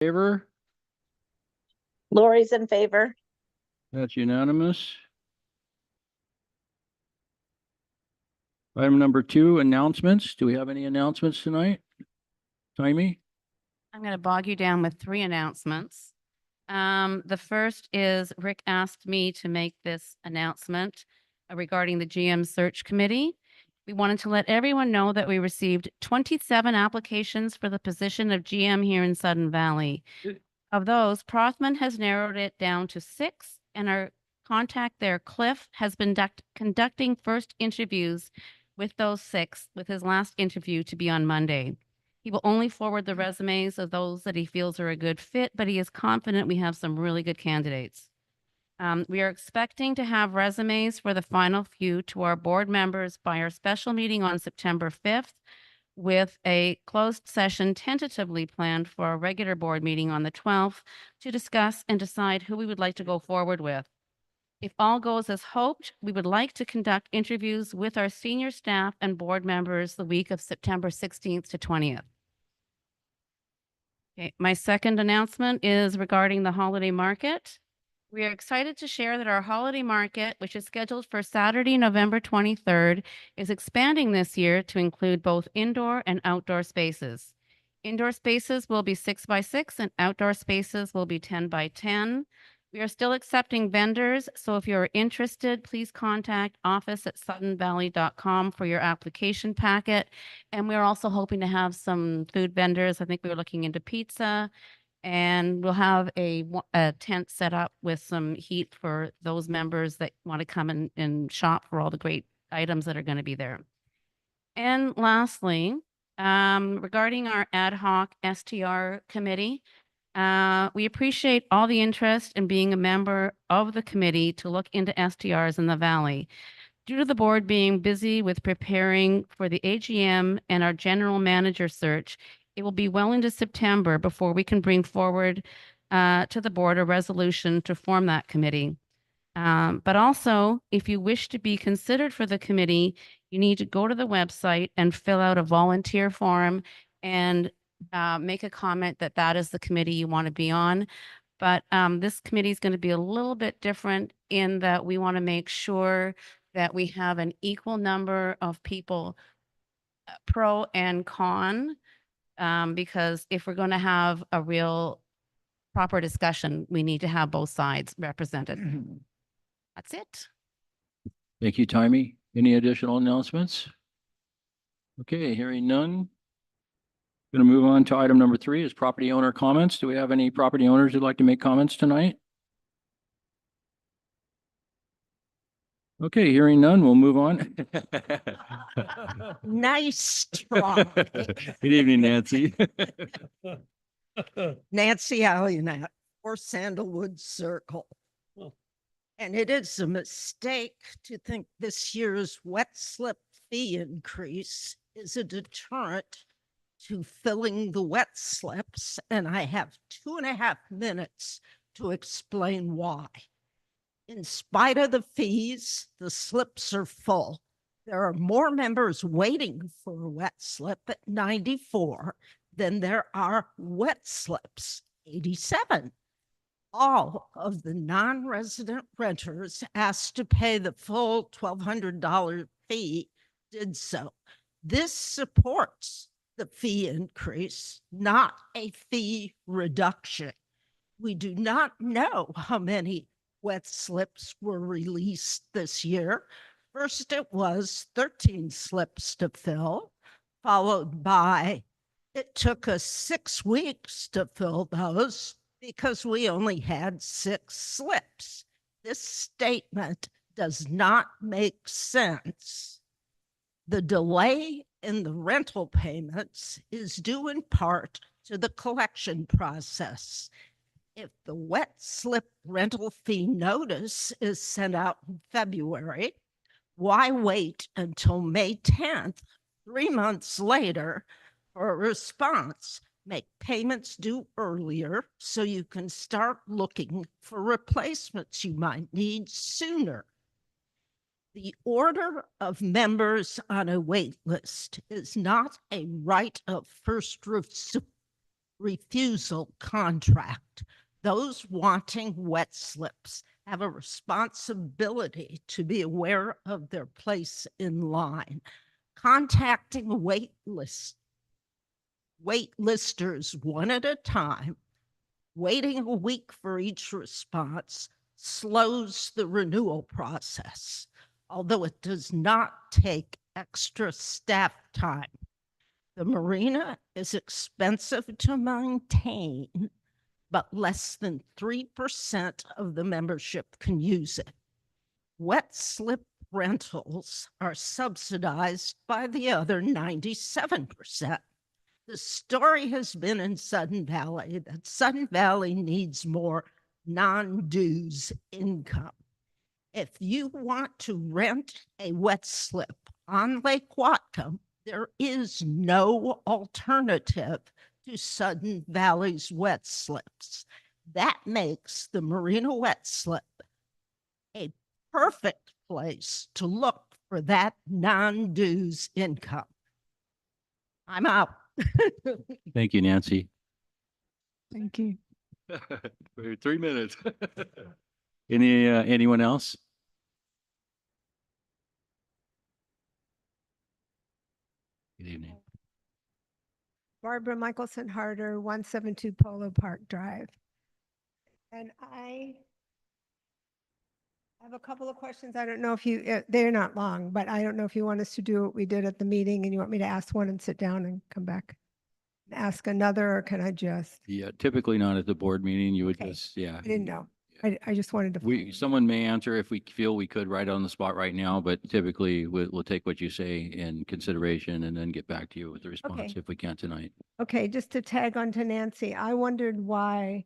Favor? Lori's in favor. That's unanimous. Item number 2, announcements. Do we have any announcements tonight? Timey? I'm going to bog you down with 3 announcements. The first is Rick asked me to make this announcement regarding the GM search committee. We wanted to let everyone know that we received 27 applications for the position of GM here in Sudden Valley. Of those, Prothman has narrowed it down to 6, and our contact there, Cliff, has been conducting first interviews with those 6, with his last interview to be on Monday. He will only forward the resumes of those that he feels are a good fit, but he is confident we have some really good candidates. We are expecting to have resumes for the final few to our board members by our special meeting on September 5th, with a closed session tentatively planned for our regular board meeting on the 12th to discuss and decide who we would like to go forward with. If all goes as hoped, we would like to conduct interviews with our senior staff and board members the week of September 16th to 20th. Okay, my second announcement is regarding the holiday market. We are excited to share that our holiday market, which is scheduled for Saturday, November 23rd, is expanding this year to include both indoor and outdoor spaces. Indoor spaces will be 6 by 6 and outdoor spaces will be 10 by 10. We are still accepting vendors, so if you're interested, please contact office@suddenvalley.com for your application packet. And we're also hoping to have some food vendors. I think we were looking into pizza, and we'll have a tent set up with some heat for those members that want to come and shop for all the great items that are going to be there. And lastly, regarding our ad hoc STR committee, we appreciate all the interest in being a member of the committee to look into STRs in the Valley. Due to the board being busy with preparing for the AGM and our general manager search, it will be well into September before we can bring forward to the board a resolution to form that committee. But also, if you wish to be considered for the committee, you need to go to the website and fill out a volunteer form and make a comment that that is the committee you want to be on. But this committee is going to be a little bit different in that we want to make sure that we have an equal number of people, pro and con, because if we're going to have a real proper discussion, we need to have both sides represented. That's it. Thank you, Timey. Any additional announcements? Okay, hearing none. Going to move on to item number 3 is property owner comments. Do we have any property owners who'd like to make comments tonight? Okay, hearing none, we'll move on. Nice try. Good evening, Nancy. Nancy Allianat, or Sandalwood Circle. And it is a mistake to think this year's wet slip fee increase is a deterrent to filling the wet slips. And I have 2.5 minutes to explain why. In spite of the fees, the slips are full. There are more members waiting for a wet slip at 94 than there are wet slips, 87. All of the non-resident renters asked to pay the full $1,200 fee did so. This supports the fee increase, not a fee reduction. We do not know how many wet slips were released this year. First, it was 13 slips to fill, followed by, it took us 6 weeks to fill those because we only had 6 slips. This statement does not make sense. The delay in the rental payments is due in part to the collection process. If the wet slip rental fee notice is sent out in February, why wait until May 10th, 3 months later, for a response? Make payments due earlier so you can start looking for replacements you might need sooner. The order of members on a wait list is not a right of first refusal contract. Those wanting wet slips have a responsibility to be aware of their place in line. Contacting waitlisters one at a time, waiting a week for each response slows the renewal process, although it does not take extra staff time. The marina is expensive to maintain, but less than 3% of the membership can use it. Wet slip rentals are subsidized by the other 97%. The story has been in Sudden Valley that Sudden Valley needs more non-dues income. If you want to rent a wet slip on Lake Whatcom, there is no alternative to Sudden Valley's wet slips. That makes the Marina wet slip a perfect place to look for that non-dues income. I'm out. Thank you, Nancy. Thank you. For 3 minutes. Anyone else? Good evening. Barbara Michelson Harder, 172 Polo Park Drive. And I have a couple of questions. I don't know if you, they're not long, but I don't know if you want us to do what we did at the meeting and you want me to ask one and sit down and come back and ask another, or can I just, Yeah, typically not at the board meeting. You would Okay. just, yeah. I didn't know. I just wanted to. Someone may answer if we feel we could right on the spot right now, but typically we'll take what you say in consideration and then get back to you with the response Okay. if we can tonight. Okay, just to tag on to Nancy, I wondered why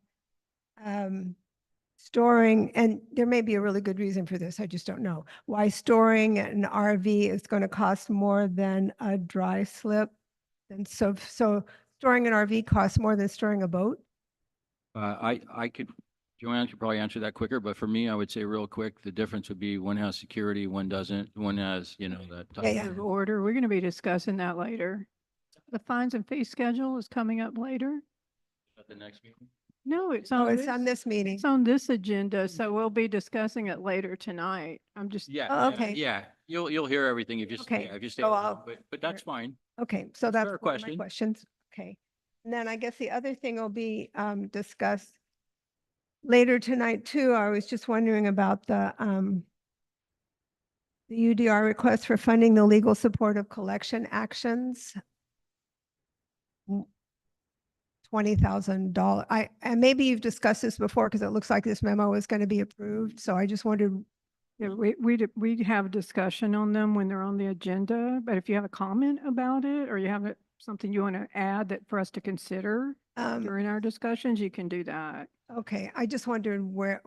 storing, and there may be a really good reason for this, I just don't know, why storing an RV is going to cost more than a dry slip. And so storing an RV costs more than storing a boat? I could, Joanne could probably answer that quicker, but for me, I would say real quick, the difference would be one has security, one doesn't, one has, that. Yeah, yeah. Of order. We're going to be discussing that later. The fines and fee schedule is coming up later. At the next meeting? No, it's Oh, on it's on this meeting. It's on this agenda, so we'll be discussing it later tonight. I'm just. Yeah. Oh, yeah, okay. Yeah, you'll hear everything if you, Okay, if you stay, so around, I'll- but that's fine. Okay, so That's a that's fair one of my question. questions. Okay. And then I guess the other thing will be discussed later tonight too. I was just wondering about the UDR request for funding the legal support of collection actions. $20,000. And maybe you've discussed this before because it looks like this memo is going to be approved. So I just wondered. Yeah, we have discussion on them when they're on the agenda, but if you have a comment about it or you have something you want to add that for us to consider during our discussions, you can do that. Okay, I just wondered why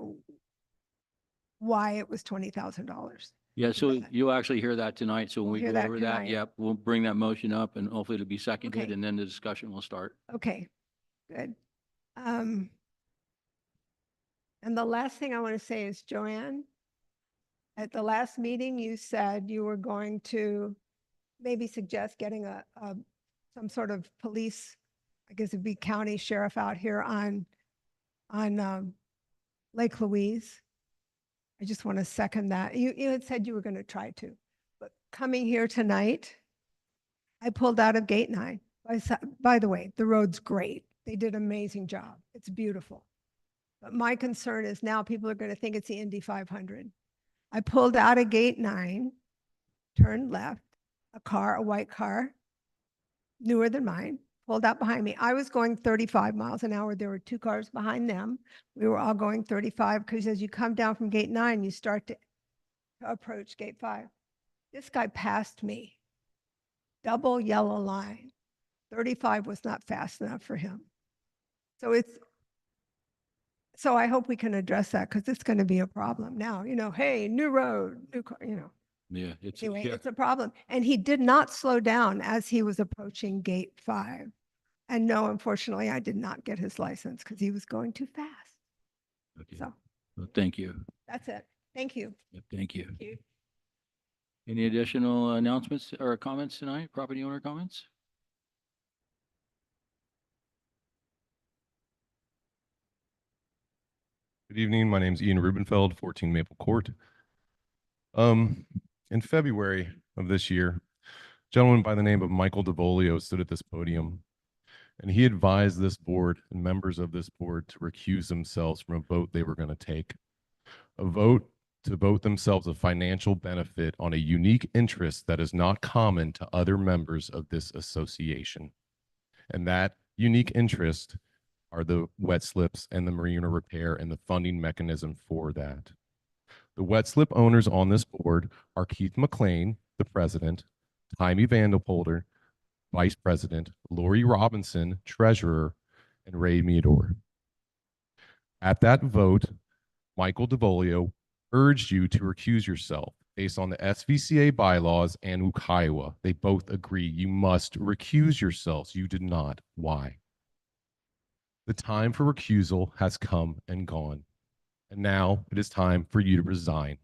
it was $20,000. Yeah, so that. you'll actually hear that tonight. So when We'll we hear go that over that, tonight. yep, we'll bring that motion up and hopefully it'll be seconded Okay. and then the discussion will start. Okay, good. And the last thing I want to say is, Joanne, at the last meeting, you said you were going to maybe suggest getting some sort of police, I guess it'd be county sheriff out here on Lake Louise. I just want to second that. You had said you were going to try to, but coming here tonight, I pulled out of gate 9. By the way, the road's great. They did an amazing job. It's beautiful. But my concern is now people are going to think it's the Indy 500. I pulled out of gate 9, turned left, a white car, newer than mine, pulled out behind me. I was going 35 miles an hour. There were 2 cars behind them. We were all going 35 because as you come down from gate 9, you start to approach gate 5. This guy passed me. Double yellow line. 35 was not fast enough for him. So I hope we can address that because it's going to be a problem now. Hey, new road, new car, Yeah, Anyway, yeah. it's a problem. And he did not slow down as he was approaching gate 5. And no, unfortunately, I did not get his license because he was going too fast. Okay. So Well, thank you. that's it. Thank you. Yep, thank you. Thank you. Any additional announcements or comments tonight? Property owner comments? Good evening. My name is Ian Rubenfeld, 14 Maple Court. In February of this year, a gentleman by the name of Michael DeVolio stood at this podium, and he advised this board and members of this board to recuse themselves from a vote they were going to take. A vote to vote themselves a financial benefit on a unique interest that is not common to other members of this association. And that unique interest are the wet slips and the marina repair and the funding mechanism for that. The wet slip owners on this board are Keith McLean, the president, Jaime Vandepolder, vice president, Lori Robinson, treasurer, and Ray Meador. At that vote, Michael DeVolio urged you to recuse yourself based on the SVCA bylaws and Ukiah. They both agree you must recuse yourselves. You did not. Why? The time for recusal has come and gone, and now it is time for you to resign.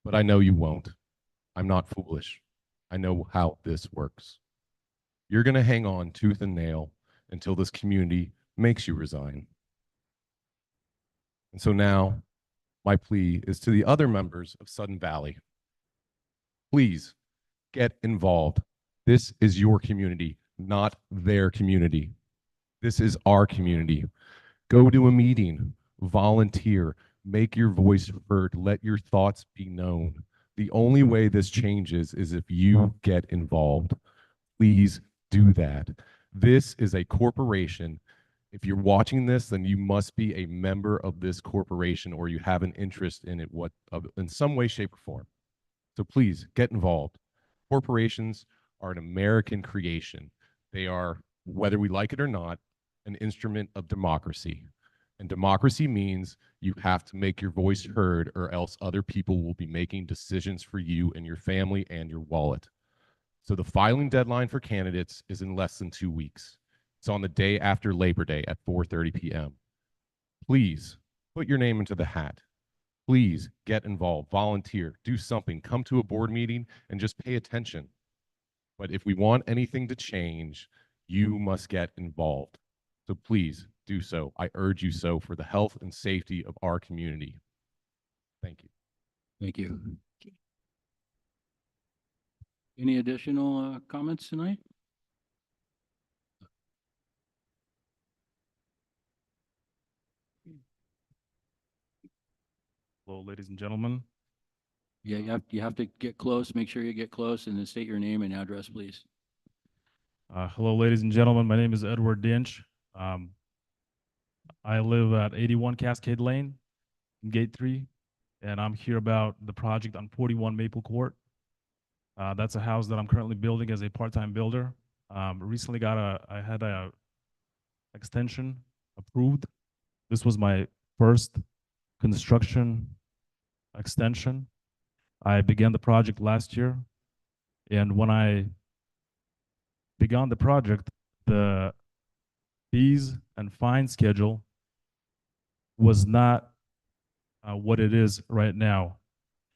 But I know you won't. I'm not foolish. I know how this works. You're going to hang on tooth and nail until this community makes you resign. And so now my plea is to the other members of Sudden Valley. Please get involved. This is your community, not their community. This is our community. Go to a meeting, volunteer, make your voice heard, let your thoughts be known. The only way this changes is if you get involved. Please do that. This is a corporation. If you're watching this, then you must be a member of this corporation or you have an interest in it in some way, shape, or form. So please get involved. Corporations are an American creation. They are, whether we like it or not, an instrument of democracy. And democracy means you have to make your voice heard or else other people will be making decisions for you and your family and your wallet. So the filing deadline for candidates is in less than 2 weeks. It's on the day after Labor Day at 4:30 p.m. Please put your name into the hat. Please get involved, volunteer, do something, come to a board meeting and just pay attention. But if we want anything to change, you must get involved. So please do so. I urge you so for the health and safety of our community. Thank you. Thank you. Any additional comments tonight? Hello, ladies and gentlemen. Yeah, you have to get close. Make sure you get close and then state your name and address, please. Hello, ladies and gentlemen. My name is Edward Dinch. I live at 81 Cascade Lane, in Gate 3, and I'm here about the project on 41 Maple Court. That's a house that I'm currently building as a part-time builder. Recently I had a extension approved. This was my first construction extension. I began the project last year, and when I began the project, the fees and fine schedule was not what it is right now.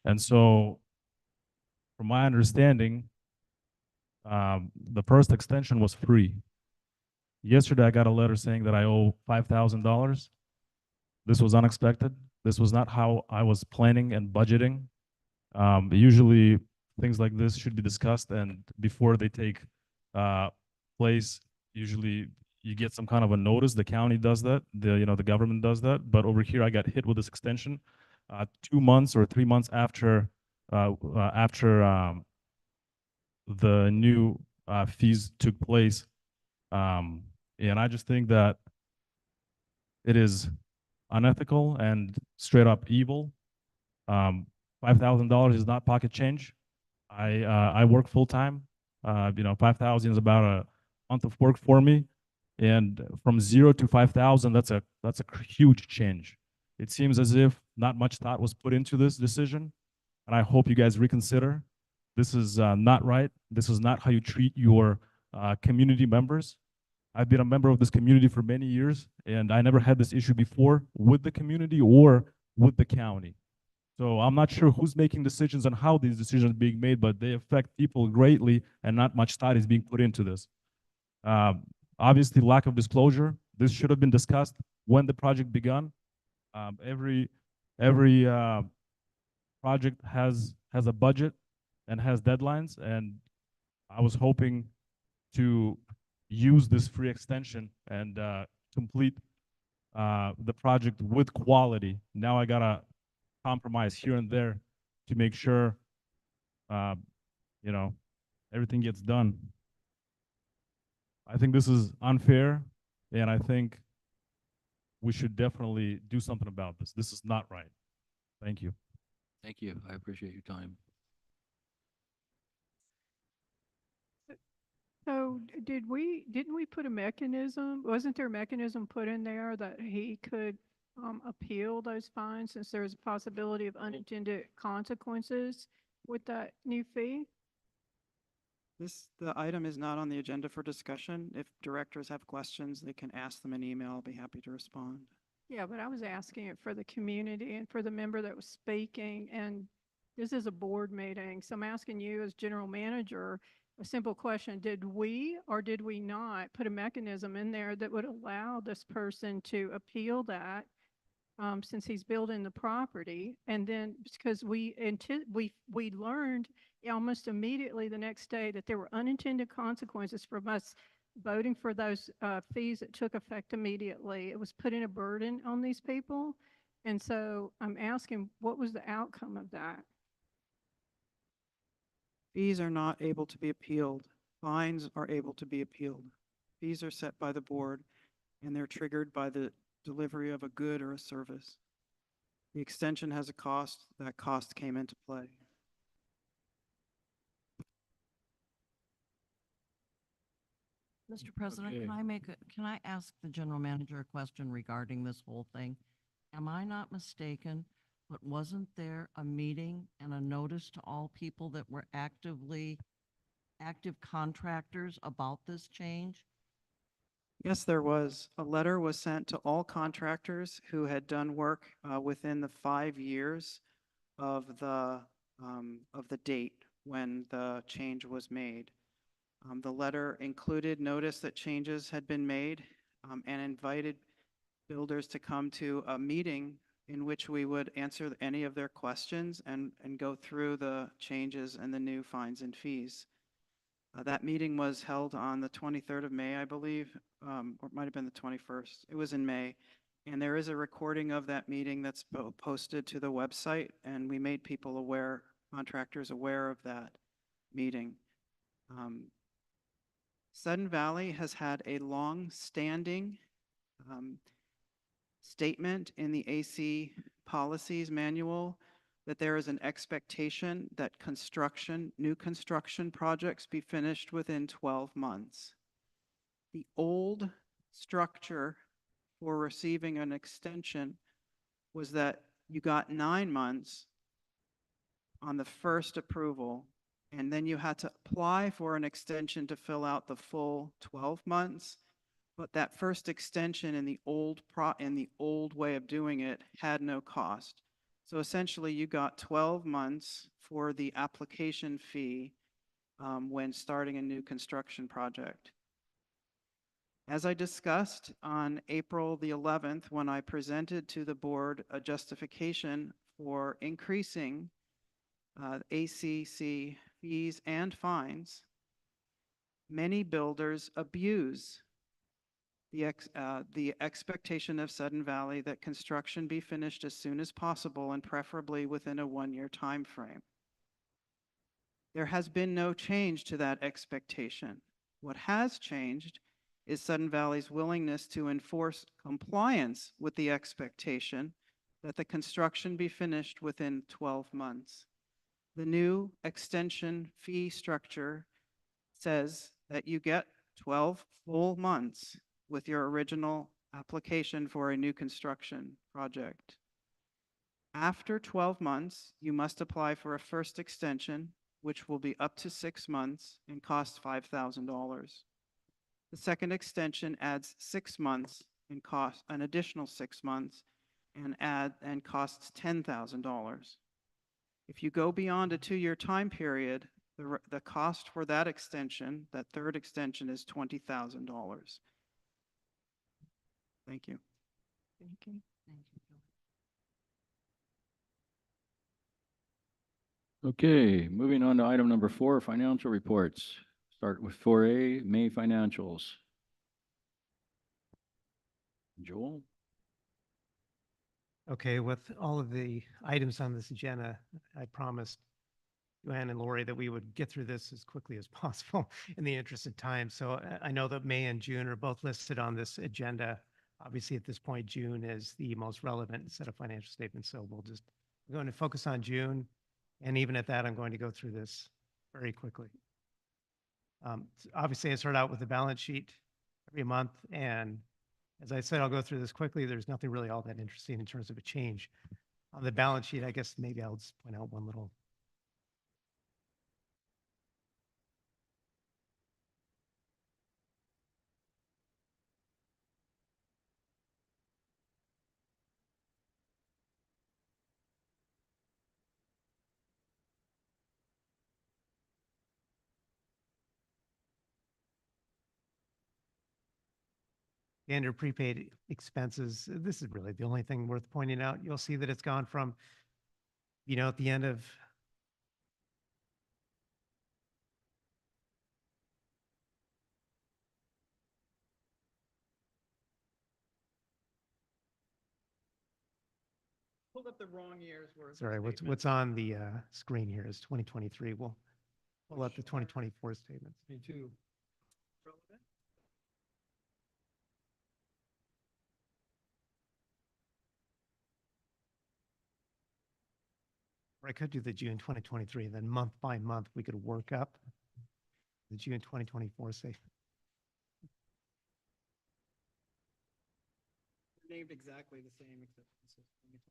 And so from my understanding, the first extension was free. Yesterday, I got a letter saying that I owe $5,000. This was unexpected. This was not how I was planning and budgeting. Usually, things like this should be discussed, and before they take place, usually you get some kind of a notice. The county does that. The government does that. But over here, I got hit with this extension 2 months or 3 months after the new fees took place. And I just think that it is unethical and straight up evil. $5,000 is not pocket change. I work full time. 5,000 is about a month of work for me, and from 0 to 5,000, that's a huge change. It seems as if not much thought was put into this decision, and I hope you guys reconsider. This is not right. This is not how you treat your community members. I've been a member of this community for many years, and I never had this issue before with the community or with the county. So I'm not sure who's making decisions and how these decisions are being made, but they affect people greatly, and not much thought is being put into this. Obviously, lack of disclosure. This should have been discussed when the project began. Every project has a budget and has deadlines, and I was hoping to use this free extension and complete the project with quality. Now I gotta compromise here and there to make sure, uh, you know, everything gets done. I think this is unfair, and I think we should definitely do something about this. This is not right. Thank you. Thank you. I appreciate your time. So didn't we put a mechanism, wasn't there a mechanism put in there that he could appeal those fines since there's a possibility of unintended consequences with that new fee? The item is not on the agenda for discussion. If directors have questions, they can ask them in email. I'll be happy to respond. Yeah, but I was asking it for the community and for the member that was speaking, and this is a board meeting, so I'm asking you as general manager a simple question. Did we or did we not put a mechanism in there that would allow this person to appeal that since he's building the property? And then because we learned almost immediately the next day that there were unintended consequences from us voting for those fees that took effect immediately. It was putting a burden on these people. And so I'm asking, what was the outcome of that? Fees are not able to be appealed. Fines are able to be appealed. Fees are set by the board, and they're triggered by the delivery of a good or a service. The extension has a cost. That cost came into play. Mr. President, Okay. can I ask the general manager a question regarding this whole thing? Am I not mistaken, but wasn't there a meeting and a notice to all people that were active contractors about this change? Yes, there was. A letter was sent to all contractors who had done work within the 5 years of the date when the change was made. The letter included notice that changes had been made and invited builders to come to a meeting in which we would answer any of their questions and go through the changes and the new fines and fees. That meeting was held on the 23rd of May, I believe, or it might have been the 21st. It was in May. And there is a recording of that meeting that's posted to the website, and we made people aware, contractors aware of that meeting. Sudden Valley has had a long-standing statement in the AC policies manual that there is an expectation that new construction projects be finished within 12 months. The old structure for receiving an extension was that you got 9 months on the first approval, and then you had to apply for an extension to fill out the full 12 months. But that first extension in the old way of doing it had no cost. So essentially, you got 12 months for the application fee when starting a new construction project. As I discussed on April the 11th, when I presented to the board a justification for increasing ACC fees and fines, many builders abuse the expectation of Sudden Valley that construction be finished as soon as possible and preferably within a 1-year time frame. There has been no change to that expectation. What has changed is Sudden Valley's willingness to enforce compliance with the expectation that the construction be finished within 12 months. The new extension fee structure says that you get 12 full months with your original application for a new construction project. After 12 months, you must apply for a first extension, which will be up to 6 months and cost $5,000. The second extension adds 6 months and costs an additional 6 months and costs $10,000. If you go beyond a 2-year time period, the cost for that extension, that third extension, is $20,000. Thank you. Thank you. Thank you, George. Okay, moving on to item number 4, financial reports. Start with 4A, May financials. Joel? Okay, with all of the items on this agenda, I promised Joanne and Lori that we would get through this as quickly as possible in the interest of time. So I know that May and June are both listed on this agenda. Obviously, at this point, June is the most relevant set of financial statements. So we're going to focus on June. And even at that, I'm going to go through this very quickly. Obviously, I start out with the balance sheet every month. And as I said, I'll go through this quickly. There's nothing really all that interesting in terms of a change on the balance sheet. I guess maybe I'll just point out one little. Standard prepaid expenses, this is really the only thing worth pointing out. You'll see that it's gone from, at the end of Pulled up the wrong year's worth. sorry, what's on the screen here is 2023. We'll pull up the 2024 statements. Me too. Relevant? Or I could do the June 2023, then month by month, we could work up the June 2024 statement. They're named exactly the same except this is 2020.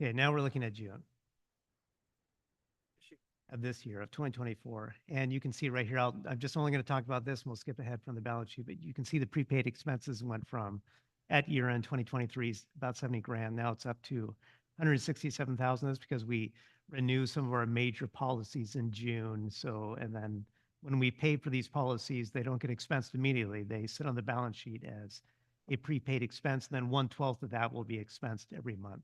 Okay, now we're looking at June of this year, of 2024. And you can see right here, I'm just only going to talk about this and we'll skip ahead from the balance sheet, but you can see the prepaid expenses went from at year end 2023, about 70 grand. Now it's up to 167,000. That's because we renew some of our major policies in June. So, and then when we pay for these policies, they don't get expensed immediately. They sit on the balance sheet as a prepaid expense. And then 1/12 of that will be expensed every month.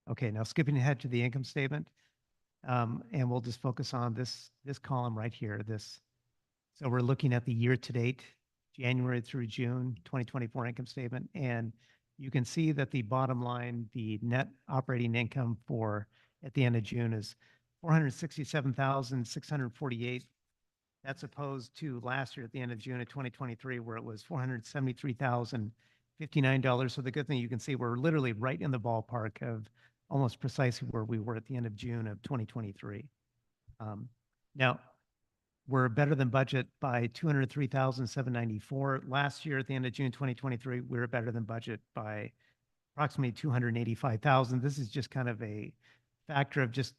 Okay, now skipping ahead to the income statement, and we'll just focus on this column right here. So we're looking at the year-to-date, January through June 2024 income statement, and you can see that the bottom line, the net operating income for at the end of June is 467,648. That's opposed to last year at the end of June of 2023, where it was $473,059. So the good thing you can see, we're literally right in the ballpark of almost precisely where we were at the end of June of 2023. Now, we're better than budget by 203,794. Last year at the end of June 2023, we were better than budget by approximately 285,000. This is just kind of a factor of just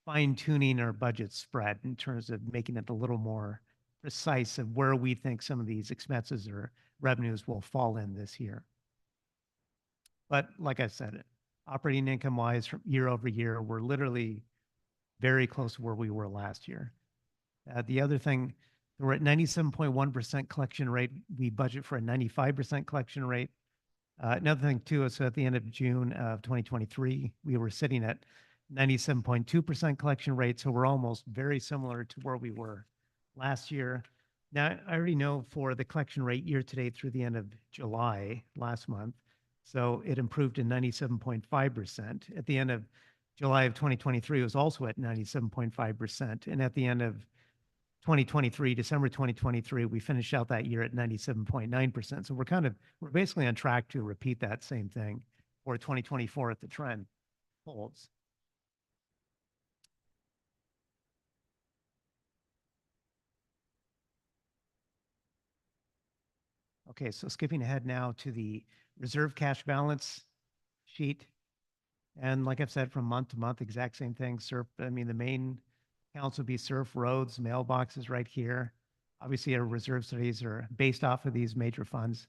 fine tuning our budget spread in terms of making it a little more precise of where we think some of these expenses or revenues will fall in this year. But like I said, operating income wise from year over year, we're literally very close to where we were last year. The other thing, we're at 97.1% collection rate. We budget for a 95% collection rate. Another thing too is at the end of June of 2023, we were sitting at 97.2% collection rate. So we're almost very similar to where we were last year. Now, I already know for the collection rate year to date through the end of July last month, so it improved to 97.5%. At the end of July of 2023, it was also at 97.5%. And at the end of 2023, December 2023, we finished out that year at 97.9%. So we're basically on track to repeat that same thing for 2024 if the trend holds. Okay, so skipping ahead now to the reserve cash balance sheet. And like I've said, from month to month, exact same thing. I mean, the main accounts would be SURF, roads, mailboxes right here. Obviously, our reserve studies are based off of these major funds.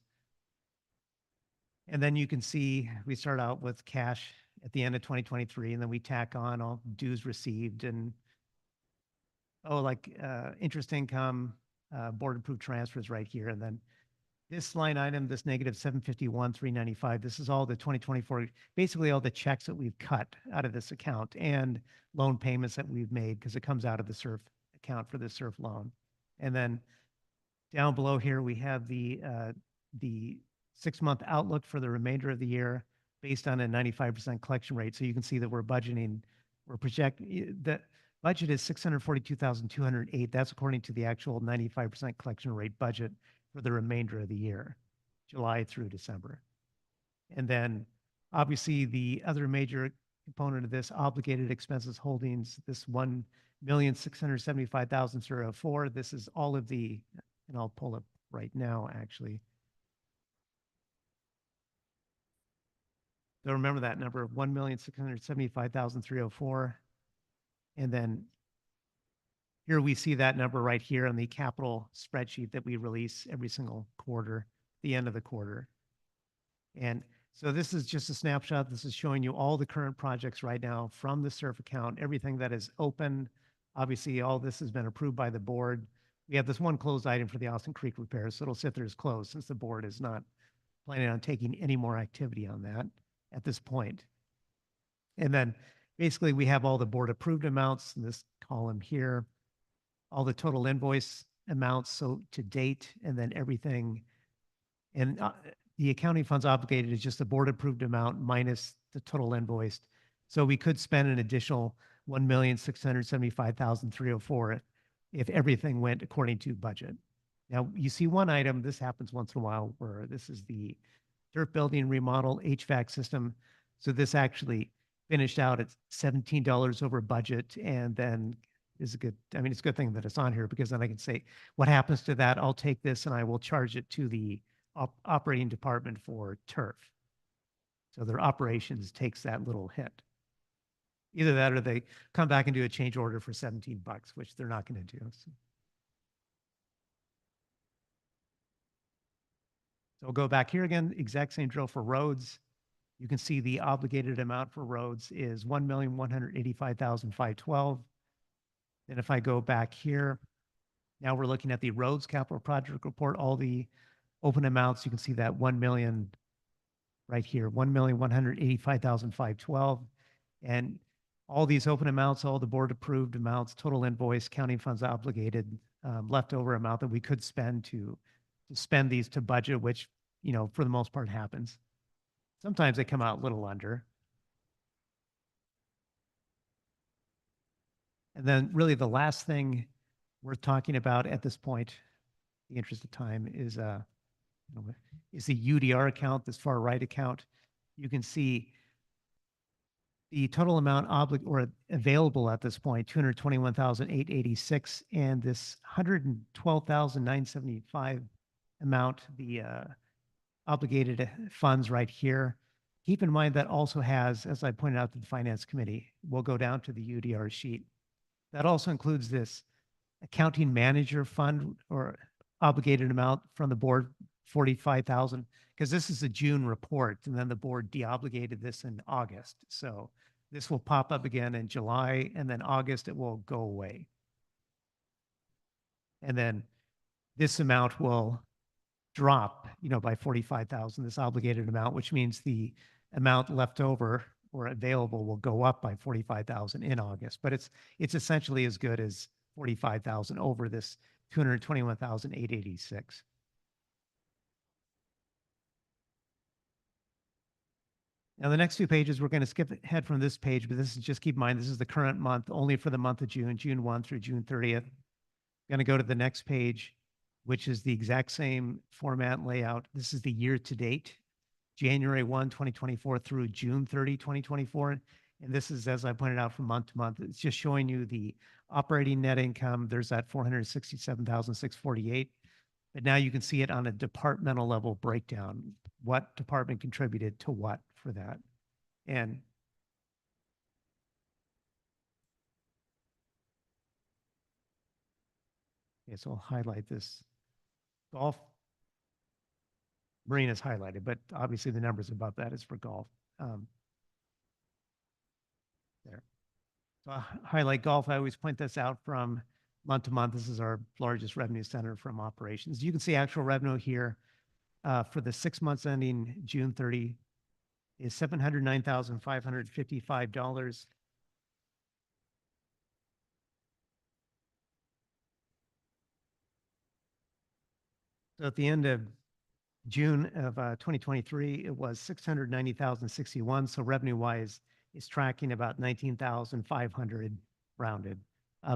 And then you can see we start out with cash at the end of 2023, and then we tack on all dues received and interest income, board approved transfers right here. And then this line item, this negative 751,395, this is all the 2024, basically all the checks that we've cut out of this account and loan payments that we've made because it comes out of the SURF account for the SURF loan. And then down below here, we have the 6-month outlook for the remainder of the year based on a 95% collection rate. So you can see that the budget is 642,208. That's according to the actual 95% collection rate budget for the remainder of the year, July through December. And then obviously the other major component of this obligated expenses holdings, this 1,675,004. This is all of the, and I'll pull it right now actually. So remember that number of 1,675,304. And then here we see that number right here on the capital spreadsheet that we release every single quarter, the end of the quarter. And so this is just a snapshot. This is showing you all the current projects right now from the SURF account, everything that is open. Obviously, all this has been approved by the board. We have this one closed item for the Austin Creek repairs, so it'll sit there as closed since the board is not planning on taking any more activity on that at this point. And then basically we have all the board approved amounts in this column here, all the total invoice amounts so to date, and then everything. And the accounting funds obligated is just the board approved amount minus the total invoiced. So we could spend an additional 1,675,304 if everything went according to budget. Now you see one item, this happens once in a while, where this is the turf building remodel HVAC system. So this actually finished out at $17 over budget, and then is a good, I mean, it's a good thing that it's on here because then I can say, what happens to that? I'll take this and I will charge it to the operating department for turf. So their operations takes that little hit. Either that or they come back and do a change order for $17, which they're not going to do. So we'll go back here again, exact same drill for roads. You can see the obligated amount for roads is 1,185,512. Then if I go back here, now we're looking at the roads capital project report, all the open amounts. You can see that 1 million right here, 1,185,512. And all these open amounts, all the board approved amounts, total invoice, counting funds obligated, leftover amount that we could spend to spend these to budget, which, you know, for the most part happens. Sometimes they come out a little under. And then really the last thing we're talking about at this point, in the interest of time, is the UDR account, this far right account. You can see the total amount available at this point, 221,886, and this 112,975 amount, the obligated funds right here. Keep in mind that also has, as I pointed out to the Finance Committee, we'll go down to the UDR sheet. That also includes this accounting manager fund or obligated amount from the board, 45,000, because this is a June report, and then the board deobligated this in August. So this will pop up again in July, and then August it will go away. And then this amount will drop, by 45,000, this obligated amount, which means the amount left over or available will go up by 45,000 in August, but it's essentially as good as 45,000 over this 221,886. Now the next 2 pages, we're going to skip ahead from this page, but this is just keep in mind, this is the current month only for the month of June, June 1 through June 30th. Going to go to the next page, which is the exact same format layout. This is the year to date, January 1, 2024 through June 30, 2024. And this is, as I pointed out, from month to month. It's just showing you the operating net income. There's that 467,648. But now you can see it on a departmental level breakdown, what department contributed to what for that. And okay, so I'll highlight this. Golf. Marine is highlighted, but obviously the numbers above that is for golf. There. So I highlight golf. I always point this out from month to month. This is our largest revenue center from operations. You can see actual revenue here for the 6 months ending June 30 is $709,555. So at the end of June of 2023, it was 690,061. So revenue wise, is tracking about 19,500 rounded,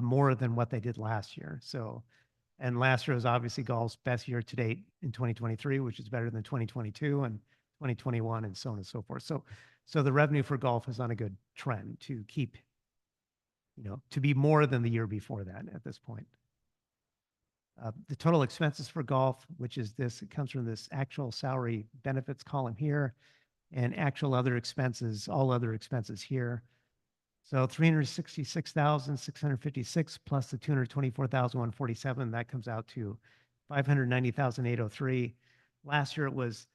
more than what they did last year. So, and last year was obviously golf's best year to date in 2023, which is better than 2022 and 2021 and so on and so forth. So the revenue for golf is on a good trend to keep, to be more than the year before that at this point. The total expenses for golf, which is this, it comes from this actual salary benefits column here and actual other expenses, all other expenses here. So 366,656 plus the 224,147, that comes out to 590,803. Last year it was,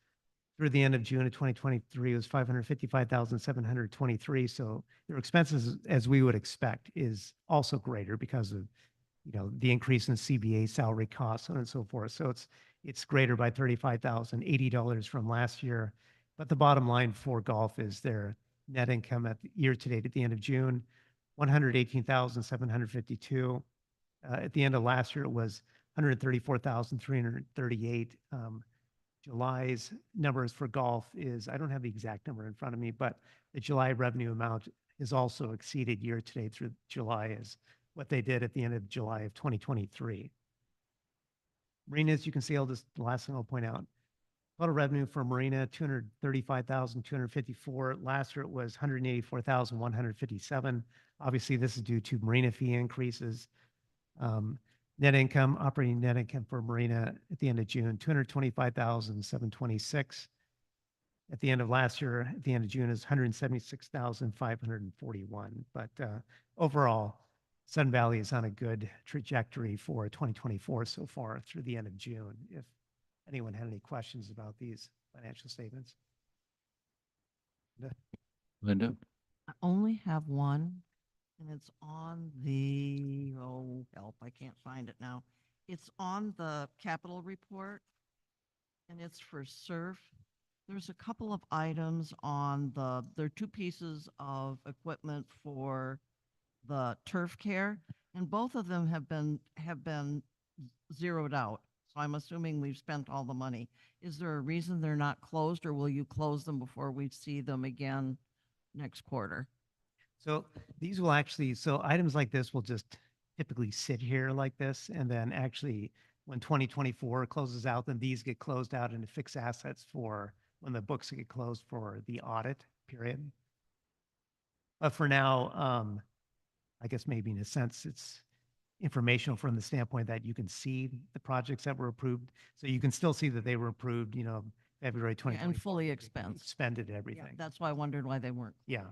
through the end of June of 2023, it was 555,723. So their expenses, as we would expect, is also greater because of the increase in CBA salary costs, so on and so forth. So it's greater by $35,080 from last year. But the bottom line for golf is their net income at the year to date at the end of June, 118,752. At the end of last year, it was 134,338. July's numbers for golf is, I don't have the exact number in front of me, but the July revenue amount is also exceeded year to date through July as what they did at the end of July of 2023. Marina, as you can see, the last thing I'll point out, total revenue for Marina, 235,254. Last year it was 184,157. Obviously, this is due to Marina fee increases. Net income, operating net income for Marina at the end of June, 225,726. At the end of last year, at the end of June, is 176,541. But overall, Sun Valley is on a good trajectory for 2024 so far through the end of June. If anyone had any questions about these financial statements. Linda? I only have one, and it's on the, oh, help, I can't find it now. It's on the capital report, and it's for SURF. There's a couple of items on there are two pieces of equipment for the turf care, and both of them have been zeroed out. So I'm assuming we've spent all the money. Is there a reason they're not closed, or will you close them before we see them again next quarter? So these will actually, so items like this will just typically sit here like this, and then actually when 2024 closes out, then these get closed out into fixed assets for when the books get closed for the audit period. But for now, I guess maybe in a sense, it's informational from the standpoint that you can see the projects that were approved. So you can still see that they were approved, February 2024. And fully expensed. Expended everything. That's why I wondered why they weren't. Yeah.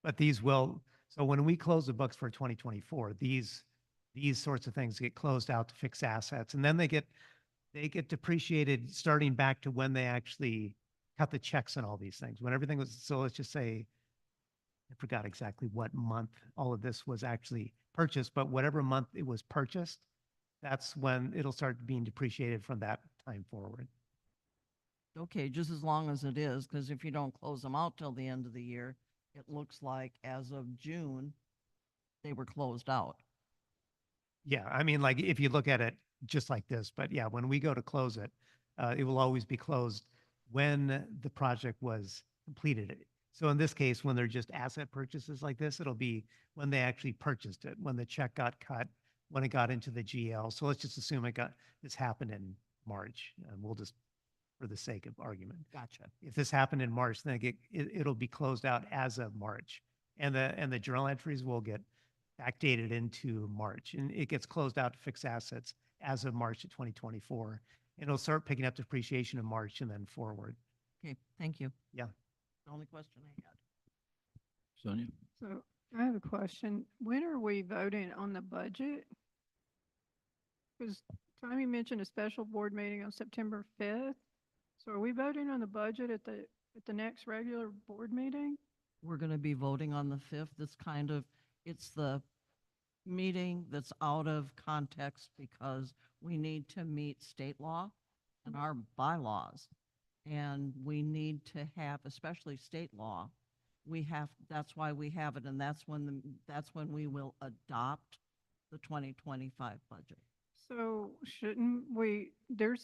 But these will, so when we close the books for 2024, these sorts of things get closed out to fix assets. And then they get depreciated starting back to when they actually cut the checks and all these things. When everything was, so let's just say, I forgot exactly what month all of this was actually purchased, but whatever month it was purchased, that's when it'll start being depreciated from that time forward. Okay, just as long as it is, because if you don't close them out till the end of the year, it looks like as of June, they were closed out. Yeah, I mean, like if you look at it just like this, but yeah, when we go to close it, it will always be closed when the project was completed. So in this case, when they're just asset purchases like this, it'll be when they actually purchased it, when the check got cut, when it got into the GL. So let's just assume this happened in March, and we'll just, for the sake of argument. Gotcha. If this happened in March, then it'll be closed out as of March. And the journal entries will get backdated into March, and it gets closed out to fixed assets as of March of 2024. And it'll start picking up depreciation in March and then forward. Okay, thank you. Yeah. The only question I had. Sonia? So I have a question. When are we voting on the budget? Because Tommy mentioned a special board meeting on September 5th. So are we voting on the budget at the next regular board meeting? We're going to be voting on the 5th. It's the meeting that's out of context because we need to meet state law and our bylaws. And we need to have, especially state law, that's why we have it. And that's when we will adopt the 2025 budget. So shouldn't we, the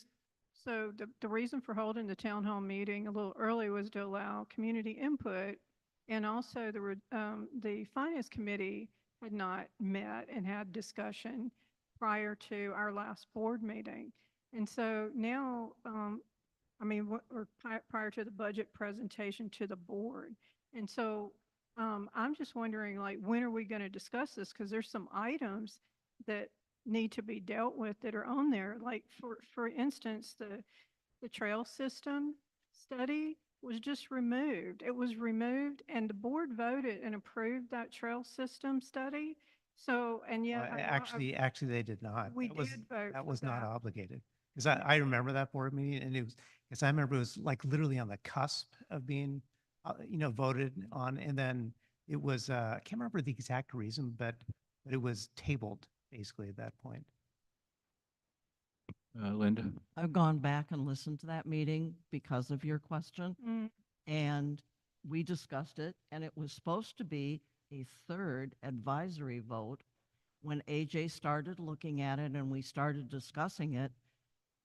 reason for holding the town hall meeting a little early was to allow community input. And also the finance committee had not met and had discussion prior to our last board meeting. And so now, prior to the budget presentation to the board. And so I'm just wondering, like, when are we going to discuss this? Because there's some items that need to be dealt with that are on there. Like, for instance, the trail system study was just removed. It was removed, and the board voted and approved that trail system study. So, and yet, Actually, they did not. We That was- did vote That for was not that. obligated. Because I remember that board meeting, and because I remember it was like literally on the cusp of being, voted on, and then it was, I can't remember the exact reason, but it was tabled basically at that point. Linda? I've gone back and listened to that meeting because of your question. Mm. And we discussed it, and it was supposed to be a third advisory vote. When AJ started looking at it and we started discussing it,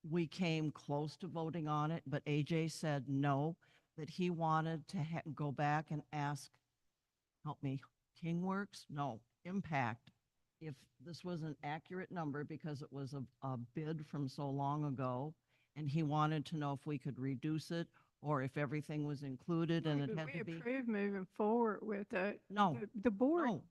we came close to voting on it, but AJ said no, that he wanted to go back and ask, help me, Kingworks? No, Impact, if this was an accurate number because it was a bid from so long ago, and he wanted to know if we could reduce it or if everything was included and it But had to be. we approved moving forward with it. No, The board. no.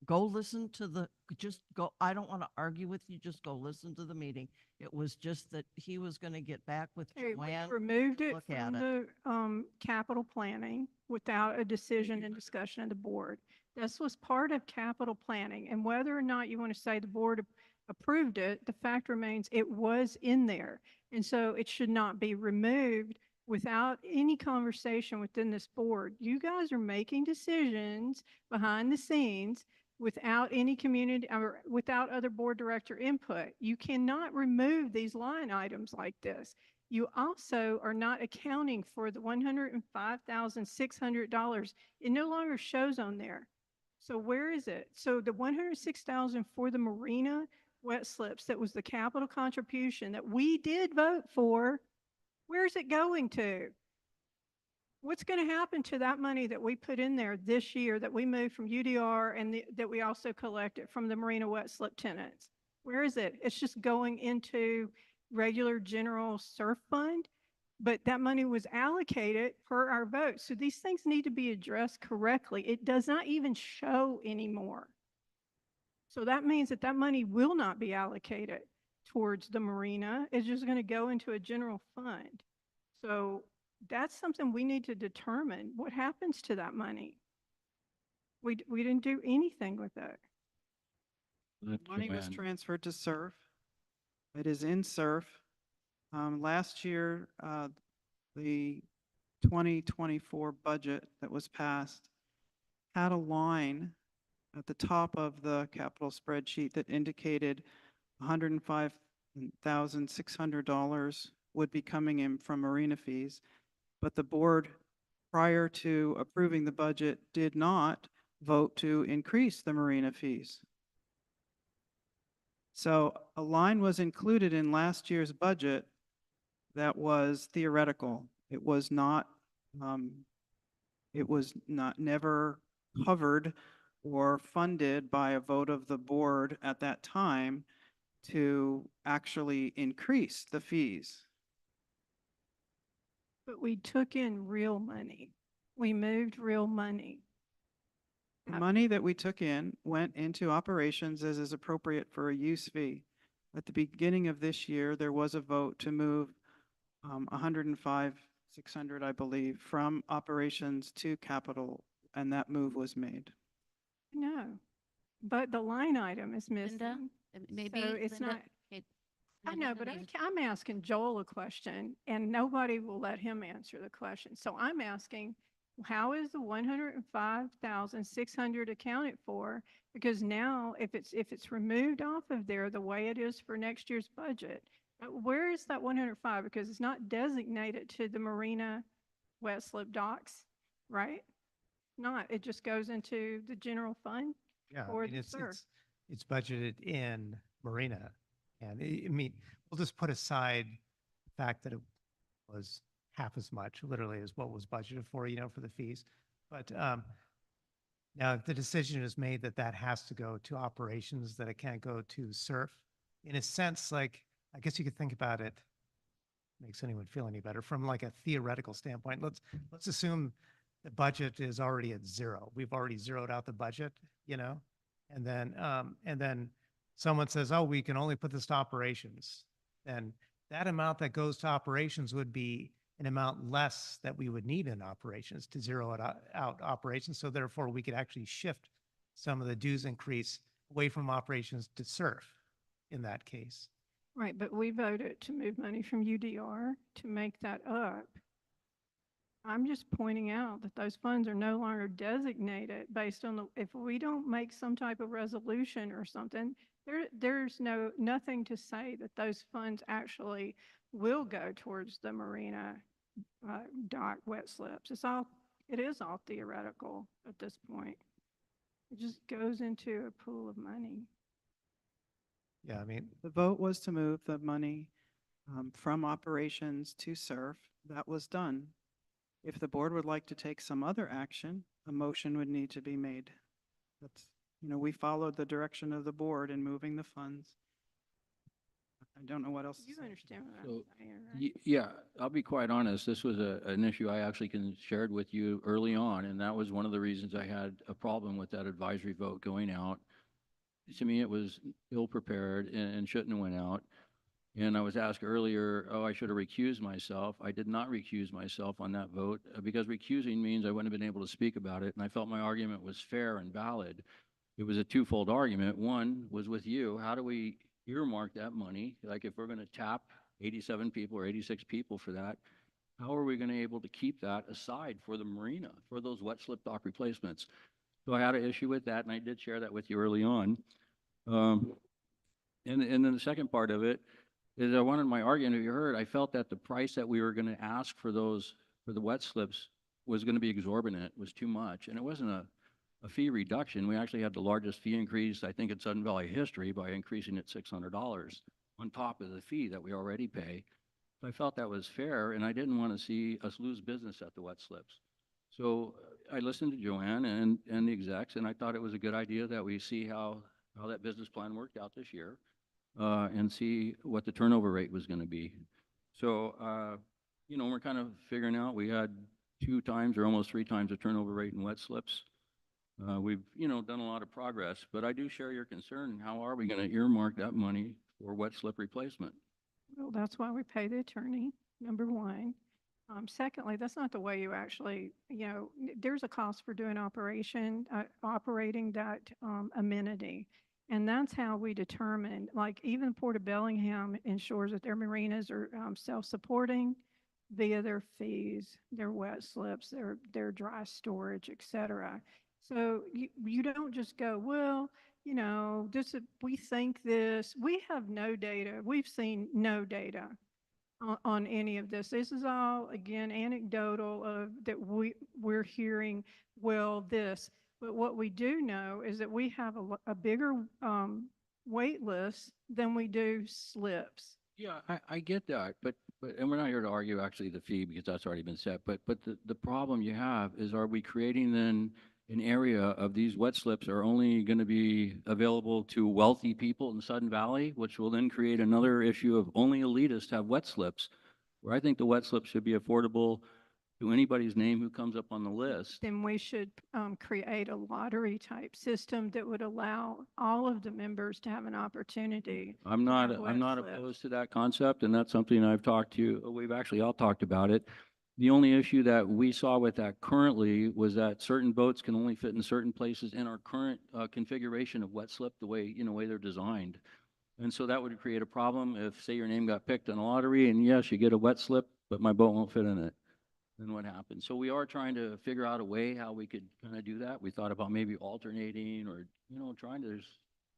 Go listen to just go, I don't want to argue with you, just go listen to the meeting. It was just that he was going to get back with Hey, Joanne. we removed it look at from it. the capital planning without a decision and discussion of the board. This was part of capital planning, and whether or not you want to say the board approved it, the fact remains it was in there. And so it should not be removed without any conversation within this board. You guys are making decisions behind the scenes without any community or without other board director input. You cannot remove these line items like this. You also are not accounting for the $105,600. It no longer shows on there. So where is it? So the $106,000 for the marina wet slips, that was the capital contribution that we did vote for. Where's it going to? What's going to happen to that money that we put in there this year that we moved from UDR and that we also collected from the marina wet slip tenants? Where is it? It's just going into regular general surf fund, but that money was allocated per our vote. So these things need to be addressed correctly. It does not even show anymore. So that means that that money will not be allocated towards the marina. It's just going to go into a general fund. So that's something we need to determine. What happens to that money? We didn't do anything with it. Money was Joanne. transferred to SURF. It is in SURF. Last year, the 2024 budget that was passed had a line at the top of the capital spreadsheet that indicated $105,600 would be coming in from marina fees. But the board, prior to approving the budget, did not vote to increase the marina fees. So a line was included in last year's budget that was theoretical. It was not never covered or funded by a vote of the board at that time to actually increase the fees. But we took in real money. We moved real money. The money that we took in went into operations as is appropriate for a use fee. At the beginning of this year, there was a vote to move 105,600, I believe, from operations to capital, and that move was made. No, but the line item is Linda, missing. maybe. So it's Linda- not, okay, I Linda, know, let but me- I'm asking Joel a question and nobody will let him answer the question. So I'm asking, how is the 105,600 accounted for? Because now if it's removed off of there the way it is for next year's budget, where is that 105? Because it's not designated to the marina wet slip docks, right? Not, it just goes into the general fund Yeah, or I mean, the it's, SUR. it's budgeted in Marina. And I mean, we'll just put aside the fact that it was half as much, literally, as what was budgeted for, for the fees. But now if the decision is made that that has to go to operations, that it can't go to SURF, in a sense, like, I guess you could think about it, makes anyone feel any better, from like a theoretical standpoint. Let's assume the budget is already at zero. We've already zeroed out the budget, and then someone says, oh, we can only put this to operations. Then that amount that goes to operations would be an amount less that we would need in operations to zero it out operations. So therefore we could actually shift some of the dues increase away from operations to SURF in that case. Right, but we voted to move money from UDR to make that up. I'm just pointing out that those funds are no longer designated based on if we don't make some type of resolution or something, there's nothing to say that those funds actually will go towards the marina dock wet slips. It is all theoretical at this point. It just goes into a pool of money. Yeah, I mean, The vote was to move the money from operations to SURF. That was done. If the board would like to take some other action, a motion would need to be made. That's, we followed the direction of the board in moving the funds. I don't know what else to You say. understand what So, I'm saying, right? Yeah, I'll be quite honest. This was an issue I actually shared with you early on, and that was one of the reasons I had a problem with that advisory vote going out. To me, it was ill-prepared and shouldn't have went out. And I was asked earlier, oh, I should have recused myself. I did not recuse myself on that vote because recusing means I wouldn't have been able to speak about it. And I felt my argument was fair and valid. It was a twofold argument. One was with you. How do we earmark that money? Like if we're going to tap 87 people or 86 people for that, how are we going to be able to keep that aside for the marina, for those wet slip dock replacements? So I had an issue with that, and I did share that with you early on. And then the second part of it is I wanted my argument, if you heard, I felt that the price that we were going to ask for the wet slips was going to be exorbitant, was too much. And it wasn't a fee reduction. We actually had the largest fee increase, I think, in Sudden Valley history by increasing it $600 on top of the fee that we already pay. So I felt that was fair, and I didn't want to see us lose business at the wet slips. So I listened to Joanne and the execs, and I thought it was a good idea that we see how that business plan worked out this year. And see what the turnover rate was going to be. So, we're kind of figuring out, we had 2 times or almost 3 times the turnover rate in wet slips. We've, done a lot of progress, but I do share your concern. How are we going to earmark that money for wet slip replacement? Well, that's why we pay the attorney, number one. Secondly, that's not the way you actually, there's a cost for doing operating that amenity. And that's how we determine, like even Port of Bellingham ensures that their marinas are self-supporting via their fees, their wet slips, their dry storage, et cetera. So you don't just go, well, we think this. We have no data. We've seen no data on any of this. This is all, again, anecdotal that we're hearing, well, this. But what we do know is that we have a bigger wait list than we do slips. Yeah, I get that, but and we're not here to argue actually the fee because that's already been set. But the problem you have is, are we creating then an area of these wet slips are only going to be available to wealthy people in Sudden Valley, which will then create another issue of only elitists have wet slips, where I think the wet slip should be affordable to anybody's name who comes up on the list. Then we should create a lottery type system that would allow all of the members to have an opportunity. I'm to not, have I'm wet not slips. opposed to that concept, and that's something we've actually all talked about it. The only issue that we saw with that currently was that certain boats can only fit in certain places in our current configuration of wet slip, the way, way they're designed. And so that would create a problem if, say, your name got picked in a lottery and yes, you get a wet slip, but my boat won't fit in it. Then what happens? So we are trying to figure out a way how we could kind of do that. We thought about maybe alternating or,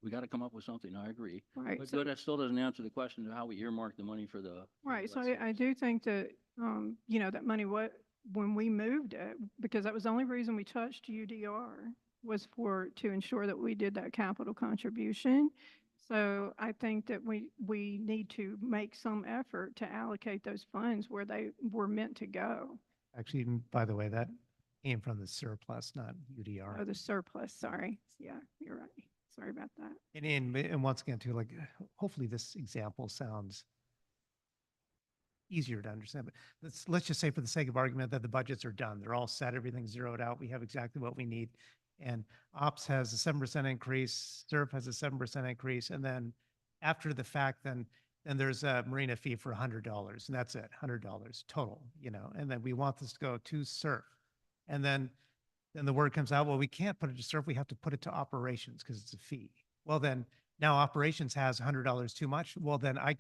we got to come up with something. I agree. Right. But So, that still doesn't answer the question of how we earmark the money for the. right. So wet I slips. do think that, that money, when we moved it, because that was the only reason we touched UDR was to ensure that we did that capital contribution. So I think that we need to make some effort to allocate those funds where they were meant to go. Actually, by the way, that came from the surplus, not UDR. Oh, the surplus, sorry. Yeah, you're right. Sorry about that. And once again, too, like, hopefully this example sounds easier to understand, but let's just say for the sake of argument that the budgets are done. They're all set, everything's zeroed out. We have exactly what we need. And ops has a 7% increase, SURF has a 7% increase. And then after the fact, then there's a marina fee for $100 and that's it, $100 total, and then we want this to go to SURF. And then the word comes out, well, we can't put it to SURF, we have to put it to operations because it's a fee. Well, then now operations has $100 too much. Well, then I'll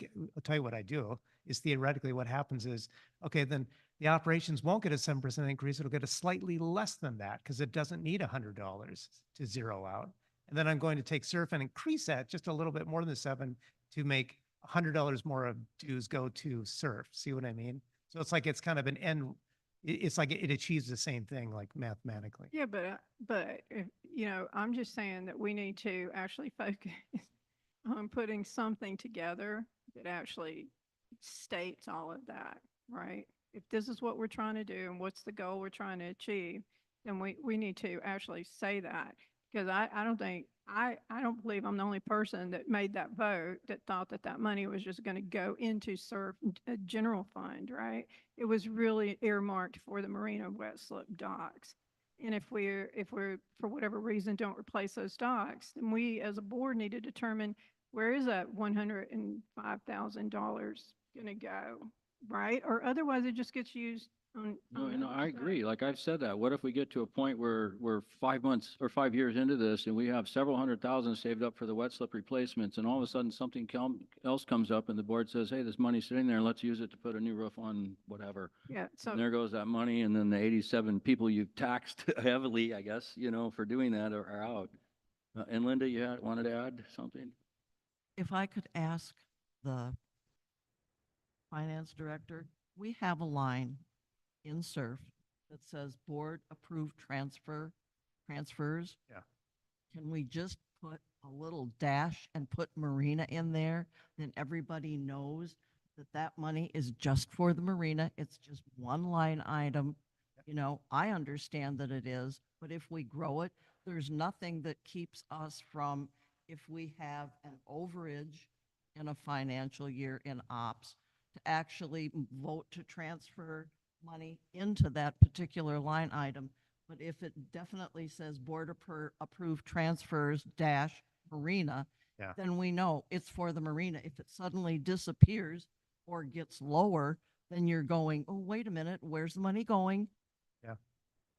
tell you what I do is theoretically what happens is, okay, then the operations won't get a 7% increase. It'll get a slightly less than that because it doesn't need $100 to zero out. And then I'm going to take SURF and increase that just a little bit more than the 7 to make $100 more of dues go to SURF. See what I mean? So it's like it's kind of an end. It's like it achieves the same thing, like mathematically. Yeah, but if, I'm just saying that we need to actually focus on putting something together that actually states all of that, right? If this is what we're trying to do and what's the goal we're trying to achieve, then we need to actually say that. Because I don't believe I'm the only person that made that vote that thought that money was just going to go into SURF general fund, right? It was really earmarked for the marina wet slip docks. And if we're for whatever reason don't replace those docks, then we as a board need to determine where is that $105,000 going to go, right? Or otherwise it just gets used on. No, I agree. Like I've said that. What if we get to a point where we're 5 months or 5 years into this and we have several $100,000 saved up for the wet slip replacements and all of a sudden something else comes up and the board says, hey, this money's sitting there, let's use it to put a new roof on whatever. Yeah. So And there goes that money and then the 87 people you've taxed heavily, I guess, for doing that are out. And Linda, you wanted to add something? If I could ask the finance director, we have a line in SURF that says board approved transfers. Yeah. Can we just put a little dash and put marina in there? Then everybody knows that money is just for the marina. It's just one line item. I understand that it is, but if we grow it, there's nothing that keeps us from, if we have an overage in a financial year in ops, to actually vote to transfer money into that particular line item. But if it definitely says board approved transfers dash marina, Yeah. then we know it's for the marina. If it suddenly disappears or gets lower, then you're going, oh, wait a minute, where's the money going? Yeah.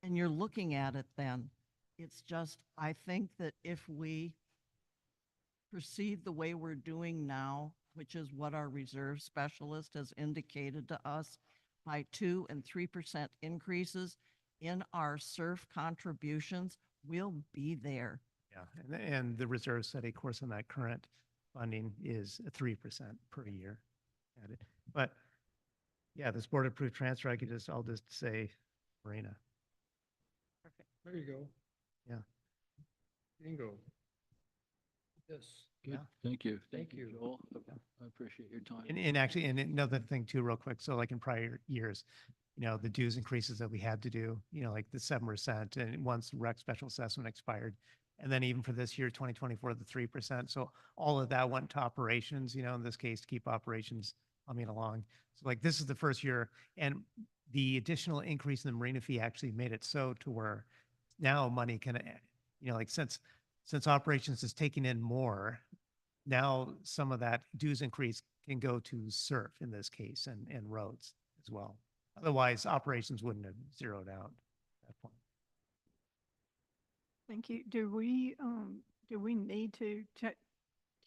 And you're looking at it then. It's just, I think that if we proceed the way we're doing now, which is what our reserve specialist has indicated to us, by 2% and 3% increases in our SURF contributions, we'll be there. Yeah, and the reserve study course on that current funding is 3% per year. But yeah, this board approved transfer, I'll just say marina. There you go. Yeah. Bingo. Yes. Good. Yeah. Thank you. Thank Thank you, you. Joel. I appreciate your time. And actually, and another thing too, real quick, so like in prior years, the dues increases that we had to do, like the 7%, and once rec special assessment expired. And then even for this year, 2024, the 3%. So all of that went to operations, in this case, to keep operations humming along. So like this is the first year, and the additional increase in the marina fee actually made it so to where now money can, like since operations is taking in more, now some of that dues increase can go to surf in this case and roads as well. Otherwise, operations wouldn't have zeroed out at that point. Thank you. Do we need to check?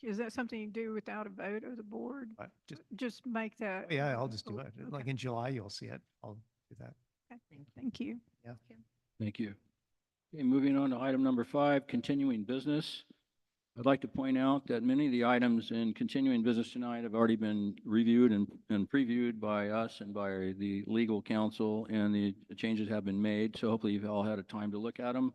Is that something you do without a vote of the board? But Just make that. yeah, I'll just do oh, it. okay. Like in July, you'll see it. I'll do that. Okay. Thank you. Thank you. Okay, moving on to item number 5, continuing business. I'd like to point out that many of the items in continuing business tonight have already been reviewed and previewed by us and by the legal counsel, and the changes have been made. So hopefully you've all had a time to look at them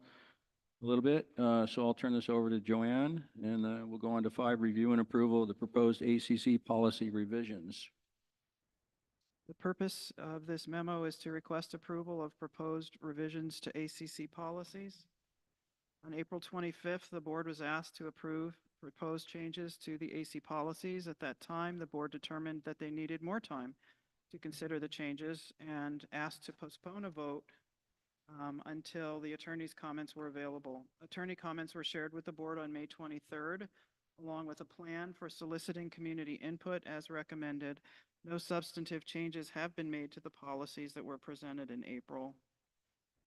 a little bit. So I'll turn this over to Joanne, and we'll go on to 5, review and approval of the proposed ACC policy revisions. The purpose of this memo is to request approval of proposed revisions to ACC policies. On April 25th, the board was asked to approve proposed changes to the AC policies. At that time, the board determined that they needed more time to consider the changes and asked to postpone a vote until the attorney's comments were available. Attorney comments were shared with the board on May 23rd, along with a plan for soliciting community input as recommended. No substantive changes have been made to the policies that were presented in April.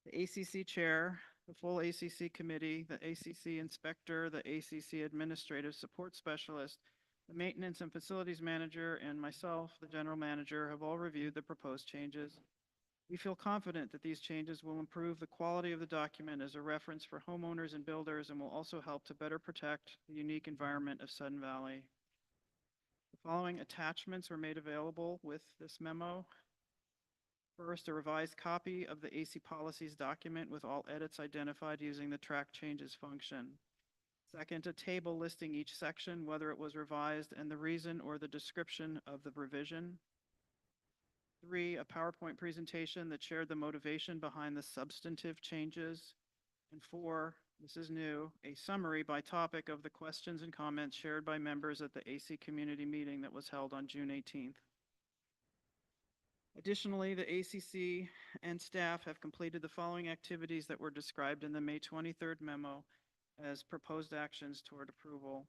The ACC chair, the full ACC committee, the ACC inspector, the ACC administrative support specialist, the maintenance and facilities manager, and myself, the general manager, have all reviewed the proposed changes. We feel confident that these changes will improve the quality of the document as a reference for homeowners and builders, and will also help to better protect the unique environment of Sudden Valley. The following attachments were made available with this memo. First, a revised copy of the AC policies document with all edits identified using the track changes function. Second, a table listing each section, whether it was revised, and the reason or the description of the revision. 3, a PowerPoint presentation that shared the motivation behind the substantive changes. And 4, this is new, a summary by topic of the questions and comments shared by members at the AC community meeting that was held on June 18th. Additionally, the ACC and staff have completed the following activities that were described in the May 23rd memo as proposed actions toward approval.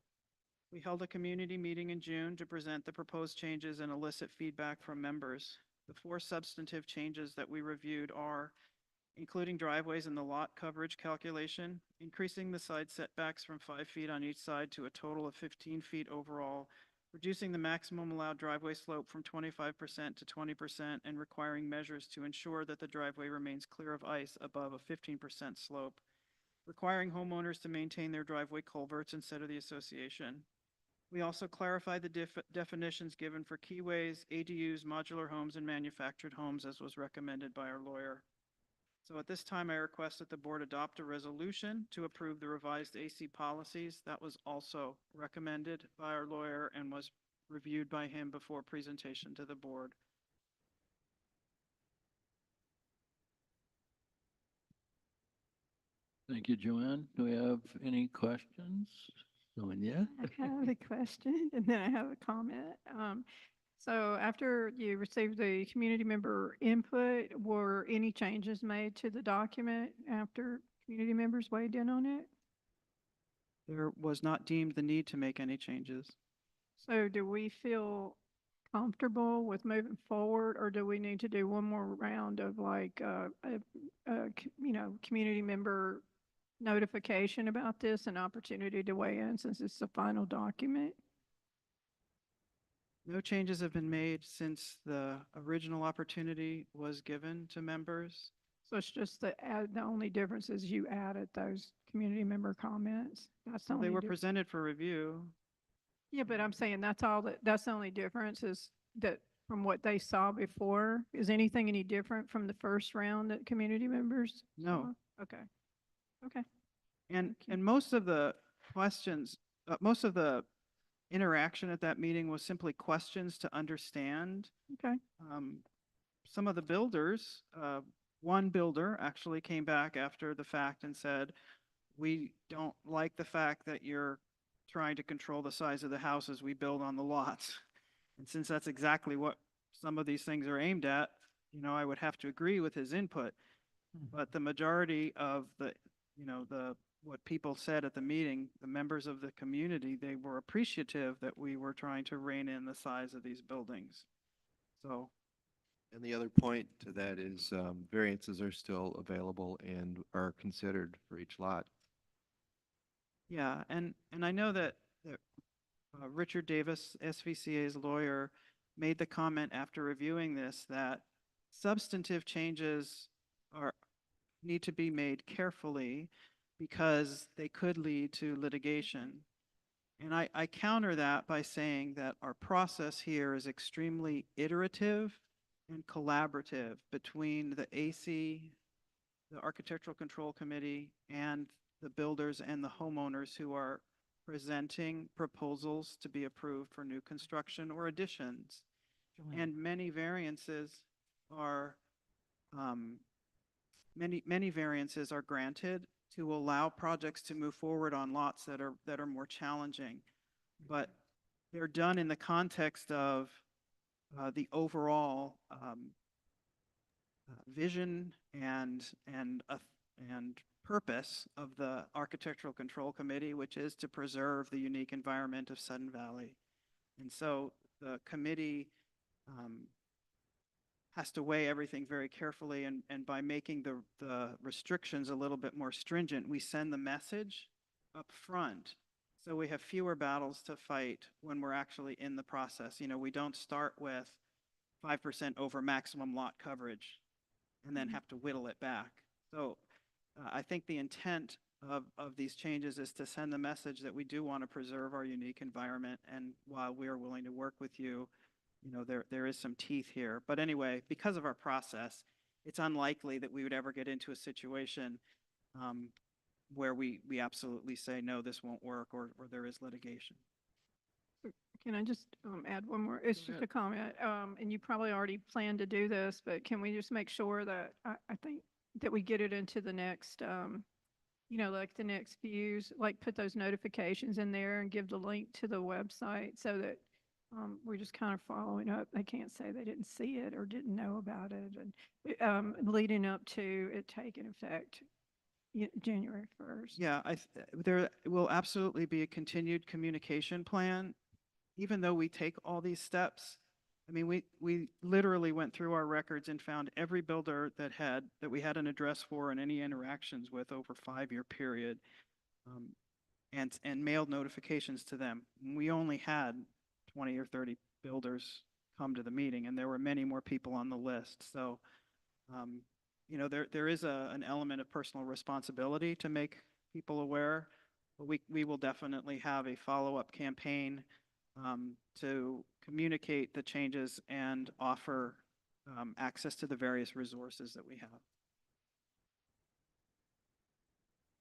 We held a community meeting in June to present the proposed changes and elicit feedback from members. The 4 substantive changes that we reviewed are including driveways in the lot coverage calculation, increasing the side setbacks from 5 feet on each side to a total of 15 feet overall, reducing the maximum allowed driveway slope from 25% to 20%, and requiring measures to ensure that the driveway remains clear of ice above a 15% slope, requiring homeowners to maintain their driveway culverts instead of the association. We also clarified the definitions given for keyways, ADUs, modular homes, and manufactured homes, as was recommended by our lawyer. So at this time, I request that the board adopt a resolution to approve the revised AC policies. That was also recommended by our lawyer and was reviewed by him before presentation to the board. Thank you, Joanne. Do we have any questions? Sonia? I have a question and then I have a comment. So after you received the community member input, were any changes made to the document after community members weighed in on it? There was not deemed the need to make any changes. So do we feel comfortable with moving forward, or do we need to do one more round of like, community member notification about this and opportunity to weigh in since it's the final document? No changes have been made since the original opportunity was given to members. So it's just the only difference is you added those community member comments. That's the only They were difference. presented for review. Yeah, but I'm saying that's the only difference is that from what they saw before. Is anything any different from the first round that community members No. saw? Okay. Okay. And Thank you. most of the questions, most of the interaction at that meeting was simply questions to understand. Okay. Some of the builders, one builder actually came back after the fact and said, we don't like the fact that you're trying to control the size of the houses we build on the lots. And since that's exactly what some of these things are aimed at, I would have to agree with his input. But the majority of what people said at the meeting, the members of the community, they were appreciative that we were trying to rein in the size of these buildings. So, And the other point to that is variances are still available and are considered for each lot. yeah, and I know that Richard Davis, SVCA's lawyer, made the comment after reviewing this that substantive changes need to be made carefully because they could lead to litigation. And I counter that by saying that our process here is extremely iterative and collaborative between the AC, the Architectural Control Committee, and the builders and the homeowners who are presenting proposals to be approved for new construction or additions. And many variances are many variances are granted to allow projects to move forward on lots that are more challenging, but they're done in the context of the overall vision and purpose of the Architectural Control Committee, which is to preserve the unique environment of Sudden Valley. And so the committee has to weigh everything very carefully, and by making the restrictions a little bit more stringent, we send the message up front. So we have fewer battles to fight when we're actually in the process. We don't start with 5% over maximum lot coverage and then have to whittle it back. So I think the intent of these changes is to send the message that we do want to preserve our unique environment, and while we are willing to work with you, there is some teeth here. But anyway, because of our process, it's unlikely that we would ever get into a situation where we absolutely say, no, this won't work, or there is litigation. Can I just add one more? It's just a comment, and you probably already planned to do this, but can we just make sure that I think that we get it into the next, like the next views, like put those notifications in there and give the link to the website so that we're just kind of following up. They can't say they didn't see it or didn't know about it, and leading up to it taking effect January 1st. Yeah, there will absolutely be a continued communication plan, even though we take all these steps. I mean, we literally went through our records and found every builder that we had an address for and any interactions with over a 5-year period, and mailed notifications to them. We only had 20 or 30 builders come to the meeting, and there were many more people on the list. So, there is an element of personal responsibility to make people aware, but we will definitely have a follow-up campaign to communicate the changes and offer access to the various resources that we have.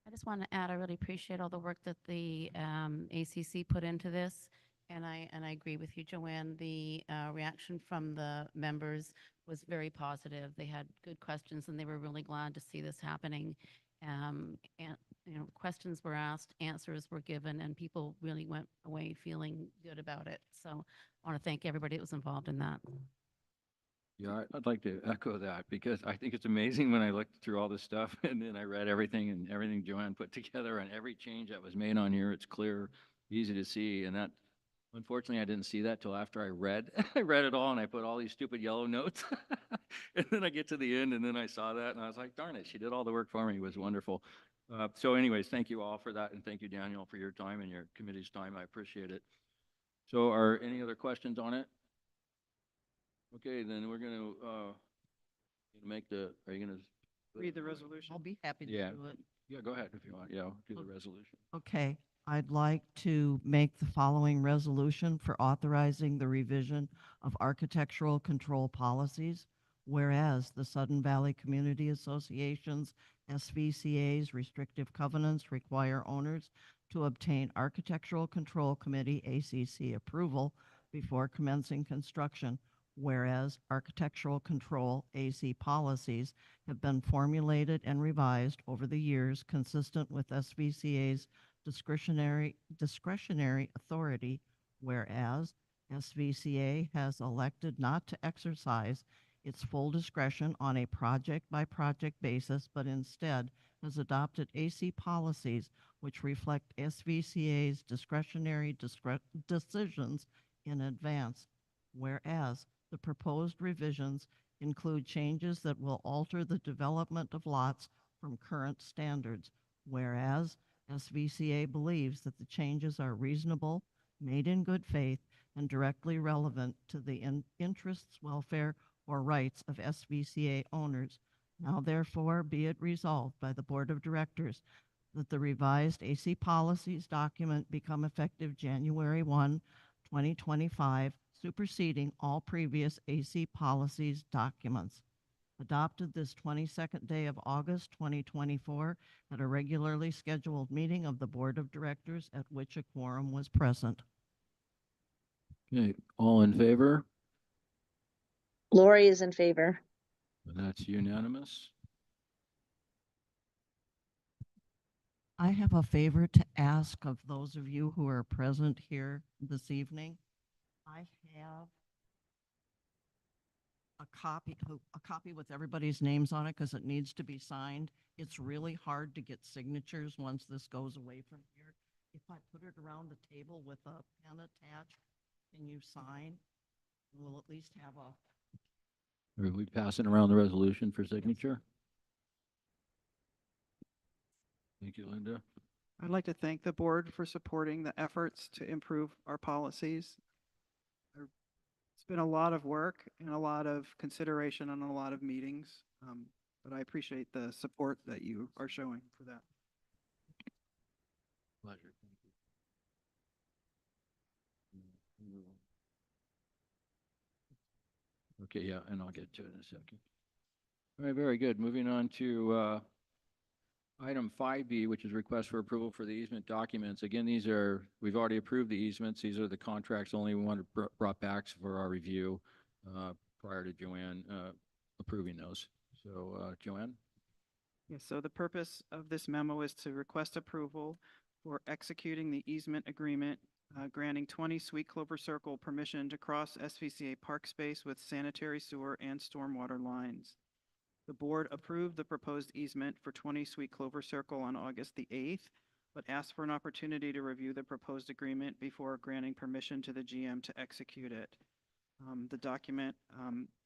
I just want to add, I really appreciate all the work that the ACC put into this. And I agree with you, Joanne. The reaction from the members was very positive. They had good questions, and they were really glad to see this happening. And questions were asked, answers were given, and people really went away feeling good about it. So I want to thank everybody that was involved in that. Yeah, I'd like to echo that, because I think it's amazing when I looked through all this stuff and then I read everything Joanne put together, and every change that was made on here. It's clear, easy to see, and that, unfortunately, I didn't see that till after I read it all, and I put all these stupid yellow notes. And then I get to the end, and then I saw that, and I was like, darn it, she did all the work for me. It was wonderful. So anyways, thank you all for that, and thank you, Daniel, for your time and your committee's time. I appreciate it. So are any other questions on it? Okay, then we're going to are you going to Read the resolution. I'll be happy to Yeah. do it. Yeah, go ahead if you want. Yeah, do the resolution. Okay, I'd like to make the following resolution for authorizing the revision of architectural control policies whereas the Sudden Valley Community Association's SVCA's restrictive covenants require owners to obtain Architectural Control Committee ACC approval before commencing construction, whereas Architectural Control AC policies have been formulated and revised over the years consistent with SVCA's discretionary authority, whereas SVCA has elected not to exercise its full discretion on a project-by-project basis, but instead has adopted AC policies which reflect SVCA's discretionary decisions in advance, whereas the proposed revisions include changes that will alter the development of lots from current standards, whereas SVCA believes that the changes are reasonable, made in good faith, and directly relevant to the interests, welfare, or rights of SVCA owners. Now therefore be it resolved by the Board of Directors that the revised AC policies document become effective January 1, 2025, superseding all previous AC policies documents. Adopted this 22nd day of August 2024 at a regularly scheduled meeting of the Board of Directors at which a quorum was present. Okay, all in favor? Lori is in favor. That's unanimous. I have a favor to ask of those of you who are present here this evening. I have a copy with everybody's names on it because it needs to be signed. It's really hard to get signatures once this goes away from here. If I put it around the table with a pen attached, can you sign? We'll at least have a Are we passing around the resolution for signature? Thank you, Linda. I'd like to thank the board for supporting the efforts to improve our policies. It's been a lot of work and a lot of consideration and a lot of meetings, but I appreciate the support that you are showing for that. Pleasure. Thank you. Okay, yeah, and I'll get to it in a second. All right, very good. Moving on to item 5B, which is request for approval for the easement documents. Again, we've already approved the easements. These are the contracts only we wanted brought back for our review prior to Joanne approving those. So, Joanne? Yes, so the purpose of this memo is to request approval for executing the easement agreement granting 20 Sweet Clover Circle permission to cross SVCA park space with sanitary sewer and stormwater lines. The board approved the proposed easement for 20 Sweet Clover Circle on August the 8th, but asked for an opportunity to review the proposed agreement before granting permission to the GM to execute it. The document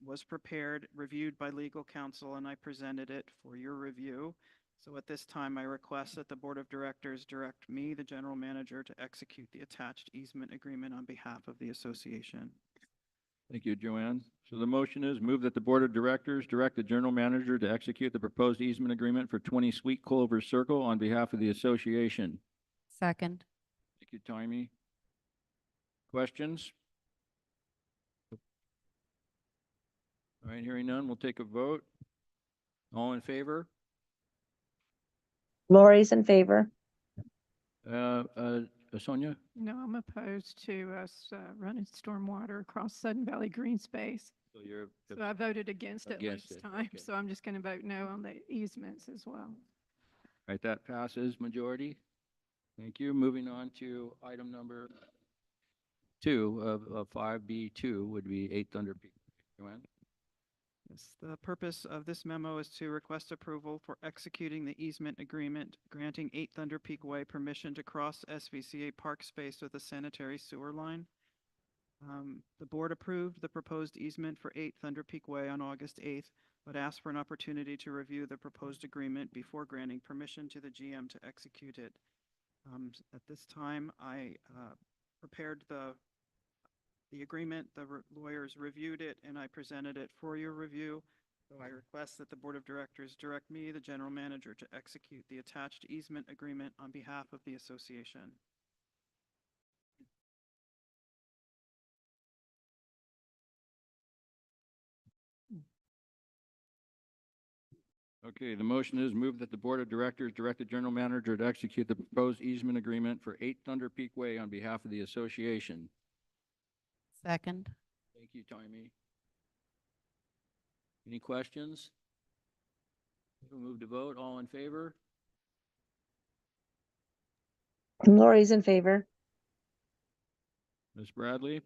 was prepared, reviewed by legal counsel, and I presented it for your review. So at this time, I request that the Board of Directors direct me, the General Manager, to execute the attached easement agreement on behalf of the association. Thank you, Joanne. So the motion is move that the Board of Directors direct the General Manager to execute the proposed easement agreement for 20 Sweet Clover Circle on behalf of the association. Second. Thank you, Taimi. Questions? All right, hearing none, we'll take a vote. All in favor? Lori's in favor. Sonia? No, I'm opposed to us running stormwater across Sudden Valley green space. So you're So I voted against it Against last it, time, okay. so I'm just going to vote no on the easements as well. right, that passes majority. Thank you. Moving on to item number 2 of 5B2 would be 8 Thunder Peak. Joanne? Yes, the purpose of this memo is to request approval for executing the easement agreement granting 8 Thunder Peak Way permission to cross SVCA park space with a sanitary sewer line. The board approved the proposed easement for 8 Thunder Peak Way on August 8th, but asked for an opportunity to review the proposed agreement before granting permission to the GM to execute it. At this time, I prepared the agreement, the lawyers reviewed it, and I presented it for your review. So I request that the Board of Directors direct me, the General Manager, to execute the attached easement agreement on behalf of the association. Okay, the motion is move that the Board of Directors direct the General Manager to execute the proposed easement agreement for 8 Thunder Peak Way on behalf of the association. Second. Thank you, Tommy. Any questions? We'll move to vote. All in favor? Lori's in favor. Ms. Bradley?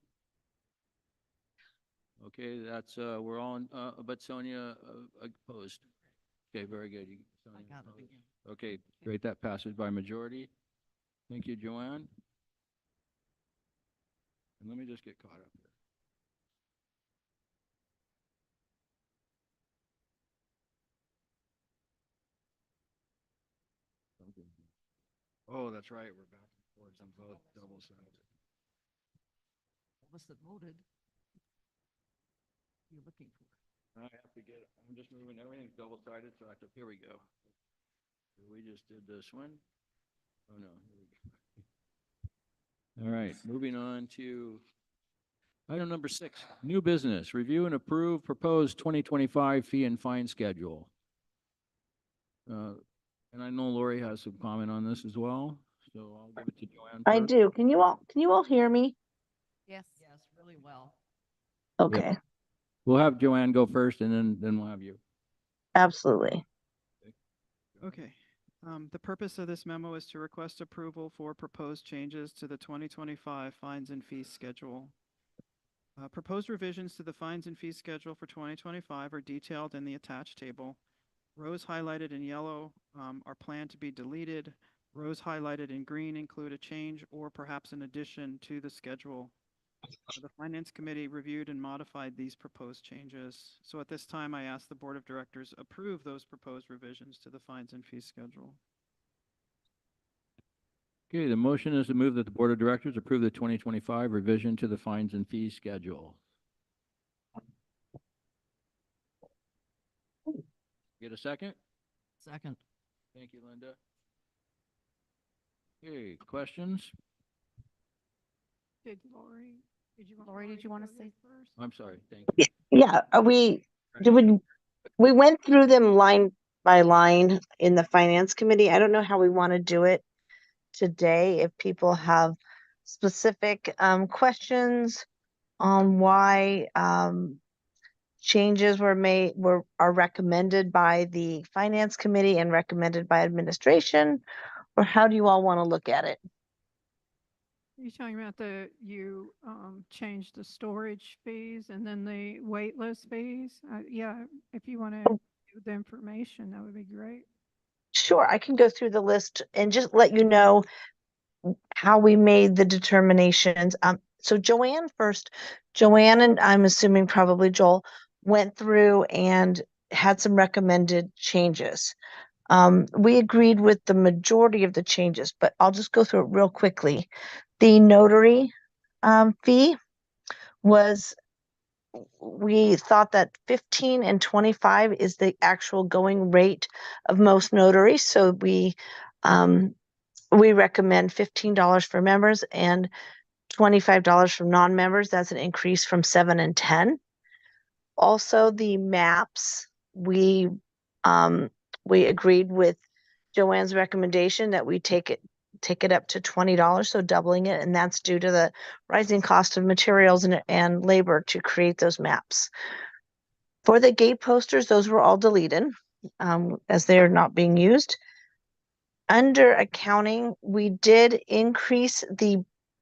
Okay, that's, we're all in, but Sonia opposed. Okay, very good. I Sonia got it opposed. again. Okay, great. That passes by majority. Thank you, Joanne. And let me just get caught up here. Oh, that's right. We're back and forth on both double-sided. Of us that voted. You're looking for. I have to get, I'm just moving, everything's double-sided, so I have to, here we go. We just did this one. Oh, no. Here we go. All right, moving on to item number 6, new business. Review and approve proposed 2025 fee and fine schedule. And I know Lori has some comment on this as well, so I'll give it to Joanne I first. do. Can you all hear me? Yes. Yes, really well. Okay, We'll have Joanne go first, and then we'll have you. absolutely. Okay. The purpose of this memo is to request approval for proposed changes to the 2025 fines and fees schedule. Proposed revisions to the fines and fees schedule for 2025 are detailed in the attached table. Rows highlighted in yellow are planned to be deleted. Rows highlighted in green include a change or perhaps an addition to the schedule. The Finance Committee reviewed and modified these proposed changes. So at this time, I ask the Board of Directors approve those proposed revisions to the fines and fees schedule. Okay, the motion is to move that the Board of Directors approve the 2025 revision to the fines and fees schedule. Get a second? Second. Thank you, Linda. Okay, questions? Did Lori, Lori, did you want to go say? first? I'm sorry, thank you. Yeah, we went through them line by line in the Finance Committee. I don't know how we want to do it today. If people have specific questions on why changes are recommended by the Finance Committee and recommended by administration, or how do you all want to look at it? You're talking about you changed the storage fees and then the wait list fees? Yeah, if you want to give the information, that would be great. Sure, I can go through the list and just let you know how we made the determinations. So Joanne first. Joanne and I'm assuming probably Joel went through and had some recommended changes. We agreed with the majority of the changes, but I'll just go through it real quickly. The notary fee was, we thought that 15 and 25 is the actual going rate of most notaries. So we recommend $15 for members and $25 for non-members. That's an increase from 7 and 10. Also, the maps, we agreed with Joanne's recommendation that we take it up to $20, so doubling it, and that's due to the rising cost of materials and labor to create those maps. For the gate posters, those were all deleted as they are not being used. Under accounting, we did increase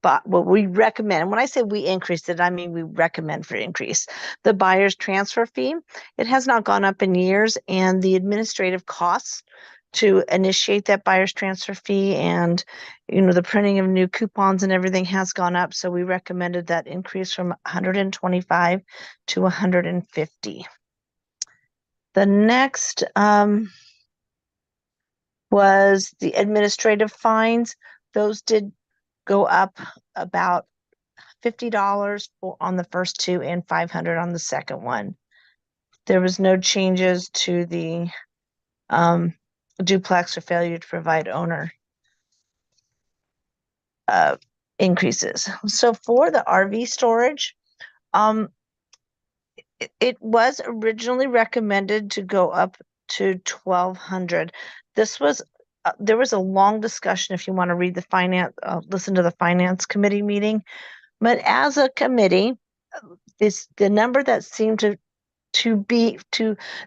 what we recommend. When I say we increased it, I mean we recommend for increase. The buyer's transfer fee, it has not gone up in years, and the administrative costs to initiate that buyer's transfer fee and the printing of new coupons and everything has gone up. So we recommended that increase from 125 to 150. The next was the administrative fines. Those did go up about $50 on the first two and $500 on the second one. There was no changes to the duplex or failure to provide owner increases. So for the RV storage, it was originally recommended to go up to 1,200. This was, there was a long discussion if you want to read the listen to the finance committee meeting. But as a committee, the number that seemed to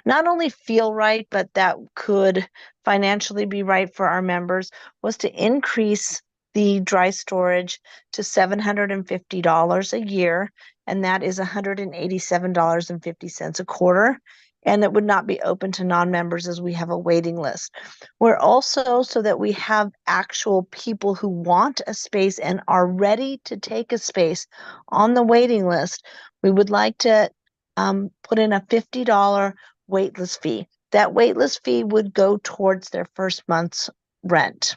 not only feel right, but that could financially be right for our members was to increase the dry storage to $750 a year, and that is $187.50 a quarter. And it would not be open to non-members as we have a waiting list. We're also, so that we have actual people who want a space and are ready to take a space on the waiting list, we would like to put in a $50 waitlist fee. That waitlist fee would go towards their first month's rent.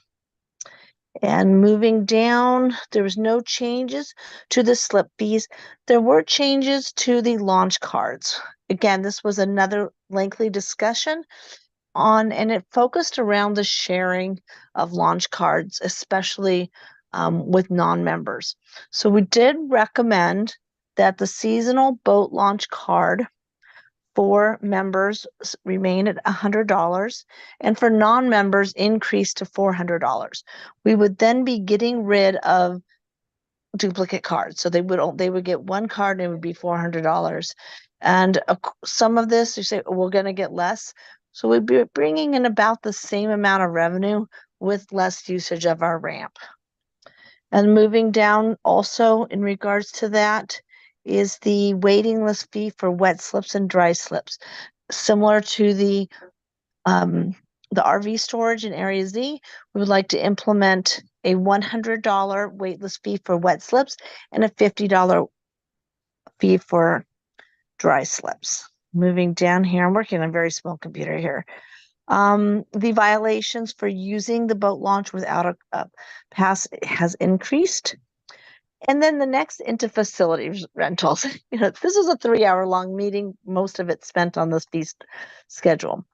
And moving down, there was no changes to the slip fees. There were changes to the launch cards. Again, this was another lengthy discussion and it focused around the sharing of launch cards, especially with non-members. So we did recommend that the seasonal boat launch card for members remain at $100 and for non-members increase to $400. We would then be getting rid of duplicate cards. So they would get one card and it would be $400. And some of this, you say, oh, we're going to get less. So we'd be bringing in about the same amount of revenue with less usage of our ramp. And moving down also in regards to that is the waiting list fee for wet slips and dry slips. Similar to the RV storage in Area Z, we would like to implement a $100 waitlist fee for wet slips and a $50 fee for dry slips. Moving down here, I'm working on a very small computer here. The violations for using the boat launch without a pass has increased. And then the next into facilities rentals. This is a 3-hour-long meeting, most of it spent on this fee schedule.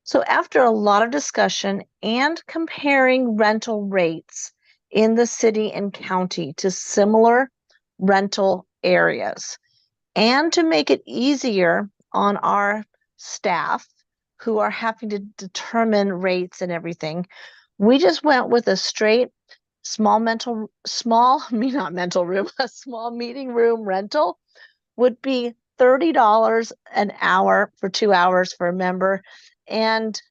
So after a lot of discussion and comparing rental rates in the city and county to similar rental areas, and to make it easier on our staff who are having to determine rates and everything, we just went with a straight a small meeting room rental would be $30 an hour for 2 hours for a member and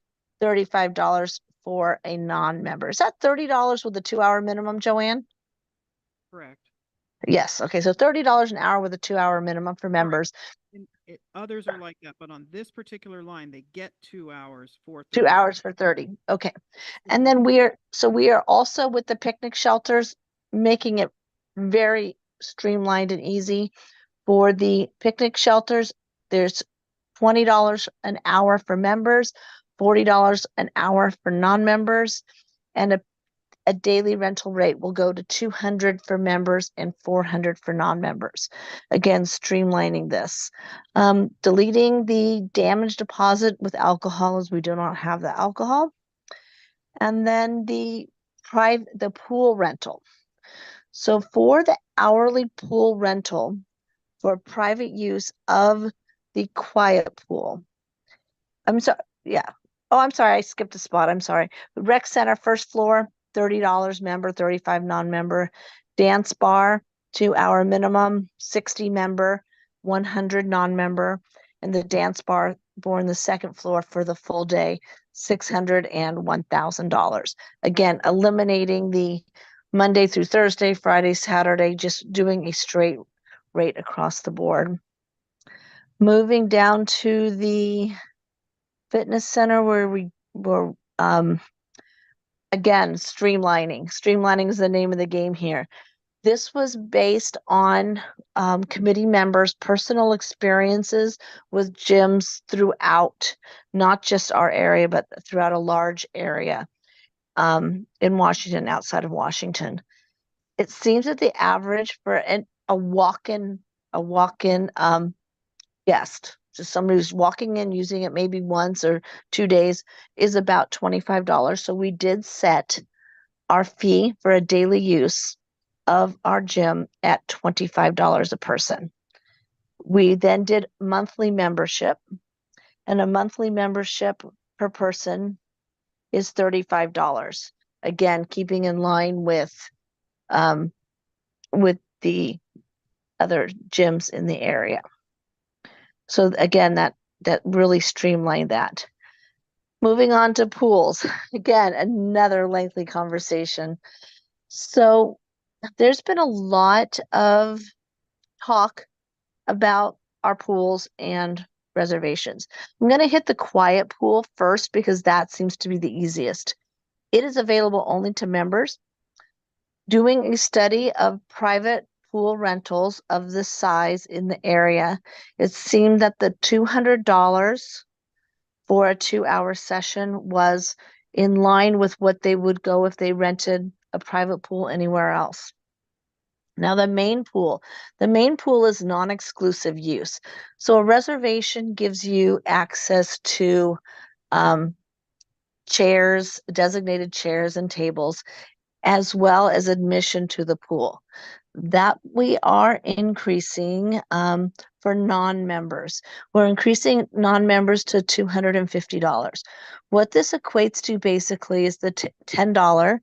$35 for a non-member. Is that $30 with a 2-hour minimum, Joanne? Correct. Yes. Okay. So $30 an hour with a 2-hour minimum for members. Others are like that, but on this particular line, they get 2 hours for 2 30. hours for 30. Okay. And then we are also with the picnic shelters, making it very streamlined and easy. For the picnic shelters, there's $20 an hour for members, $40 an hour for non-members, and a daily rental rate will go to $200 for members and $400 for non-members. Again, streamlining this. Deleting the damage deposit with alcohol, as we do not have the alcohol. And then the pool rental. So for the hourly pool rental for private use of the quiet pool. I'm sorry. Yeah. Oh, I'm sorry. I skipped a spot. I'm sorry. Rec center, first floor, $30 member, $35 non-member. Dance bar, 2-hour minimum, 60 member, 100 non-member. And the dance bar on the second floor for the full day, $600 and $1,000. Again, eliminating the Monday through Thursday, Friday, Saturday, just doing a straight rate across the board. Moving down to the fitness center where we were, again, streamlining. Streamlining is the name of the game here. This was based on committee members' personal experiences with gyms throughout, not just our area, but throughout a large area in Washington, outside of Washington. It seems that the average for a walk-in guest, just somebody who's walking in, using it maybe once or 2 days, is about $25. So we did set our fee for a daily use of our gym at $25 a person. We then did monthly membership, and a monthly membership per person is $35. Again, keeping in line with the other gyms in the area. So again, that really streamlined that. Moving on to pools. Again, another lengthy conversation. So there's been a lot of talk about our pools and reservations. I'm going to hit the quiet pool first because that seems to be the easiest. It is available only to members. Doing a study of private pool rentals of this size in the area, it seemed that the $200 for a 2-hour session was in line with what they would go if they rented a private pool anywhere else. Now the main pool is non-exclusive use. So a reservation gives you access to chairs, designated chairs and tables, as well as admission to the pool. That we are increasing for non-members. We're increasing non-members to $250. What this equates to basically is the $10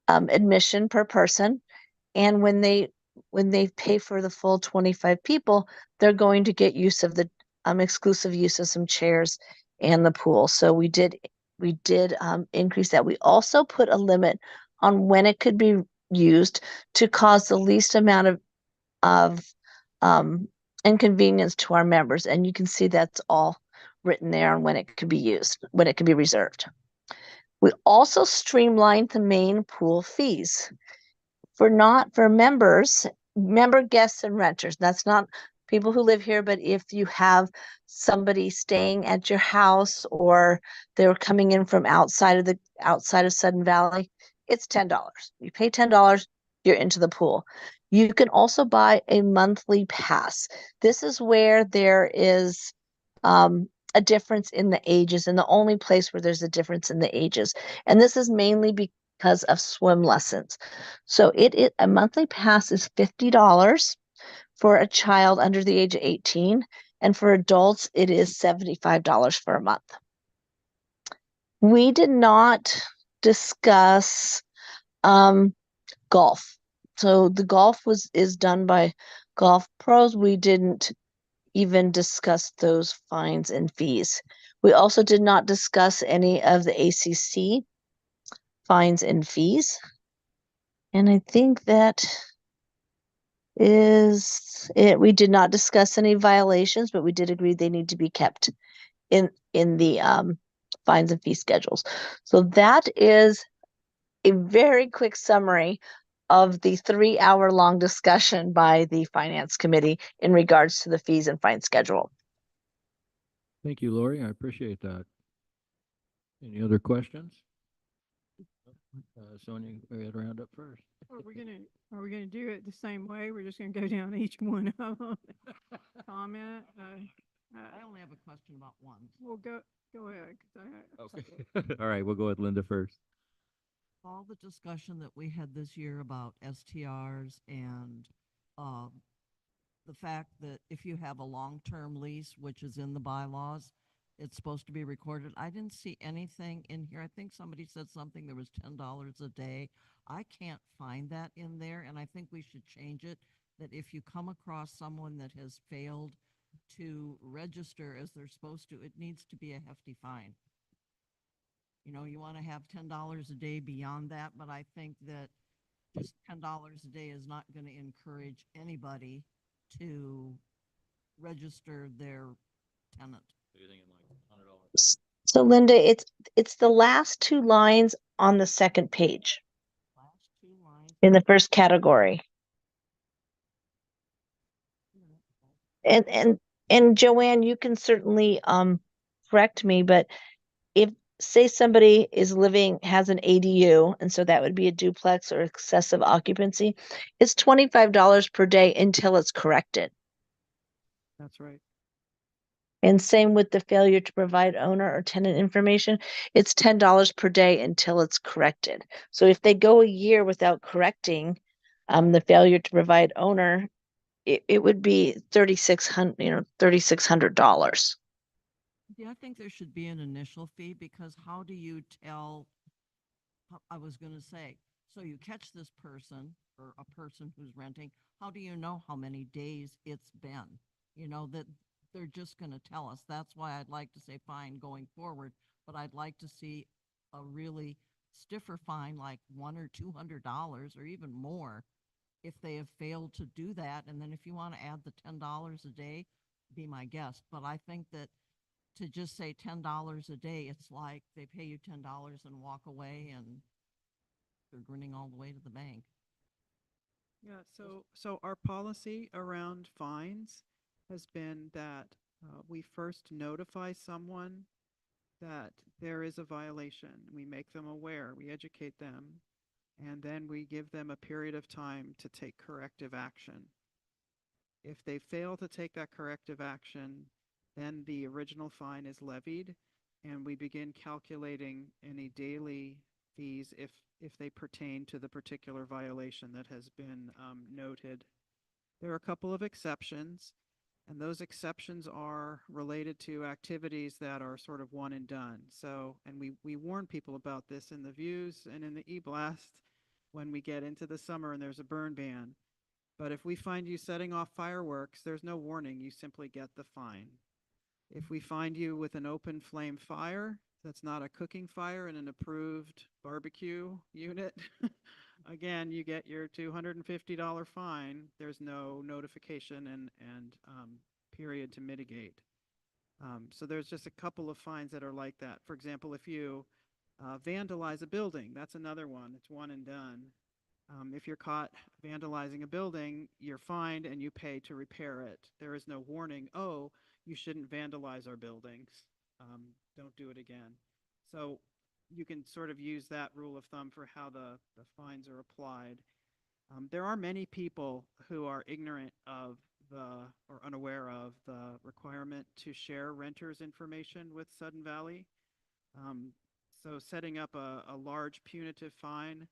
admission per person. And when they pay for the full 25 people, they're going to get use of the exclusive use of some chairs and the pool. So we did increase that. We also put a limit on when it could be used to cause the least amount of inconvenience to our members. And you can see that's all written there on when it could be used, when it can be reserved. We also streamlined the main pool fees for members, member guests and renters. That's not people who live here, but if you have somebody staying at your house or they're coming in from outside of Sudden Valley, it's $10. You pay $10, you're into the pool. You can also buy a monthly pass. This is where there is a difference in the ages, and the only place where there's a difference in the ages. And this is mainly because of swim lessons. So a monthly pass is $50 for a child under the age of 18, and for adults, it is $75 for a month. We did not discuss golf. So the golf is done by golf pros. We didn't even discuss those fines and fees. We also did not discuss any of the ACC fines and fees. And I think that is it. We did not discuss any violations, but we did agree they need to be kept in the fines and fee schedules. So that is a very quick summary of the 3-hour-long discussion by the Finance Committee in regards to the fees and fine schedule. Thank you, Lori. I appreciate that. Any other questions? Sonia, we had her hand up first. Are we gonna do it the same way? We're just gonna go down each one of them. Comment. I only have a question about one. Well, go ahead. 'Cause Okay. All right, we'll go with Linda first. All the discussion that we had this year about STRs and the fact that if you have a long-term lease, which is in the bylaws, it's supposed to be recorded. I didn't see anything in here. I think somebody said something, there was $10 a day. I can't find that in there, and I think we should change it, that if you come across someone that has failed to register as they're supposed to, it needs to be a hefty fine. You know, you want to have $10 a day beyond that, but I think that just $10 a day is not going to encourage anybody to register their tenant. So Linda, it's the last 2 lines on the second page Last 2 lines. in the first category. And Joanne, you can certainly correct me, but if say somebody has an ADU, and so that would be a duplex or excessive occupancy, it's $25 per day until it's corrected. That's right. And same with the failure to provide owner or tenant information, it's $10 per day until it's corrected. So if they go a year without correcting the failure to provide owner, it would be $3,600. Yeah, I think there should be an initial fee because how do you tell, I was gonna say, so you catch this person or a person who's renting, how do you know how many days it's been? You know, that they're just gonna tell us. That's why I'd like to say fine going forward, but I'd like to see a really stiffer fine, like $100 or $200 or even more if they have failed to do that. And then if you want to add the $10 a day, be my guest. But I think that to just say $10 a day, it's like they pay you $10 and walk away and they're grinning all the way to the bank. Yeah, so our policy around fines has been that we first notify someone that there is a violation. We make them aware, we educate them, and then we give them a period of time to take corrective action. If they fail to take that corrective action, then the original fine is levied, and we begin calculating any daily fees if they pertain to the particular violation that has been noted. There are a couple of exceptions, and those exceptions are related to activities that are sort of one and done. So, and we warn people about this in the views and in the e-blast when we get into the summer and there's a burn ban. But if we find you setting off fireworks, there's no warning. You simply get the fine. If we find you with an open flame fire, that's not a cooking fire in an approved barbecue unit, again, you get your $250 fine. There's no notification and period to mitigate. So there's just a couple of fines that are like that. For example, if you vandalize a building, that's another one. It's one and done. If you're caught vandalizing a building, you're fined and you pay to repair it. There is no warning, oh, you shouldn't vandalize our buildings. Don't do it again. So you can sort of use that rule of thumb for how the fines are applied. There are many people who are ignorant of or unaware of the requirement to share renters' information with Sudden Valley. So setting up a large punitive fine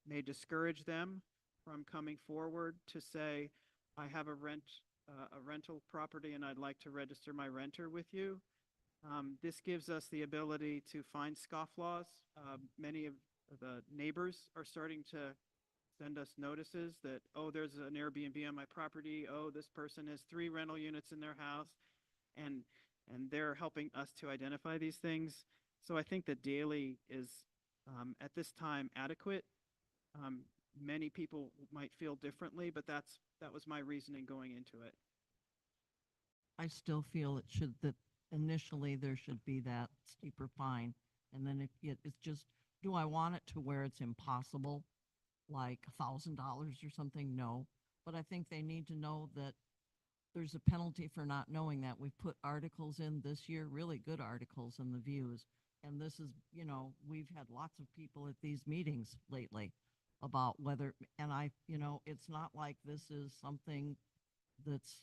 may discourage them from coming forward to say, I have a rental property and I'd like to register my renter with you. This gives us the ability to find scofflaws. Many of the neighbors are starting to send us notices that, oh, there's an Airbnb on my property. Oh, this person has 3 rental units in their house. And they're helping us to identify these things. So I think that daily is, at this time, adequate. Many people might feel differently, but that was my reasoning going into it. I still feel it should, that initially there should be that steeper fine. And then it's just, do I want it to where it's impossible, like $1,000 or something? No. But I think they need to know that there's a penalty for not knowing that. We've put articles in this year, really good articles in the views. And this is, you know, we've had lots of people at these meetings lately about whether, and it's not like this is something that's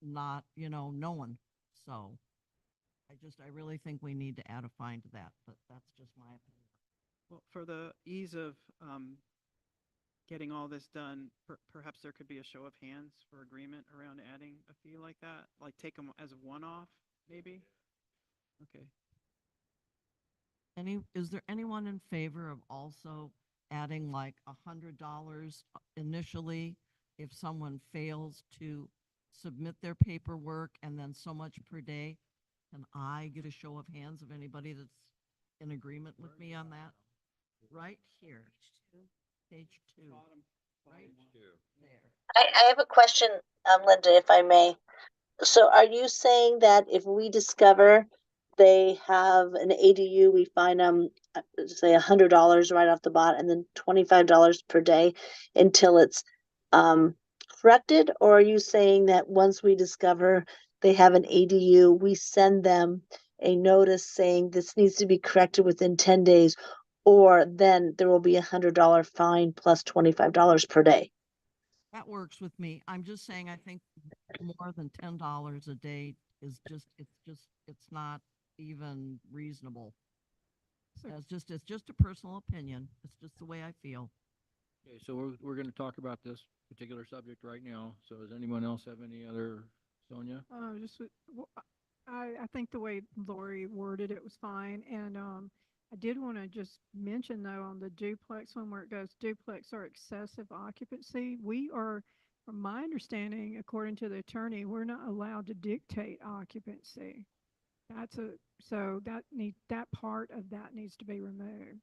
not, known. So I really think we need to add a fine to that, but that's just my opinion. Well, for the ease of getting all this done, perhaps there could be a show of hands for agreement around adding a fee like that, like take them as a one-off, maybe? Okay. Is there anyone in favor of also adding like $100 initially if someone fails to submit their paperwork and then so much per day? Can I get a show of hands of anybody that's in agreement with me on that? Right here. Page 2. Right there. I have a question, Linda, if I may. So are you saying that if we discover they have an ADU, we fine them, say $100 right off the bat and then $25 per day until it's corrected? Or are you saying that once we discover they have an ADU, we send them a notice saying this needs to be corrected within 10 days, or then there will be $100 fine plus $25 per day? That works with me. I'm just saying, I think more than $10 a day is it's not even reasonable. It's just a personal opinion. It's just the way I feel. Okay, so we're going to talk about this particular subject right now. So does anyone else have any other, Sonia? I think the way Lori worded it was fine. And I did want to just mention though, on the duplex one where it goes duplex or excessive occupancy, we are, from my understanding, according to the attorney, we're not allowed to dictate occupancy. So that part of that needs to be removed.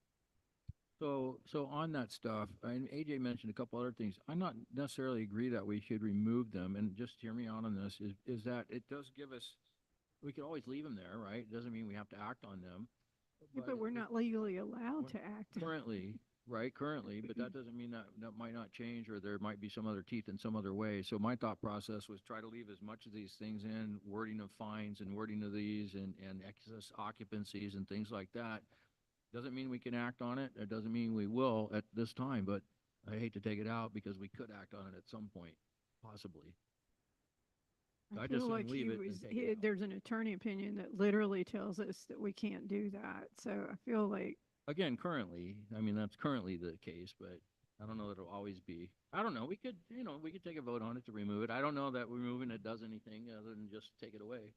So on that stuff, and AJ mentioned a couple other things. I'm not necessarily agree that we should remove them, and just hear me out on this, is that it does give us, we could always leave them there, right? It doesn't mean we have to act on them. Yeah, but we're it- not legally allowed to act. Currently, right, currently, but that doesn't mean that that might not change, or there might be some other teeth in some other way. So my thought process was try to leave as much of these things in, wording of fines and wording of these and excess occupancies and things like that. Doesn't mean we can act on it. It doesn't mean we will at this time, but I hate to take it out because we could act on it at some point, possibly. I just feel wouldn't like leave he it and was, take it out. there's an attorney opinion that literally tells us that we can't do that. So I feel like, Again, currently, I mean, that's currently the case, but I don't know that it'll always be. I don't know. We could, we could take a vote on it to remove it. I don't know that removing it does anything other than just take it away.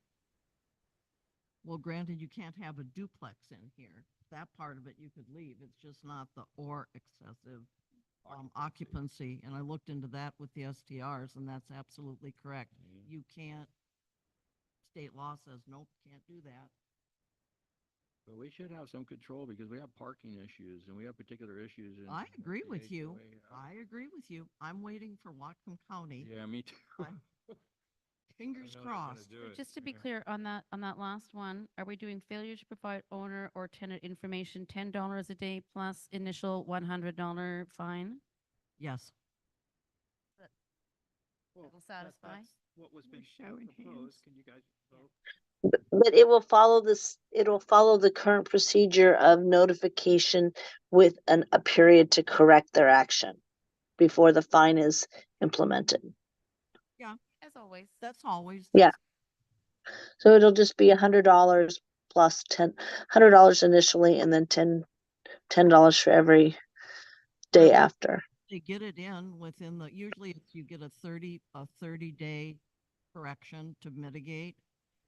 Well, granted, you can't have a duplex in here. That part of it you could leave. It's just not the or excessive occupancy. And I looked into that with the STRs, and that's absolutely correct. You can't, state law says, nope, can't do that. But we should have some control because we have parking issues and we have particular issues. I agree the with you. HOA. I agree with you. I'm waiting for Whatcom County. Yeah, me too. I'm- Fingers crossed. Just to be clear on that last one, are we doing failure to provide owner or tenant information, $10 a day plus initial $100 fine? Yes. That'll satisfy? What was We're been showing proposed. hands. Can you guys vote? But it will follow this, it will follow the current procedure of notification with a period to correct their action before the fine is implemented. As always. That's always. Yeah. So it'll just be $100 plus $100 initially, and then $10 for every day after. They get it in within the, usually it's, you get a 30-day correction to mitigate.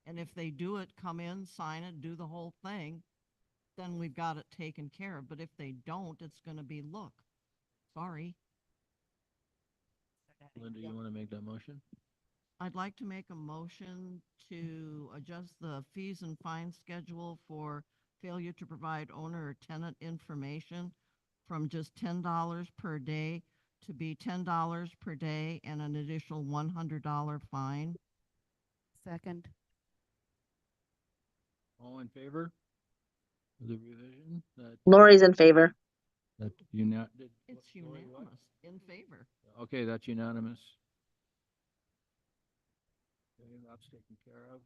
And if they do it, come in, sign it, do the whole thing, then we've got it taken care of. But if they don't, it's going to be, look, sorry. Linda, you want to make that motion? I'd like to make a motion to adjust the fees and fine schedule for failure to provide owner or tenant information from just $10 per day to be $10 per day and an additional $100 fine. Second. All in favor of the revision? Lori's in favor. That It's unanimous, in favor. Okay, that's unanimous. Okay, that's taken care of.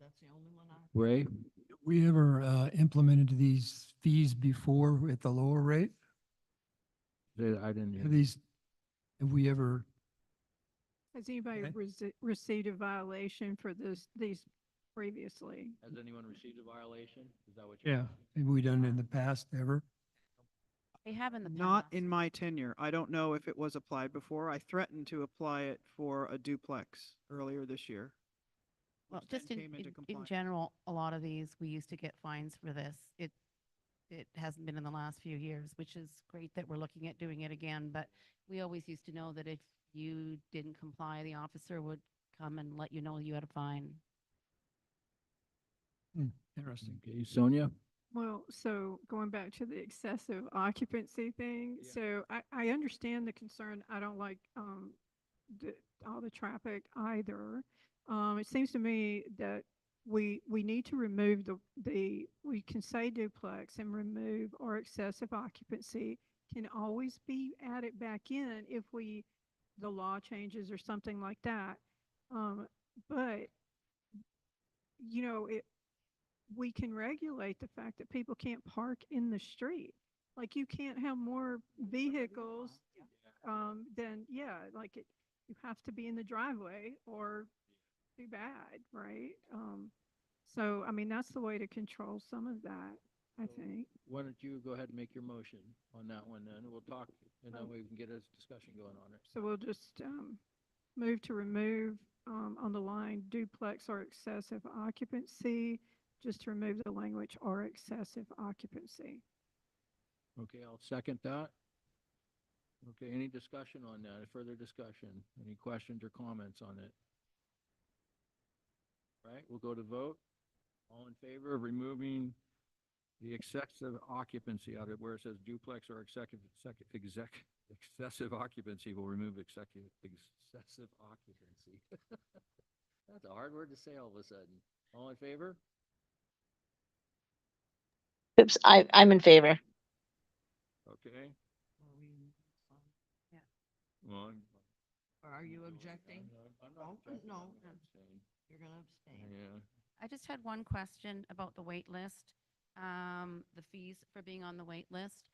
That's the only one I. Ray? We ever implemented these fees before at the lower rate? I didn't hear. Have we ever, Has anybody Okay. received a violation for these previously? Has anyone received a violation? Is that what yeah, have we done it in the past ever? They have in the past. Not in my tenure. I don't know if it was applied before. I threatened to apply it for a duplex earlier this year. Well, which then just in came into compliance. general, a lot of these, we used to get fines for this. It hasn't been in the last few years, which is great that we're looking at doing it again. But we always used to know that if you didn't comply, the officer would come and let you know you had a fine. Interesting. Okay, Sonia? Well, so going back to the excessive occupancy thing, Yeah. so I understand the concern. I don't like all the traffic either. It seems to me that we need to remove we can say duplex and remove or excessive occupancy can always be added back in if the law changes or something like that. But we can regulate the fact that people can't park in the street. Like you can't have more vehicles you have to be in the driveway or too bad, right? So, I mean, that's the way to control some of that, I think. Why don't you go ahead and make your motion on that one then? We'll talk and then we can get a discussion going on it. So we'll just move to remove on the line duplex or excessive occupancy, just to remove the language or excessive occupancy. Okay, I'll second that. Okay, any discussion on that? Further discussion? Any questions or comments on it? Right, we'll go to vote. All in favor of removing the excessive occupancy out of where it says duplex or excessive occupancy, we'll remove excessive occupancy. That's a hard word to say all of a sudden. All in favor? Oops, I'm in favor. Okay. Yeah. Well, Or are you objecting? I'm Oh, not objecting, no, I'm no. abstaining. You're gonna abstain. Yeah. I just had one question about the wait list, the fees for being on the wait list.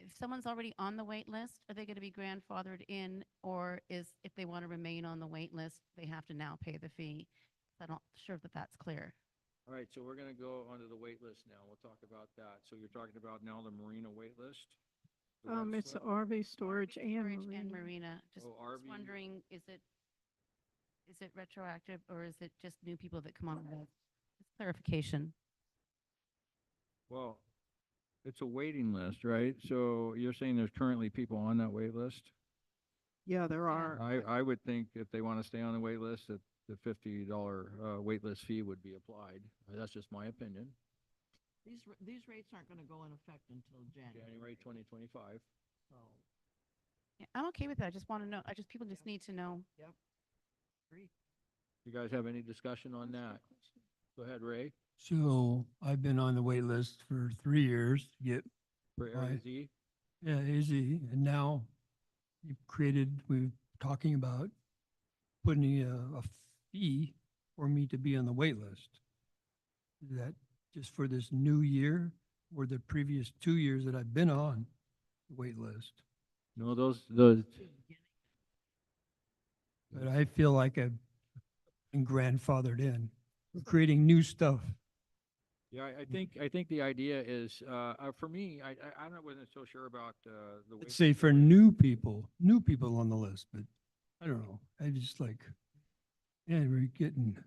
If someone's already on the wait list, are they going to be grandfathered in, or if they want to remain on the wait list, they have to now pay the fee? I'm not sure that that's clear. All right, so we're gonna go onto the wait list now. We'll talk about that. So you're talking about now the marina wait list? The wet It's slip? RV storage RV and storage and marina. marina. Just Oh, was RV. wondering, is it retroactive, or is it just new people that come on the list? Just clarification. Well, it's a waiting list, right? So you're saying there's currently people on that wait list? Yeah, there are. I would think if they want to stay on the wait list, that the $50 wait list fee would be applied. That's just my opinion. These rates aren't gonna go in effect until January 2025. So, Yeah, I'm okay with that. I just want to know. People just need to know. yep. Agree. You guys have any discussion on that? Go ahead, Ray, So I've been on the wait list for 3 years to get, for Area Right. Z. yeah, AZ, and now we're talking about putting a fee for me to be on the wait list. Is that just for this new year or the previous 2 years that I've been on the wait list? No, those, But I feel like I've been grandfathered in. We're creating new stuff. yeah, I think the idea is, for me, I wasn't so sure about, the wait. Let's say for new people on the list, but I don't know. I just like, yeah, we're getting,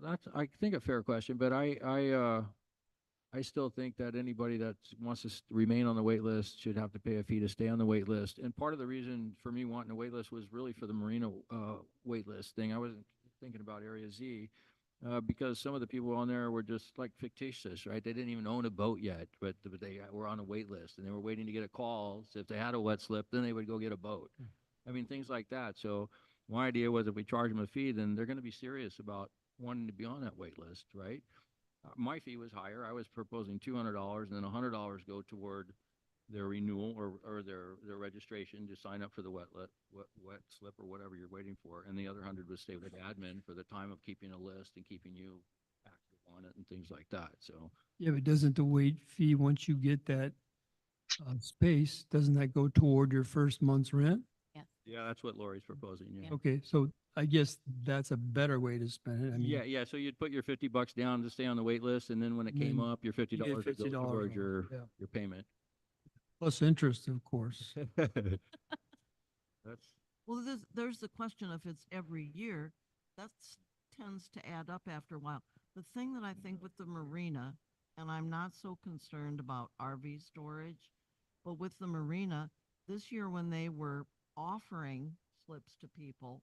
That's, I think, a fair question, but I still think that anybody that wants to remain on the wait list should have to pay a fee to stay on the wait list. And part of the reason for me wanting a wait list was really for the marina wait list thing. I wasn't thinking about Area Z because some of the people on there were just like fictitious, right? They didn't even own a boat yet, but they were on a wait list and they were waiting to get a call. So if they had a wet slip, then they would go get a boat. I mean, things like that. So my idea was if we charge them a fee, then they're going to be serious about wanting to be on that wait list, right? My fee was higher. I was proposing $200 and then $100 go toward their renewal or their registration to sign up for the wet slip or whatever you're waiting for. And the other 100 would stay with admin for the time of keeping a list and keeping you active on it and things like that. So yeah, but doesn't the wait fee, once you get that space, doesn't that go toward your first month's rent? yeah, that's what Lori's proposing. Yeah. Yeah. Okay, so I guess that's a better way to spend it. I mean, Yeah. So you'd put your $50 down to stay on the wait list, and then when it And came then up, your $50 you get would go $50 towards off, your yeah. your payment. Plus interest, of course. That's Well, there's the question if it's every year, that tends to add up after a while. The thing that I think with the marina, and I'm not so concerned about RV storage, but with the marina, this year when they were offering slips to people,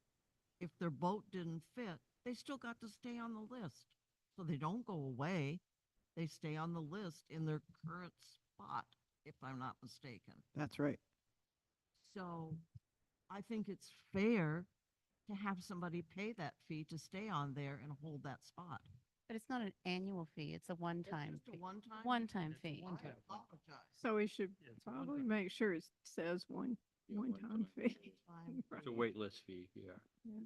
if their boat didn't fit, they still got to stay on the list. So they don't go away. They stay on the list in their current spot, if I'm not mistaken. That's right. So I think it's fair to have somebody pay that fee to stay on there and hold that spot. But it's not an annual fee. It's a one-time Just a fee. one-time? One-time fee. I apologize. So we should Yeah, it's a probably one-time. make sure it says Yeah, one-time one-time. fee. Time. it's a wait list fee. Yeah. Yeah.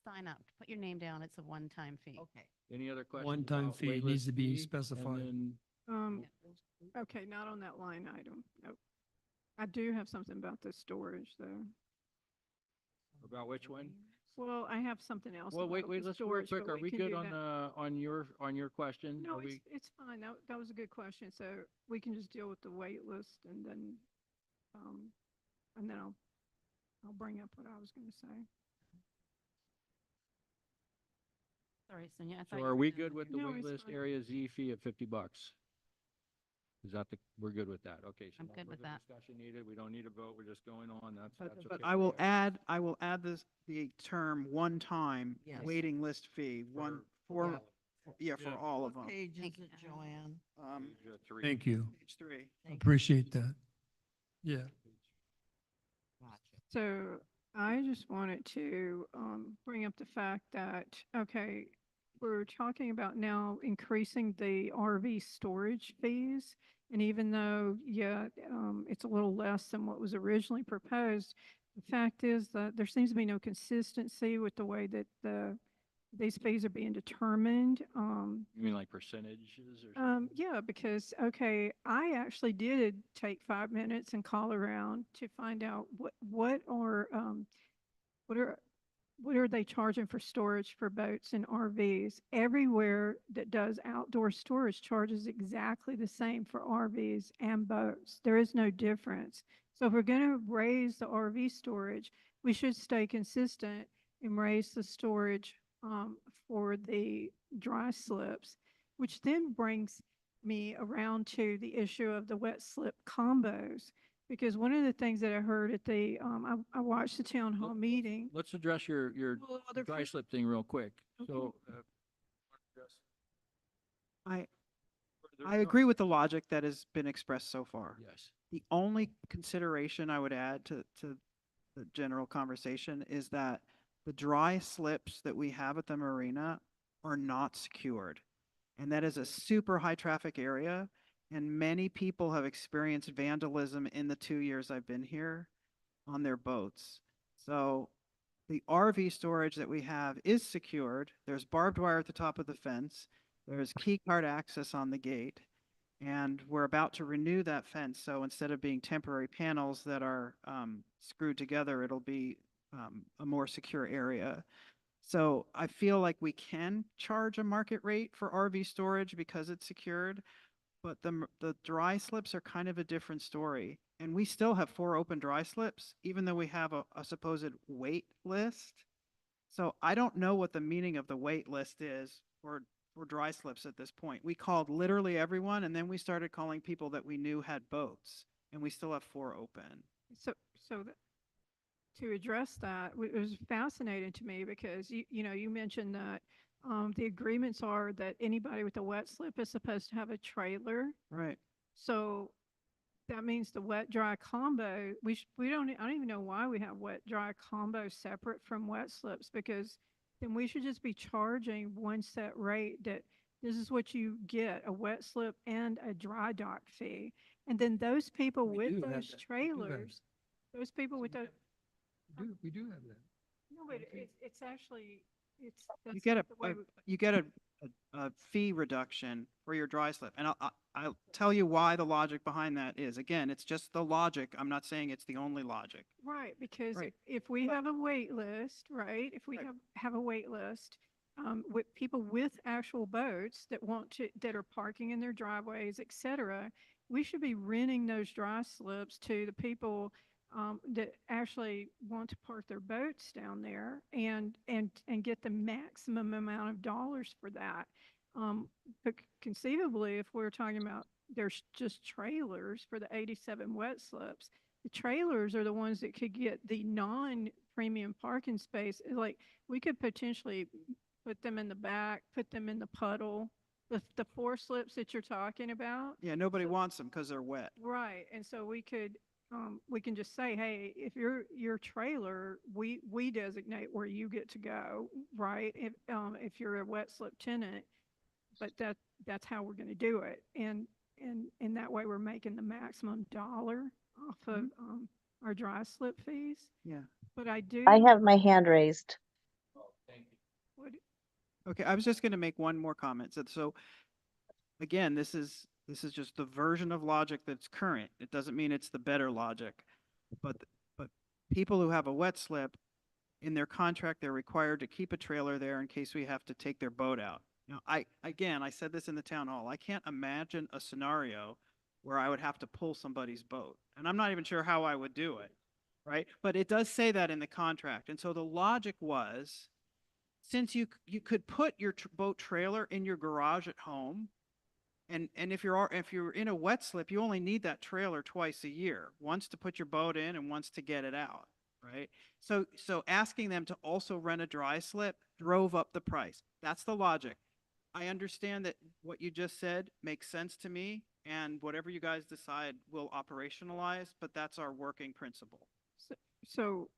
Sign up, put your name down. It's a one-time fee. Okay. Any other questions? One-time about fee wait needs list to be fee? specified. And then Okay, not on that line item. Nope. I do have something about the storage though. about which one? Well, I have something else. Well, wait, about the let's real storage, quick. but Are we can good do on that. on your question? No, Are we? it's fine. That was a good question. So we can just deal with the wait list and then I'll bring up what I was going to say. Sorry, Sonia. I thought So you are were we done good with with the your- No, it's waitlist fine. area Z fee at $50? Is that we're good with that? Okay. So I'm no good with further that. Discussion needed. We don't need a vote. We're just going on. That's But okay. I will add the term one-time Yes. waiting list fee, for all of What them. page is Thank you. it, Joanne? Thank you. Page 3. Thank you. Appreciate that. Yeah. Gotcha. So I just wanted to bring up the fact that, okay, we're talking about now increasing the RV storage fees. And even though, yeah, it's a little less than what was originally proposed, the fact is that there seems to be no consistency with the way that these fees are being determined. You mean like percentages or something? Yeah, because, okay, I actually did take 5 minutes and call around to find out what are, what are they charging for storage for boats and RVs? Everywhere that does outdoor storage charges exactly the same for RVs and boats. There is no difference. So if we're going to raise the RV storage, we should stay consistent and raise the storage for the dry slips, which then brings me around to the issue of the wet slip combos. Because one of the things that I heard at the, I watched the town hall meeting. Let's address your Well, other dry people- slip thing real quick. Okay. So, I agree with the logic that has been expressed so far. yes. The only consideration I would add to the general conversation is that the dry slips that we have at the marina are not secured. And that is a super high traffic area. And many people have experienced vandalism in the 2 years I've been here on their boats. So the RV storage that we have is secured. There's barbed wire at the top of the fence. There's key card access on the gate. And we're about to renew that fence. So instead of being temporary panels that are screwed together, it'll be a more secure area. So I feel like we can charge a market rate for RV storage because it's secured, but the dry slips are kind of a different story. And we still have 4 open dry slips, even though we have a supposed wait list. So I don't know what the meaning of the wait list is for dry slips at this point. We called literally everyone, and then we started calling people that we knew had boats, and we still have 4 open. So to address that, it was fascinating to me because you mentioned that the agreements are that anybody with a wet slip is supposed to have a trailer. Right. So that means the wet dry combo, I don't even know why we have wet dry combo separate from wet slips, because then we should just be charging one set rate that this is what you get, a wet slip and a dry dock fee. And then those people We with do have those that. We do have trailers, those people with those, We do have that. no, but it's actually, You that's get not the way you get a fee reduction for your dry slip. And I'll tell you why the logic behind that is. Again, it's just the logic. I'm not saying it's the only logic. Right, because Right. if we have a wait list, right, if we Right. have a wait list, with people with actual boats that are parking in their driveways, et cetera, we should be renting those dry slips to the people that actually want to park their boats down there and get the maximum amount of dollars for that. But conceivably, if we're talking about there's just trailers for the 87 wet slips, the trailers are the ones that could get the non-premium parking space. Like, we could potentially put them in the back, put them in the puddle, the 4 slips that you're talking about. Yeah, nobody wants them because they're wet. Right, and so we can just say, hey, if your trailer, we designate where you get to go, right? If you're a wet slip tenant, but that's how we're going to do it, and that way we're making the maximum dollar off of our dry slip fees. Yeah. But I have my hand raised. would- Okay, I was just going to make one more comment. So again, this is just the version of logic that's current. It doesn't mean it's the better logic. But people who have a wet slip, in their contract, they're required to keep a trailer there in case we have to take their boat out. Now, I said this in the town hall. I can't imagine a scenario where I would have to pull somebody's boat. And I'm not even sure how I would do it, right? But it does say that in the contract. And so the logic was, since you could put your boat trailer in your garage at home, and if you're in a wet slip, you only need that trailer twice a year, once to put your boat in and once to get it out, right? So asking them to also rent a dry slip drove up the price. That's the logic. I understand that what you just said makes sense to me, and whatever you guys decide will operationalize, but that's our working principle. So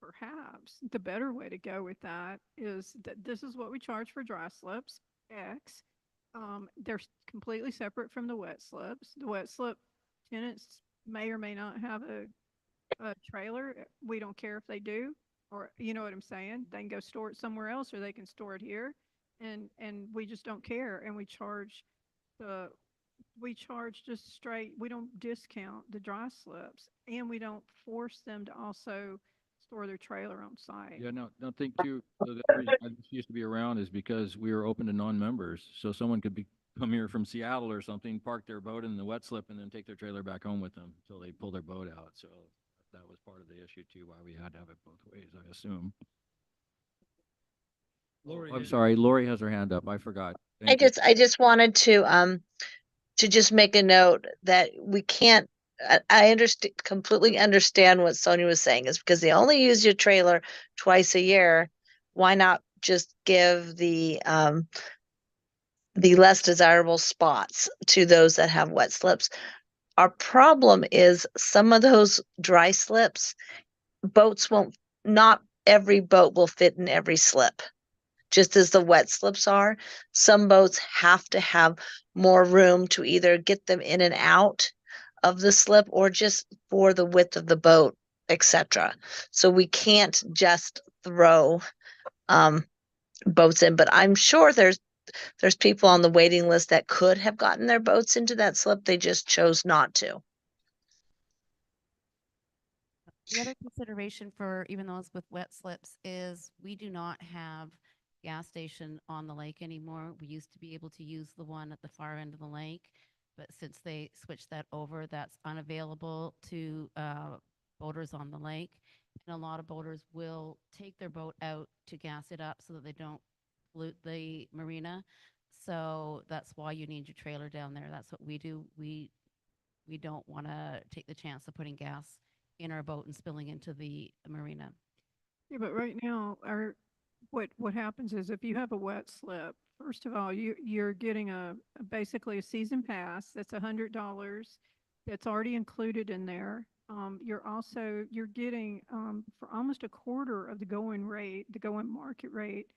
perhaps the better way to go with that is that this is what we charge for dry slips, X. They're completely separate from the wet slips. The wet slip tenants may or may not have a trailer. We don't care if they do, or you know what I'm saying? They can go store it somewhere else or they can store it here. And we just don't care. And we charge just straight, we don't discount the dry slips, and we don't force them to also store their trailer on site. Yeah, no, don't think too, so the reason why this used to be around is because we were open to non-members. So someone could come here from Seattle or something, park their boat in the wet slip and then take their trailer back home with them until they pull their boat out. So that was part of the issue too, why we had to have it both ways, I assume. I'm sorry, Lori has her hand up. I forgot. Thank you. I just wanted to just make a note that we can't, I completely understand what Sonia was saying, is because they only use your trailer twice a year. Why not just give the less desirable spots to those that have wet slips? Our problem is some of those dry slips, not every boat will fit in every slip. Just as the wet slips are, some boats have to have more room to either get them in and out of the slip or just for the width of the boat, etc. So we can't just throw boats in, but I'm sure there's people on the waiting list that could have gotten their boats into that slip. They just chose not to. The other consideration for even those with wet slips is we do not have gas station on the lake anymore. We used to be able to use the one at the far end of the lake, but since they switched that over, that's unavailable to boaters on the lake. And a lot of boaters will take their boat out to gas it up so that they don't pollute the marina. So that's why you need your trailer down there. That's what we do. We don't want to take the chance of putting gas in our boat and spilling into the marina. Yeah, but right now, what happens is if you have a wet slip, first of all, you're getting basically a season pass that's $100 that's already included in there. You're getting for almost a quarter of the going market rate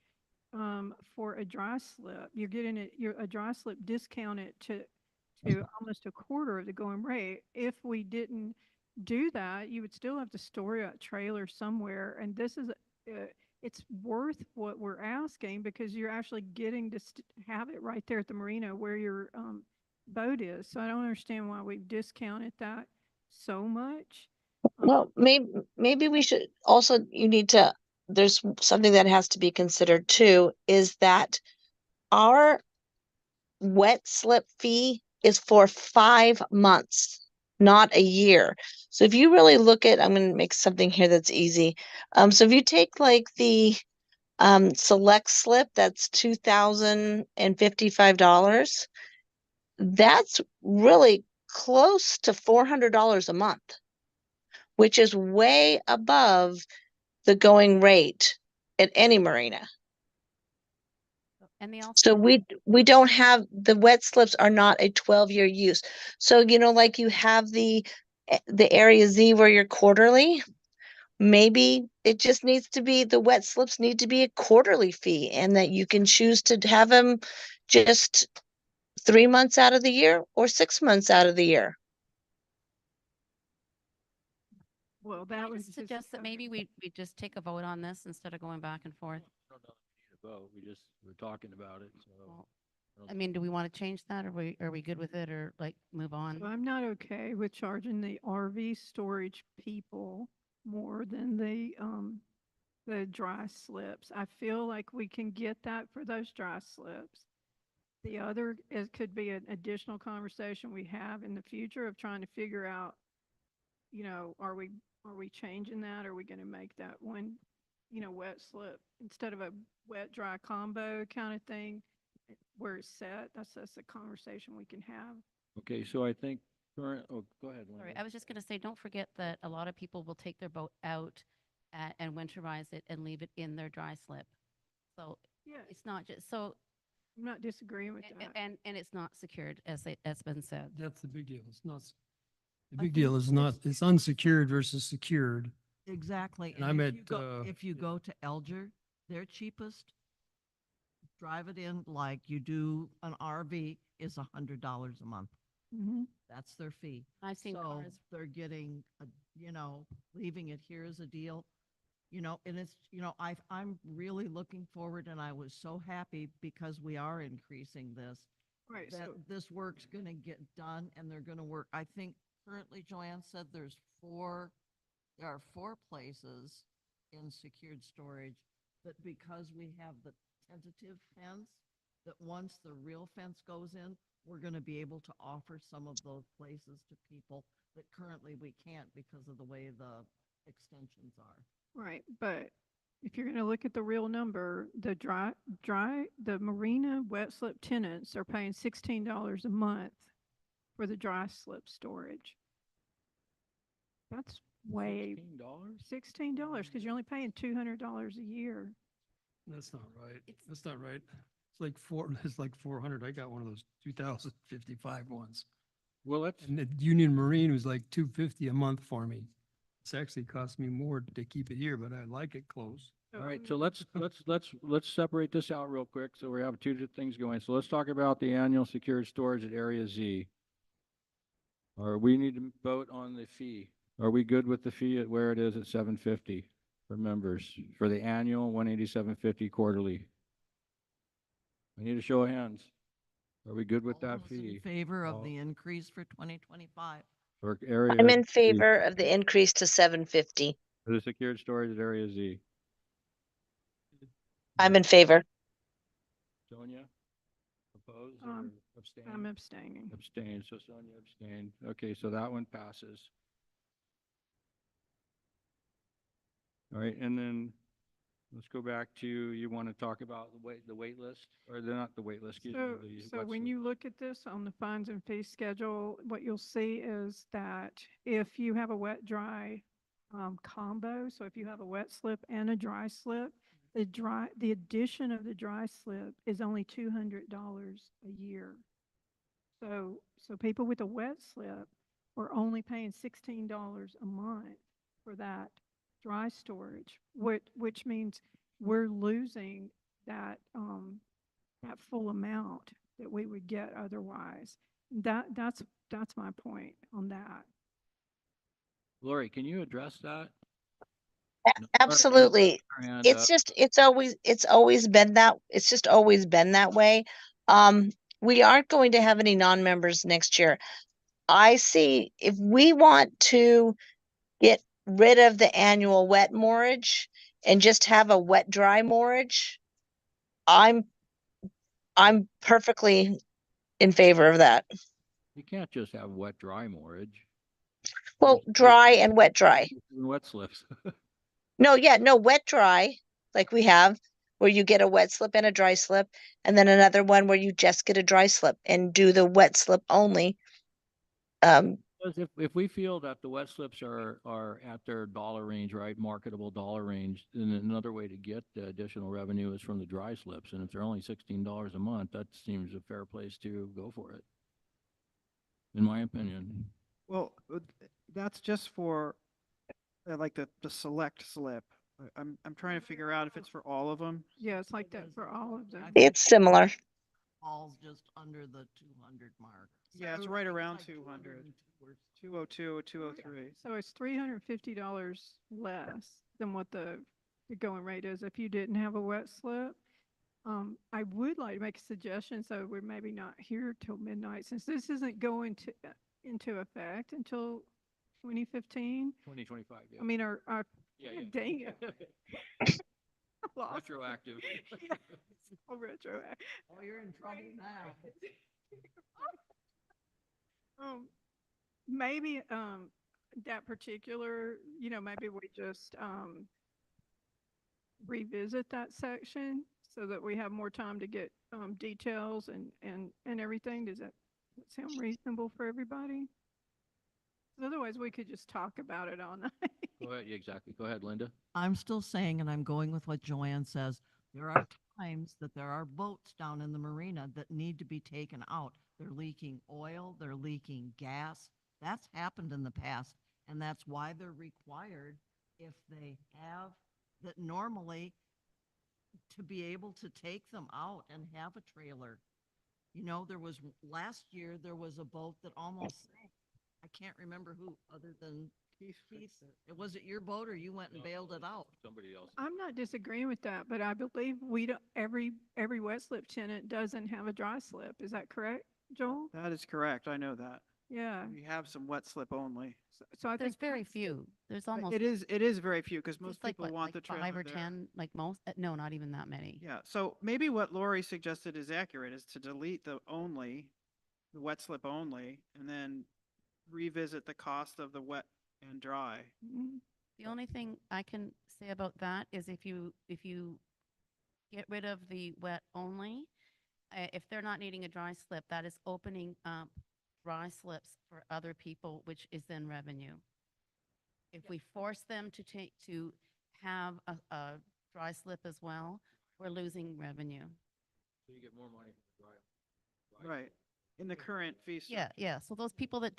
for a dry slip. You're getting a dry slip discounted to almost a quarter of the going rate. If we didn't do that, you would still have to store a trailer somewhere, and this is it's worth what we're asking because you're actually getting to have it right there at the marina where your boat is. So I don't understand why we've discounted that so much. Well, maybe we should also, there's something that has to be considered too, is that our wet slip fee is for 5 months, not a year. So if you really look at, I'm going to make something here that's easy. So if you take like the select slip, that's $2,055. That's really close to $400 a month, which is way above the going rate at any marina. And they also So we don't have, the wet slips are not a 12-year use. So, like you have the area Z where you're quarterly, maybe it just needs to be, the wet slips need to be a quarterly fee, and that you can choose to have them just 3 months out of the year or 6 months out of the year. Well, that was suggest that maybe we just take a vote on this instead of going back and forth. I don't know if we need a vote. We're talking about it, so. Well, I mean, do we want to change that, or are we good with it, or like move on? So I'm not okay with charging the RV storage people more than the dry slips. I feel like we can get that for those dry slips. The other, it could be an additional conversation we have in the future of trying to figure out, are we changing that? Are we going to make that one, wet slip, instead of a wet, dry combo kind of thing, where it's set, that's a conversation we can have. Okay, so I think go ahead, Sorry, Linda. I was just going to say, don't forget that a lot of people will take their boat out and winterize it and leave it in their dry slip. So Yeah, it's not just, so, I'm not disagreeing with that. and it's not secured, as has been said. That's the big deal. It's not, the I big deal think is not, it's- it's unsecured versus secured. Exactly. And I'm if at, you go, if you go to Elger, their cheapest, drive it in like you do an RV, is $100 a month. Mhm. That's their fee. I've seen So cars, they're getting, leaving it here as a deal, and it's, I'm really looking forward, and I was so happy because we are increasing this, Right, that so, this work's gonna get done and they're gonna work. I think currently Joanne said there are 4 places in secured storage that, because we have the tentative fence, that once the real fence goes in, we're gonna be able to offer some of those places to people that currently we can't because of the way the extensions are. right, but if you're gonna look at the real number, the marina wet slip tenants are paying $16 a month for the dry slip storage. That's way $16? $16, because you're only paying $200 a year. That's not right. It's- That's not right. It's like 400. I got one of those 2055 ones. Well, let's, And the Union Marine was like 250 a month for me. It's actually cost me more to keep it here, but I like it close. all right, so let's separate this out real quick. So we have two things going. So let's talk about the annual secured storage at Area Z. Or we need to vote on the fee. Are we good with the fee at where it is at $750 for members for the annual, $187.50 quarterly? I need a show of hands. Are we good with All that those in fee favor of All- the increase for 2025? for Area? I'm in Z, favor of the increase to 750. for the secured storage at Area Z. I'm in favor. Sonia? Oppose Um, or abstain? I'm abstaining. Abstain, so Sonia abstained. Okay, so that one passes. All right, and then let's go back to, you want to talk about the wait list, or they're not the wait list, excuse So, me. so what's when the- you look at this on the funds and fee schedule, what you'll see is that if you have a wet, dry combo, so if you have a wet slip and a dry slip, the addition of the dry slip is only $200 a year. So people with a wet slip are only paying $16 a month for that dry storage, which means we're losing that, that full amount that we would get otherwise. That's my point on that. Lori, can you address that? No, Absolutely. her hand It's up. just, it's always been that, it's just always been that way. We aren't going to have any non-members next year. I see, if we want to get rid of the annual wet moorage and just have a wet dry moorage, I'm perfectly in favor of that. You can't just have wet, dry moorage. Well, dry and wet dry. Wet slips. No, yeah, no, wet dry, like we have, where you get a wet slip and a dry slip, and then another one where you just get a dry slip and do the wet slip only. Because if we feel that the wet slips are at their dollar range, right, marketable dollar range, then another way to get the additional revenue is from the dry slips. And if they're only $16 a month, that seems a fair place to go for it, in my opinion. Well, that's just for like the select slip. I'm trying to figure out if it's for all of them. Yeah, it's like It that is. for all of them. I think It's similar. Falls just under the 200 mark. Yeah, it's So right I think around like 200. 202 or 202 or 203. So it's $350 less than what the going rate is if you didn't have a wet slip. I would like to make a suggestion, so we're maybe not here till midnight, since this isn't going to into effect until 2015. 2025, yeah. I mean, our Yeah, God yeah. dang it. I lost it. Retroactive. Yes, oh, retroactive. Oh, you're in trouble now. Maybe, that particular, maybe we just, revisit that section so that we have more time to get details and everything? Does that sound reasonable for everybody? 'Cause otherwise, we could just talk about it all night. Go ahead, yeah, exactly. Go ahead, Linda. I'm still saying, and I'm going with what Joanne says, there are times that there are boats down in the marina that need to be taken out. They're leaking oil, they're leaking gas. That's happened in the past, and that's why they're required, if they have, that normally to be able to take them out and have a trailer. You know, last year, there was a boat that almost sank. I can't remember who, other than Keith. Was it your boat or you went and bailed it out? Somebody else. I'm not disagreeing with that, but I believe we don't, every wet slip tenant doesn't have a dry slip. Is that correct, Joel? That is correct. I know that. Yeah. We have some wet slip only. So I There's think very that's- few. There's But almost, it is very few because most it's like people what, want like the trailer 5 or there. 10, like most, no, not even that many. Yeah, so maybe what Lori suggested is accurate, is to delete the wet slip only, and then revisit the cost of the wet and dry. Mhm. The only thing I can say about that is if you get rid of the wet only, if they're not needing a dry slip, that is opening up dry slips for other people, which is then revenue. If we force them to have a dry slip as well, we're losing revenue. So you get more money from the dry. Right. In the current fee Yeah, structure. yeah. So those people that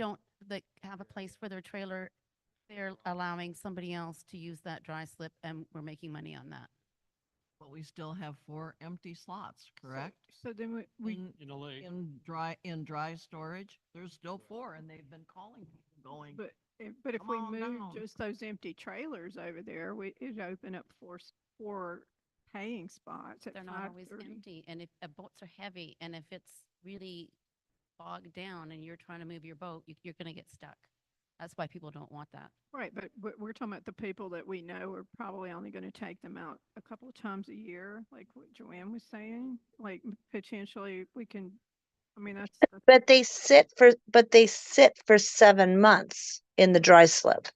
have a place for their trailer, they're allowing somebody else to use that dry slip, and we're making money on that. But we still have 4 empty slots, correct? So then we In dry storage, there's still 4, and they've been calling people going, but if Come we on move down. just those empty trailers over there, it'd open up four paying spots at They're not always 5:30. empty, and if boats are heavy, and if it's really bogged down and you're trying to move your boat, you're going to get stuck. That's why people don't want that. Right, but we're talking about the people that we know are probably only going to take them out a couple of times a year, like what Joanne was saying. Like potentially we can, I mean, that's But they sit for 7 months in the dry slip.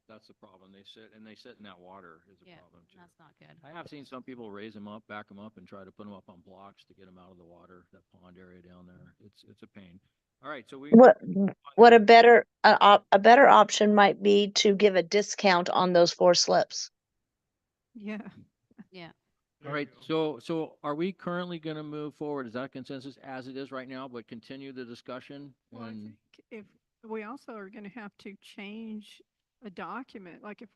That's the problem. They sit in that water is a Yeah, problem too. that's not good. I have seen some people raise them up, back them up, and try to put them up on blocks to get them out of the water, that pond area down there. It's a pain. All right, so we. What a better option might be to give a discount on those 4 slips. yeah. Yeah. All right, so are we currently going to move forward? Is that consensus as it is right now, but continue the discussion? Well, I And think if we also are going to have to change a document, like if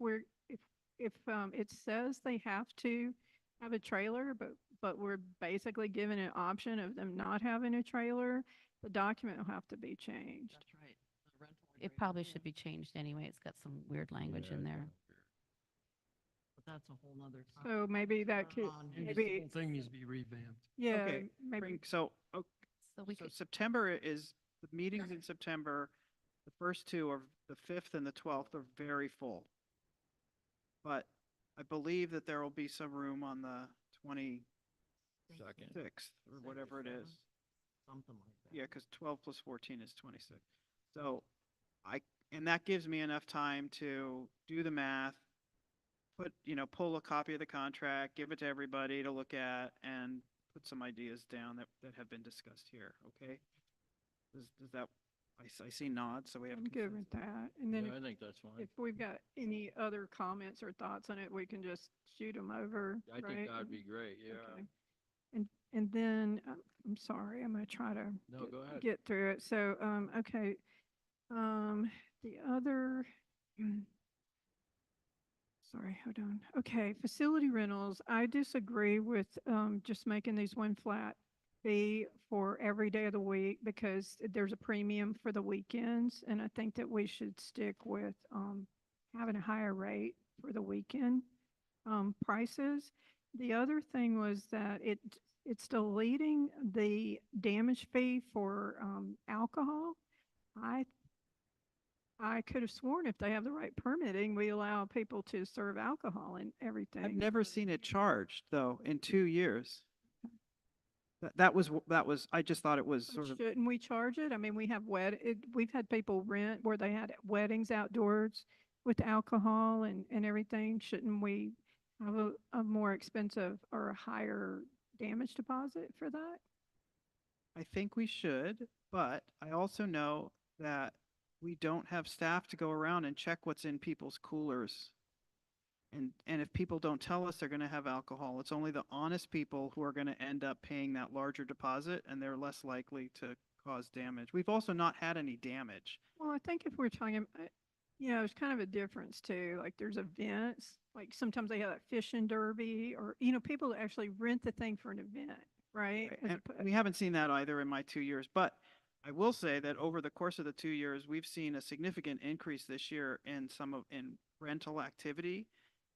it says they have to have a trailer, but we're basically given an option of them not having a trailer, the document will have to be changed. that's right. the rental It probably agreement, should be changed anyway. It's got some weird language in there. But that's a whole nother. So maybe that could, on Maybe the maybe, whole thing needs to be revamped. yeah, Okay, maybe. So So we So could, September is, the meetings in September, the first 2 are, the 5th and the 12th are very full. But I believe that there will be some room on the 26th second. or whatever it is. Something like that. Yeah, because 12 plus 14 is 26. So and that gives me enough time to do the math, pull a copy of the contract, give it to everybody to look at, and put some ideas down that have been discussed here, okay? Does that, I see nods, so we have. I'm good with consensus. that. And then Yeah, I think that's fine. if we've got any other comments or thoughts on it, we can just shoot them over. I think right? that'd be great, yeah. Okay. And then, I'm sorry, I'm gonna try to No, go ahead. get through it. So, okay. The other, sorry, hold on. Okay, facility rentals, I disagree with, just making these one flat fee for every day of the week because there's a premium for the weekends. And I think that we should stick with, having a higher rate for the weekend, prices. The other thing was that it's deleting the damage fee for, alcohol. I could have sworn if they have the right permitting, we allow people to serve alcohol and everything. I've never seen it charged, though, in 2 years. That was, I just thought it was So sort of, shouldn't we charge it? I mean, we've had people rent where they had weddings outdoors with alcohol and everything. Shouldn't we have a more expensive or a higher damage deposit for that? I think we should, but I also know that we don't have staff to go around and check what's in people's coolers. And if people don't tell us they're going to have alcohol, it's only the honest people who are going to end up paying that larger deposit, and they're less likely to cause damage. We've also not had any damage. Well, I think if we're talking, there's kind of a difference too. Like there's events, like sometimes they have a fishing derby or, people actually rent the thing for an event, right? Right, and we haven't seen that either in my 2 years, but I will say that over the course of the 2 years, we've seen a significant increase this year in in rental activity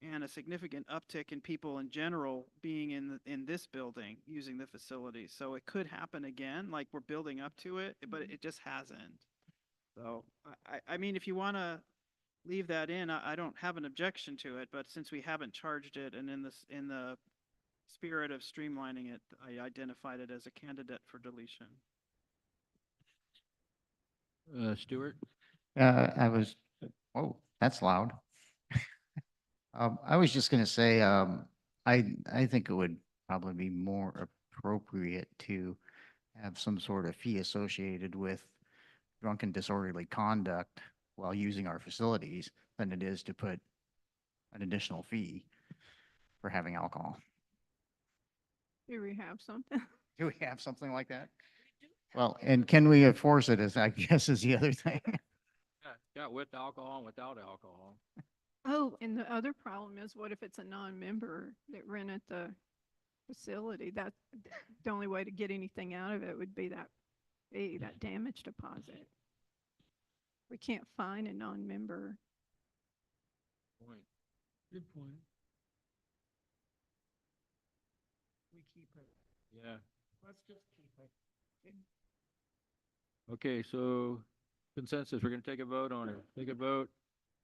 and a significant uptick in people in general being in this building using the facility. So it could happen again, like we're building up to it, but it just hasn't. So I mean, if you want to leave that in, I don't have an objection to it, but since we haven't charged it and in the spirit of streamlining it, I identified it as a candidate for deletion. Stuart? Oh, that's loud. I was just gonna say, I think it would probably be more appropriate to have some sort of fee associated with drunken disorderly conduct while using our facilities than it is to put an additional fee for having alcohol. Here we have something. Do we have something like that? Well, and can we enforce it is, I guess, is the other thing. Yeah, with alcohol and without alcohol. Oh, and the other problem is what if it's a non-member that rented the facility? That the only way to get anything out of it would be that fee, that damage deposit. We can't fine a non-member. Point. Good point. We keep it. Yeah. Let's just keep it. Okay, so consensus, we're gonna take a vote on it. Take a vote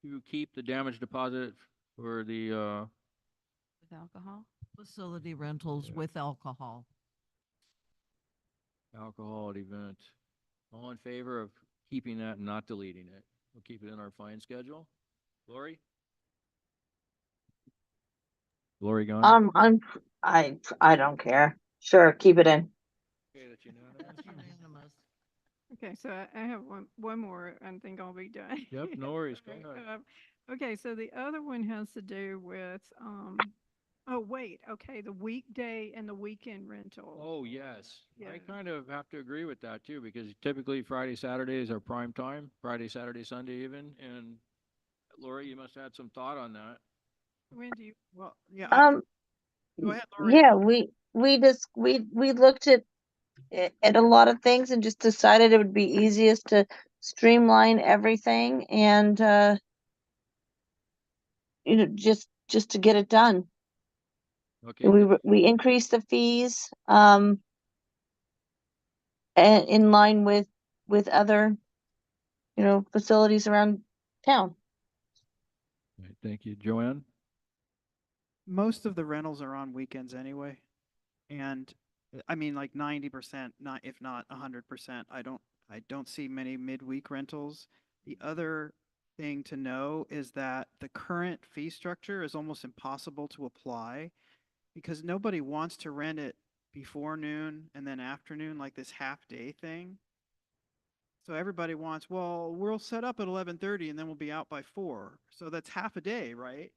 to keep the damage deposit for the, With alcohol? Facility rentals Yeah. with alcohol. alcohol at event. All in favor of keeping that and not deleting it? We'll keep it in our fine schedule. Lori? Lori gone? I don't care. Sure, keep it in. Okay, that's unanimous. That's unanimous. Okay, so I have one more. I think I'll be done. Yep, no worries. Go Alright, ahead. Okay, so the other one has to do with, oh, wait, okay, the weekday and the weekend rental. Oh, yes. I Yeah. kind of have to agree with that too, because typically Friday, Saturday is our prime time, Friday, Saturday, Sunday even. And Lori, you must have had some thought on that. When do you, Well, yeah, go Um, ahead, Lori. yeah, we looked at a lot of things and just decided it would be easiest to streamline everything and just to get it done. Okay, We increased the fees in line with other facilities around town. all right, thank you. Joanne? Most of the rentals are on weekends anyway. And I mean, like 90%, not if not 100%. I don't see many midweek rentals. The other thing to know is that the current fee structure is almost impossible to apply because nobody wants to rent it before noon and then afternoon, like this half day thing. So everybody wants, well, we'll set up at 11:30 and then we'll be out by 4. So that's half a day, right?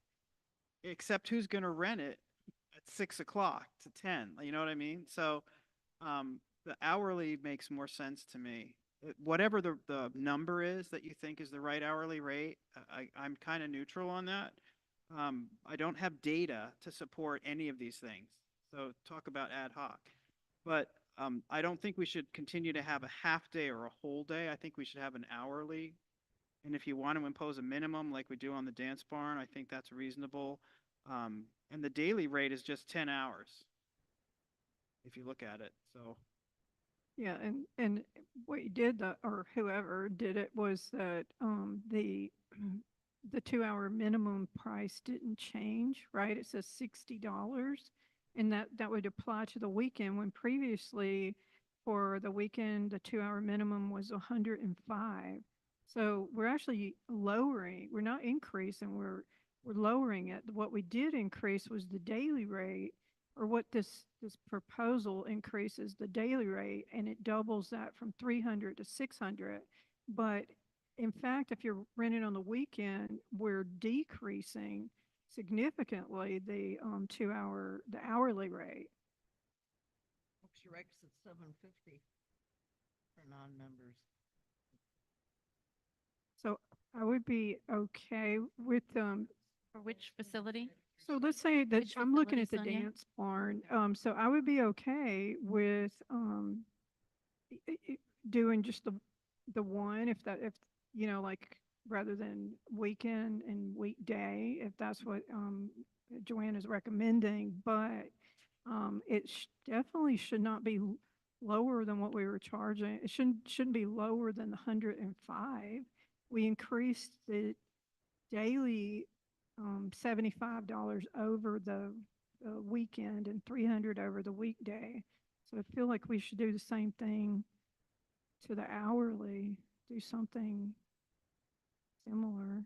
Except who's going to rent it at 6 o'clock to 10? You know what I mean? So the hourly makes more sense to me. Whatever the number is that you think is the right hourly rate, I'm kind of neutral on that. I don't have data to support any of these things. So talk about ad hoc. But I don't think we should continue to have a half day or a whole day. I think we should have an hourly. And if you want to impose a minimum like we do on the dance barn, I think that's reasonable. And the daily rate is just 10 hours if you look at it. So yeah, and what you did, or whoever did it, was that the 2 hour minimum price didn't change, right? It says $60, and that would apply to the weekend when previously for the weekend the 2 hour minimum was 105. So we're actually lowering, we're not increasing, we're we're lowering it. What we did increase was the daily rate, or what this proposal increases the daily rate, and it doubles that from 300 to 600. But in fact, if you're renting on the weekend, we're decreasing significantly the the hourly rate. Oops, you're right, 'cause it's 750 for non-members. So I would be okay with For which facility? so let's say that Which I'm looking at the facility, Sonia? dance barn. So I would be okay with doing just the one, if you know, like, rather than weekend and weekday, if that's what Joanne is recommending. But it definitely should not be lower than what we were charging. It shouldn't be lower than the 105. We increased the daily $75 over the weekend and 300 over the weekday. So I feel like we should do the same thing to the hourly, do something similar.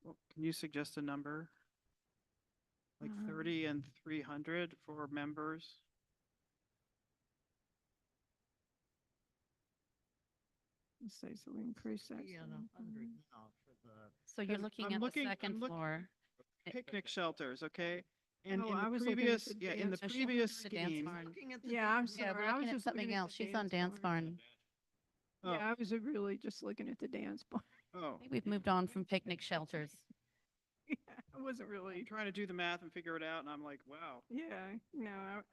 Well, can you suggest a number? Like 30 and 300 for members? Let's say, so we increase that. 3 and 100 now for the. So you're 'Cause looking I'm at looking- the I'm second looking- floor. Picnic shelters, okay? And Oh, in I the was looking at previous, the yeah, in the dance floor. previous The dance scheme. barn. Looking at the Yeah, I'm dance Yeah, sorry. we're I was looking at just something looking at else. the She's on dance barn. Oh, Yeah, I was really just looking at the dance barn. oh, I think we've moved on from picnic shelters. Yeah, I wasn't really, I'm trying to do the math and figure it out, and I'm like, wow. yeah, no,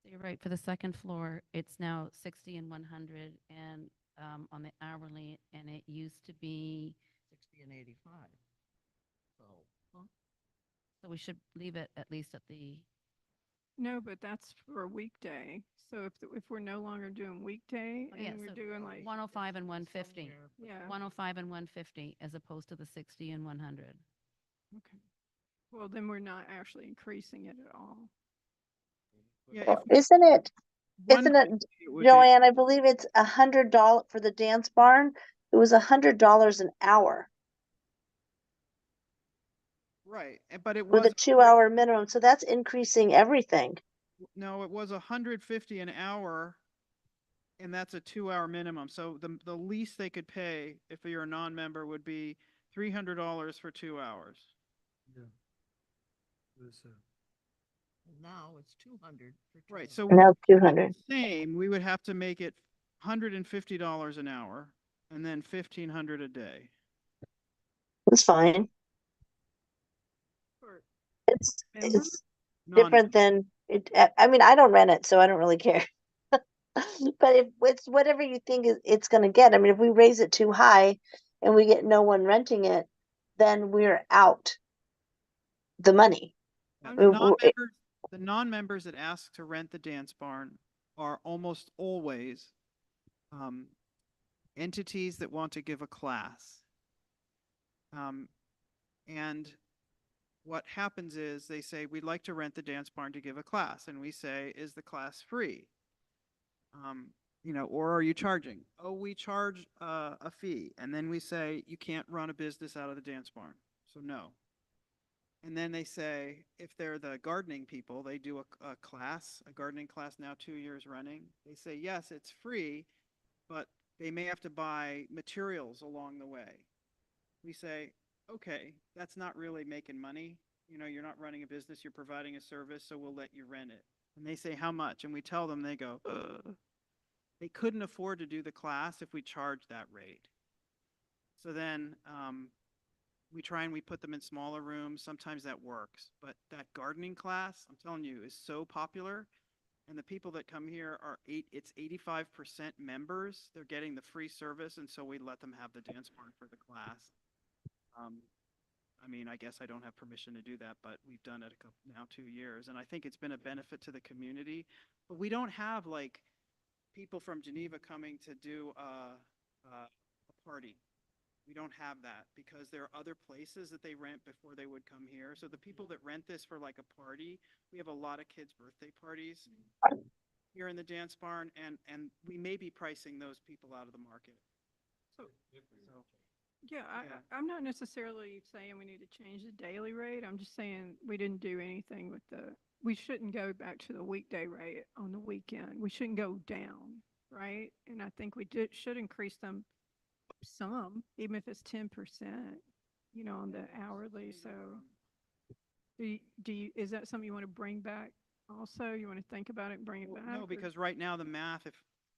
So you're right, for the second floor, it's now 60 and 100 and on the hourly, and it used to be, 60 and 85. So, so we should leave it at least at the, no, but that's for a weekday. So if we're no longer doing weekday oh, yeah, and we're so doing like, 105 and 150. somewhere yeah, 105 and 150 as opposed to the 60 and 100. okay. Well, then we're not actually increasing it at all. Yeah, Well, if isn't it, 150 it would be- Joanne, I believe it's $100 for the dance barn. It was $100 an hour Right, but it with was, a 2-hour minimum. So that's increasing everything. no, it was 150 an hour, and that's a 2-hour minimum. So the least they could pay if you're a non-member would be $300 for 2 hours. Yeah. It was, now it's 200 for 2 Right, hours. so Now to keep it 200. the same, we would have to make it $150 an hour, and then 1,500 a day. That's fine. For It's members? different than it. I mean, I don't rent it, so I don't really care. But if it's whatever you think it's going to get. I mean, if we raise it too high and we get no one renting it, then we're out the money. Yeah, I'm The just- non-members, the non-members that ask to rent the dance barn are almost always entities that want to give a class. And what happens is they say, we'd like to rent the dance barn to give a class. And we say, is the class free? You know, or are you charging? Oh, we charge a fee. And then we say, you can't run a business out of the dance barn. So no. And then they say, if they're the gardening people, they do a class, a gardening class now 2 years running. They say, yes, it's free, but they may have to buy materials along the way. We say, okay, that's not really making money. You know, you're not running a business, you're providing a service, so we'll let you rent it. And they say, how much? And we tell them, they go, they couldn't afford to do the class if we charged that rate. So then we try and we put them in smaller rooms. Sometimes that works. But that gardening class, I'm telling you, is so popular. And the people that come here are it's 85% members. They're getting the free service. And so we let them have the dance barn for the class. I mean, I guess I don't have permission to do that, but we've done it now 2 years. And I think it's been a benefit to the community. But we don't have like people from Geneva coming to do a party. We don't have that because there are other places that they rent before they would come here. So the people that rent this for like a party, we have a lot of kids' birthday parties here in the dance barn, and we may be pricing those people out of the market. So Yeah, Yeah. I'm not necessarily saying we need to change the daily rate. I'm just saying we didn't do anything with we shouldn't go back to the weekday rate on the weekend. We shouldn't go down, right? And I think we should increase them some, even if it's 10%, on the hourly. So is that something you want to bring back also? You want to think about it and bring it Well, back? no, or- because right now the math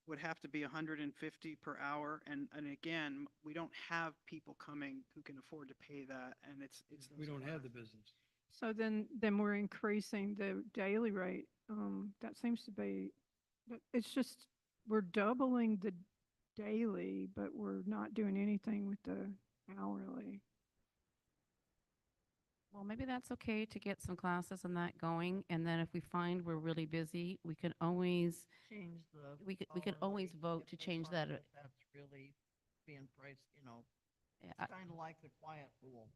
would have to be 150 per hour. And again, we don't have people coming who can afford to pay that. And it's. We those don't have costs. the business. So then we're increasing the daily rate. That seems to be, it's just, we're doubling the daily, but we're not doing anything with the hourly. Well, maybe that's okay to get some classes and that going. And then if we find we're really busy, we can always, Change the. we could always hourly vote if to we change find that. That's really being priced, Yeah, it's kind of like the quiet pool.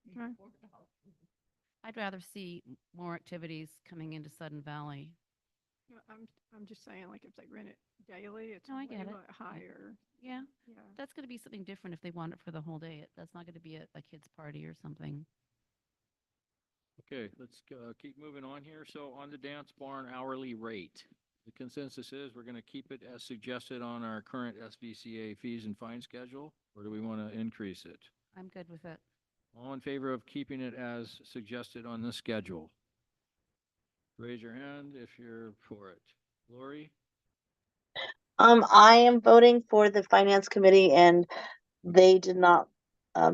You Okay. pour it out. I'd rather see more activities coming into Sudden Valley. No, I'm just saying, like, if they rent it daily, it's No, I way get it. lot higher. Yeah, Yeah. that's going to be something different if they want it for the whole day. That's not going to be a kid's party or something. Okay, let's keep moving on here. So on the dance barn hourly rate, the consensus is we're going to keep it as suggested on our current SVCA fees and fine schedule, or do we want to increase it? I'm good with it. All in favor of keeping it as suggested on the schedule? Raise your hand if you're for it. Lori? I am voting for the finance committee and they did not,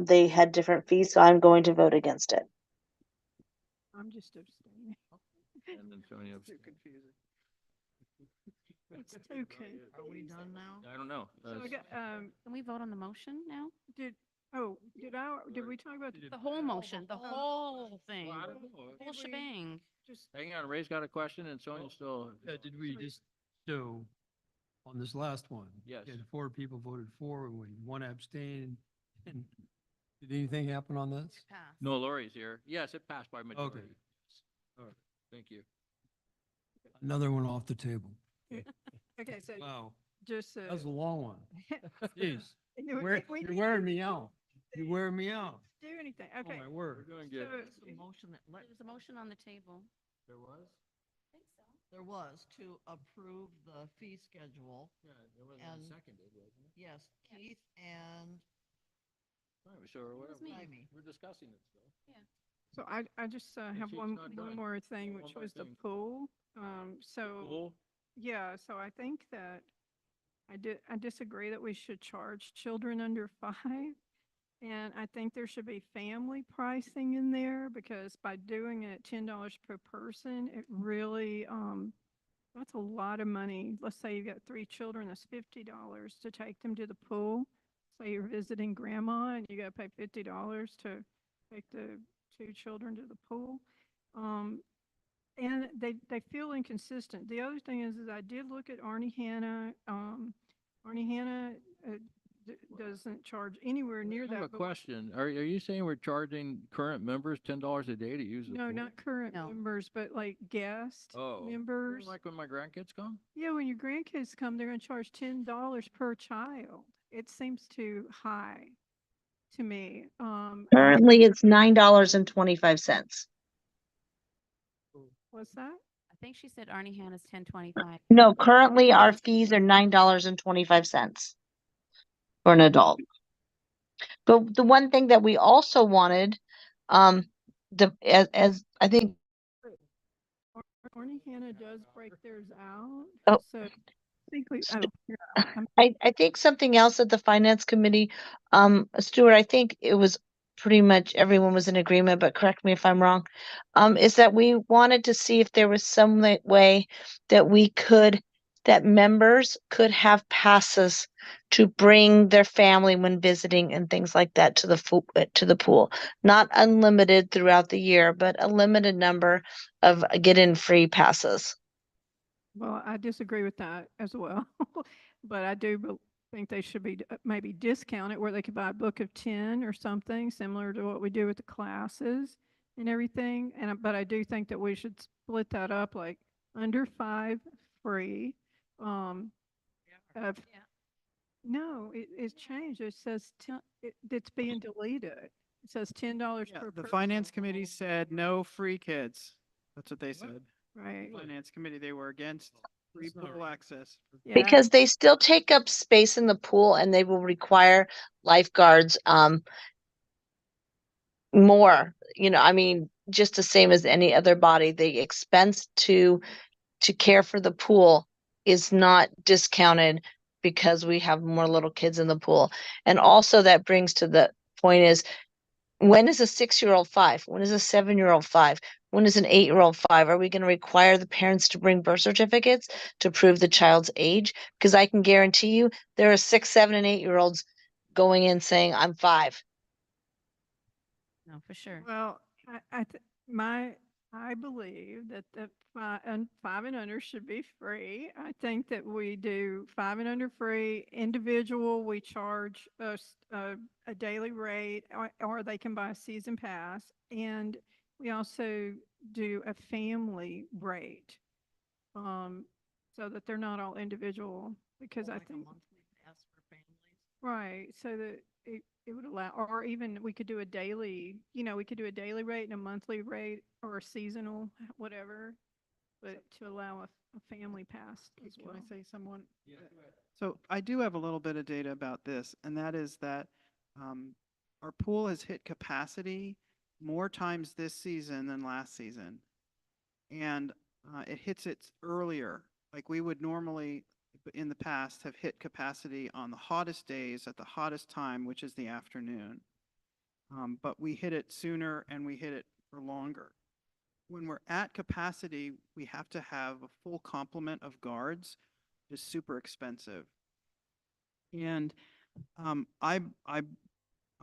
they had different fees, so I'm going to vote against it. I'm just abstaining. And then Tony Too abstains. confusing. It's too Are we done now? I don't know. So I got, Can we vote on the motion now? did we talk about The whole motion, the whole thing, Well, I don't know. whole shebang. just, Hang on, Ray's got a question and Sonia's still. Did we just, so, on this last one? Yes. You had 4 people voted for, and 1 abstained, and did anything happen on this? Pass. No, Lori's here. Yes, it passed by majority. All right, thank you. Another one off the table. okay, so Wow, just, that was a long one. Jeez, we you're wearing me out. You're wearing me out. do anything. Oh, Okay. my We're word. doing good. So- There's a motion that, There was a motion on the table. There was? I think so. there was to approve the fee schedule. Yeah, there wasn't And- seconded, wasn't it? Yes, Keith and All right, so was whatever. me. Jaime. We're discussing it still. So I just have she's one not done. more thing, One which more was the thing. pool. So, Cool. yeah, so I think that I disagree that we should charge children under 5. And I think there should be family pricing in there because by doing it $10 per person, it really, that's a lot of money. Let's say you've got 3 children, that's $50 to take them to the pool. Say you're visiting grandma and you gotta pay $50 to take the 2 children to the pool. And they feel inconsistent. The other thing is I did look at Arnie Hanna. Arnie Hanna doesn't charge anywhere near I have that. a but- question. Are you saying we're charging current members $10 a day to use the No, pool? not current No. members, but like guest Oh. members. Like when my grandkids come? Yeah, when your grandkids come, they're gonna charge $10 per child. It seems too high to me. Currently, it's $9.25. What's that? I think she said Arnie Hanna's 1025. No, currently our fees are $9.25 for an adult. But the one thing that we also wanted, as I think, Arnie Hanna does break theirs out. Oh. So I think we, So- here, I'm I think something else at the finance committee, Stuart, I think it was pretty much everyone was in agreement, but correct me if I'm wrong, is that we wanted to see if there was some way that that members could have passes to bring their family when visiting and things like that to the pool. Not unlimited throughout the year, but a limited number of get-in free passes. Well, I disagree with that as well, but I do think they should be maybe discounted where they could buy a book of 10 or something similar to what we do with the classes and everything. But I do think that we should split that up like under 5 free. Of, No, it's changed. It says it's being deleted. It says $10 Yeah, per the person. finance committee said no free kids. That's what they said. Right. Finance committee, they were against free pool access. Yeah. Because they still take up space in the pool and they will require lifeguards, more, I mean, just the same as any other body, the expense to care for the pool is not discounted because we have more little kids in the pool. And also that brings to the point is, when is a 6-year-old 5? When is a 7-year-old 5? When is an 8-year-old 5? Are we going to require the parents to bring birth certificates to prove the child's age? Because I can guarantee you there are 6, 7, and 8-year-olds going in saying, I'm 5. No, for sure. Well, I believe that the 5 and under should be free. I think that we do 5 and under free. Individual, we charge a daily rate, or they can buy a season pass. And we also do a family rate, so that they're not all individual. Because I Like a think, monthly pass for families. right, so that it would allow, or even we could do a daily, we could do a daily rate and a monthly rate or a seasonal, whatever, but to allow a family pass as can well. I say someone? So I do have a little bit of data about this, and that is that our pool has hit capacity more times this season than last season. And it hits it earlier. Like we would normally, in the past, have hit capacity on the hottest days at the hottest time, which is the afternoon. But we hit it sooner and we hit it for longer. When we're at capacity, we have to have a full complement of guards. It's super expensive. And I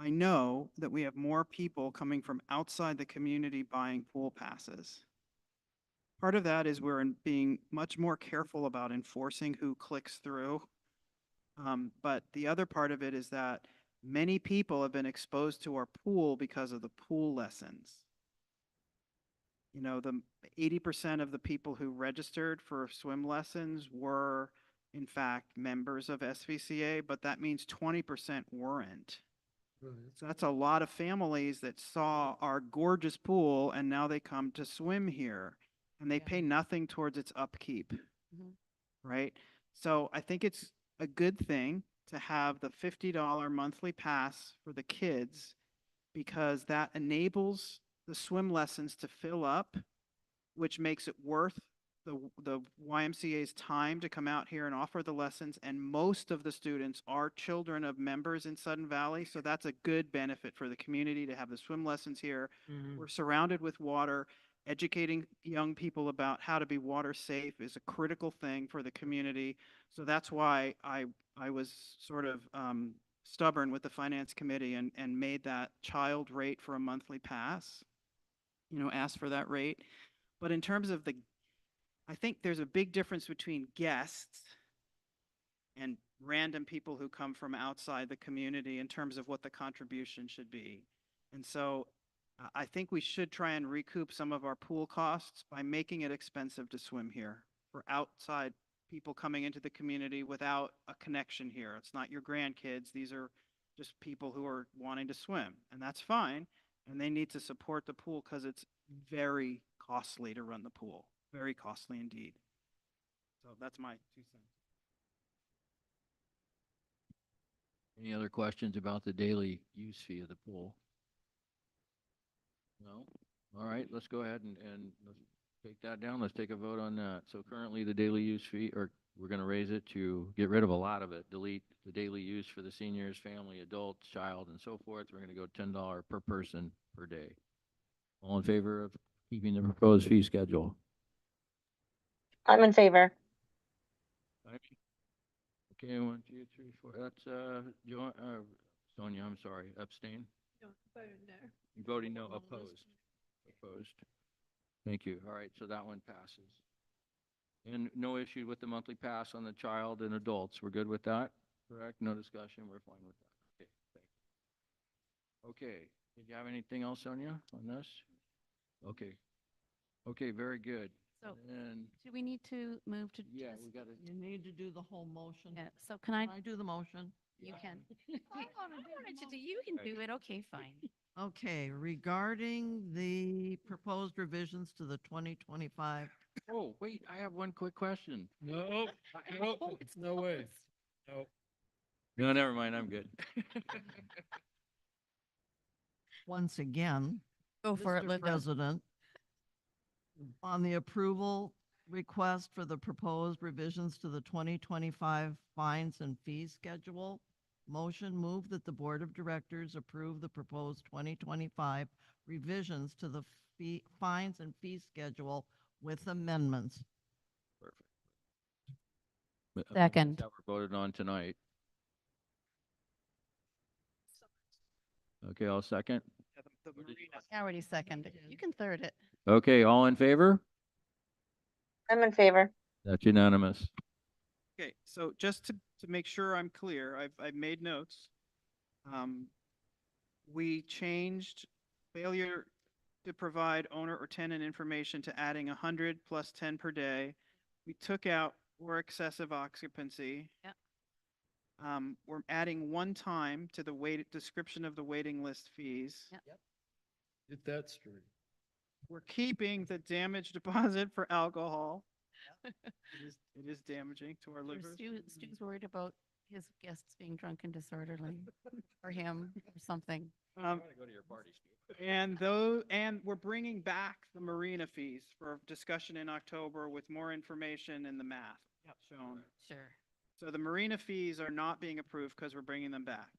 know that we have more people coming from outside the community buying pool passes. Part of that is we're being much more careful about enforcing who clicks through. But the other part of it is that many people have been exposed to our pool because of the pool lessons. The 80% of the people who registered for swim lessons were, in fact, members of SVCA, but that means 20% weren't. So that's a lot of families that saw our gorgeous pool and now they come to swim here and they pay nothing towards its upkeep. Right? So I think it's a good thing to have the $50 monthly pass for the kids because that enables the swim lessons to fill up, which makes it worth the YMCA's time to come out here and offer the lessons. And most of the students are children of members in Sudden Valley. So that's a good benefit for the community to have the swim lessons here. We're surrounded with water. Educating young people about how to be water safe is a critical thing for the community. So that's why I was sort of stubborn with the finance committee and made that child rate for a monthly pass, asked for that rate. But in terms of I think there's a big difference between guests and random people who come from outside the community in terms of what the contribution should be. And so I think we should try and recoup some of our pool costs by making it expensive to swim here for outside people coming into the community without a connection here. It's not your grandkids. These are just people who are wanting to swim, and that's fine. And they need to support the pool because it's very costly to run the pool. Very costly indeed. So that's my 2 cents. Any other questions about the daily use fee of the pool? No? All right, let's go ahead and let's take that down. Let's take a vote on that. So currently the daily use fee, or we're going to raise it to get rid of a lot of it, delete the daily use for the seniors, family, adults, child, and so forth. We're going to go $10 per person per day. All in favor of keeping the proposed fee schedule? I'm in favor. Okay, 1, 2, 3, 4. That's Sonia, I'm sorry. Abstain? No, voted no. You voting no, opposed. Opposed. Thank you. All right, so that one passes. And no issue with the monthly pass on the child and adults. We're good with that? Correct? No discussion? We're fine with that. Okay, thank you. Okay, did you have anything else, Sonia, on this? Okay. Okay, very good. So And, do we need to move to? yeah, just- we got to, You need to do the whole motion. Yeah, so can I, Can I do the motion? you can. I wanted to do, you can do it. Okay, fine. Okay, regarding the proposed revisions to the 2025, oh, wait, I have one quick question. No, no, no way. No. No, never mind, I'm good. once again, Go for it, Mr. Linda. President, on the approval request for the proposed revisions to the 2025 fines and fees schedule, motion move that the Board of Directors approve the proposed 2025 revisions to the fines and fees schedule with amendments. Perfect. Second. That were voted on tonight. Okay, I'll second. Yeah, the marina. I already seconded. You can third it. Okay, all in favor? I'm in favor. That's unanimous. Okay, so just to make sure I'm clear, I've made notes. We changed failure to provide owner or tenant information to adding 100 plus 10 per day. We took out or excessive occupancy. Yep. We're adding one time to the description of the waiting list fees. Yep. Get that straight. We're keeping the damage deposit for alcohol. It is damaging to our livers. Stu's worried about his guests being drunk and disorderly, or him, or something. Um, Go to your party, Steve. and we're bringing back the marina fees for discussion in October with more information and the math shown. Sure. So the marina fees are not being approved because we're bringing them back.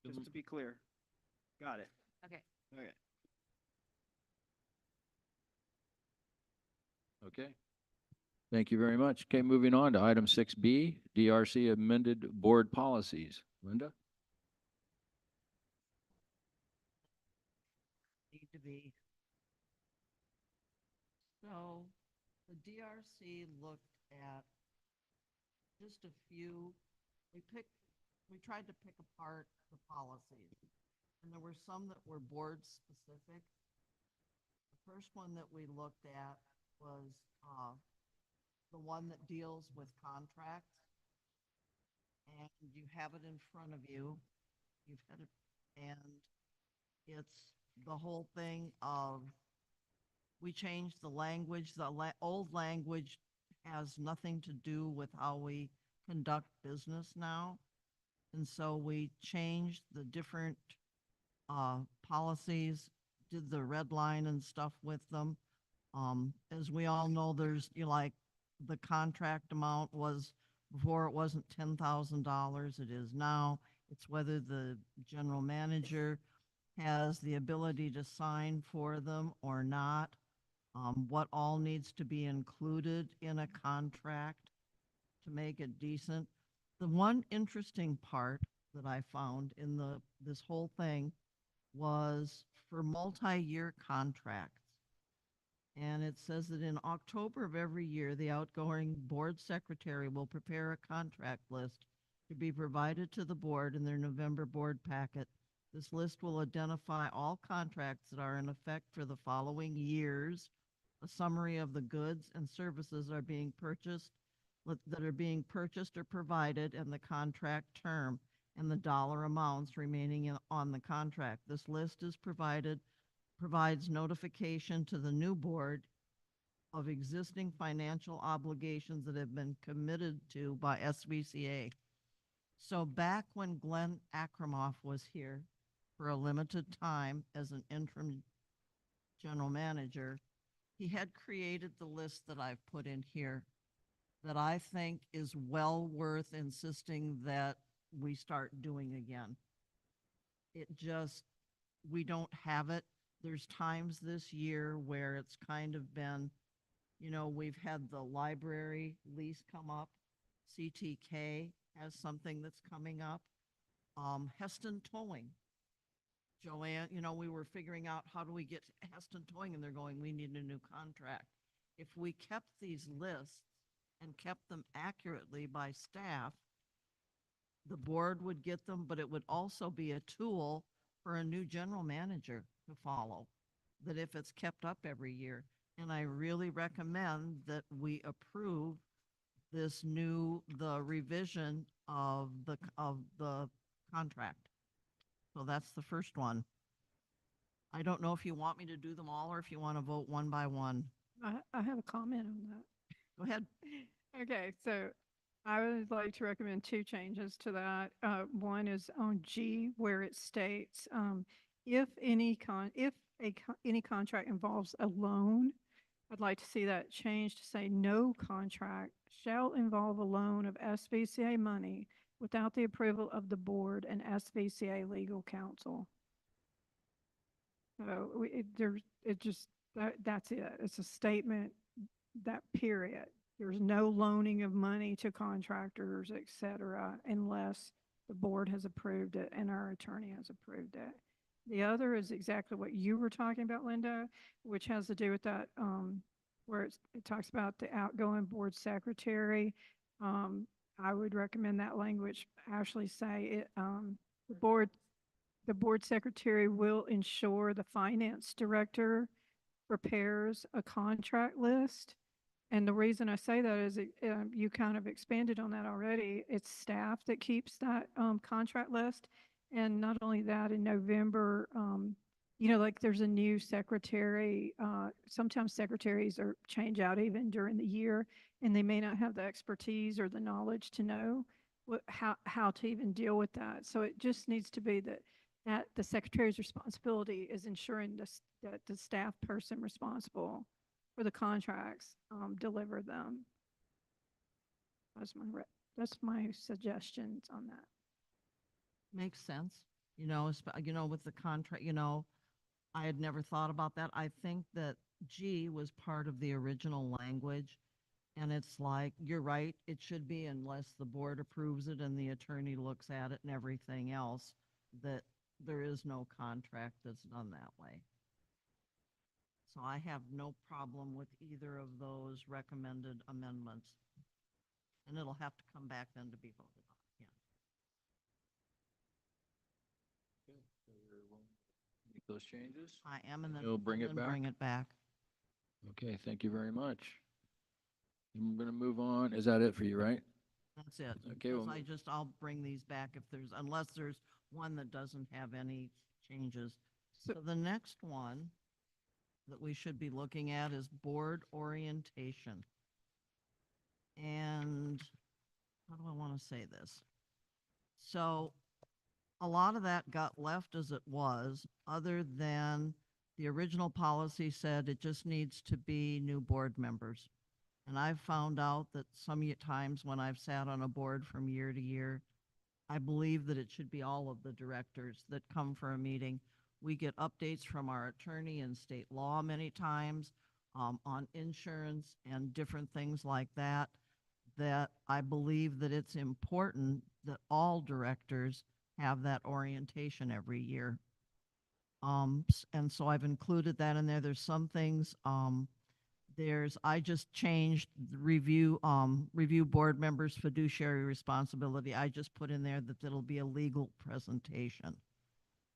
Just to be clear. Got it. Okay. Okay. Okay. Thank you very much. Okay, moving on to item 6B, DRC amended board policies. Linda? Need to be. So the DRC looked at just a few, we tried to pick apart the policies. And there were some that were board specific. The first one that we looked at was the one that deals with contracts. And you have it in front of you. You've had it, and it's the whole thing of, we changed the language. The old language has nothing to do with how we conduct business now. And so we changed the different policies, did the red line and stuff with them. As we all know, there's, like, the contract amount was, before it wasn't $10,000, it is now. It's whether the general manager has the ability to sign for them or not. What all needs to be included in a contract to make it decent. The one interesting part that I found in this whole thing was for multi-year contracts. And it says that in October of every year, the outgoing board secretary will prepare a contract list to be provided to the board in their November board packet. This list will identify all contracts that are in effect for the following years. A summary of the goods and services are being purchased, that are being purchased or provided, and the contract term and the dollar amounts remaining on the contract. This list is provides notification to the new board of existing financial obligations that have been committed to by SVCA. So back when Glenn Akramoff was here for a limited time as an interim general manager, he had created the list that I've put in here that I think is well worth insisting that we start doing again. It just, we don't have it. There's times this year where it's kind of been, we've had the library lease come up. CTK has something that's coming up. Heston Towing. Joanne, we were figuring out how do we get Heston Towing, and they're going, we need a new contract. If we kept these lists and kept them accurately by staff, the board would get them, but it would also be a tool for a new general manager to follow, that if it's kept up every year. And I really recommend that we approve the revision of the contract. So that's the first one. I don't know if you want me to do them all or if you want to vote one by one. I have a comment on that. Go ahead. Okay, so I would like to recommend two changes to that. One is on G, where it states, if any contract involves a loan, I'd like to see that changed to say no contract shall involve a loan of SBCA money without the approval of the board and SBCA legal counsel. So that's it. It's a statement, that period. There's no loaning of money to contractors, et cetera, unless the board has approved it and our attorney has approved it. The other is exactly what you were talking about, Linda, which has to do with that, where it talks about the outgoing board secretary. I would recommend that language actually say it, the board secretary will ensure the finance director prepares a contract list. And the reason I say that is you kind of expanded on that already. It's staff that keeps that contract list. And not only that, in November, like there's a new secretary. Sometimes secretaries change out even during the year, and they may not have the expertise or the knowledge to know how to even deal with that. So it just needs to be that the secretary's responsibility is ensuring that the staff person responsible for the contracts deliver them. That's my suggestions on that. Makes sense. With the contract, I had never thought about that. I think that G was part of the original language. And it's like, you're right, it should be unless the board approves it and the attorney looks at it and everything else, that there is no contract that's done that way. So I have no problem with either of those recommended amendments. And it'll have to come back then to be voted on. Yeah. Make those changes. I am, and then You'll bring it then back? bring it back. Okay, thank you very much. I'm going to move on. Is that it for you, right? That's it. Okay, Because well, I'll bring these back unless there's one that doesn't have any changes. So the next one that we should be looking at is board orientation. And how do I want to say this? So a lot of that got left as it was, other than the original policy said it just needs to be new board members. And I've found out that some times when I've sat on a board from year to year, I believe that it should be all of the directors that come for a meeting. We get updates from our attorney and state law many times on insurance and different things like that, that I believe that it's important that all directors have that orientation every year. And so I've included that in there. There's some things, I just changed the review board members' fiduciary responsibility. I just put in there that it'll be a legal presentation.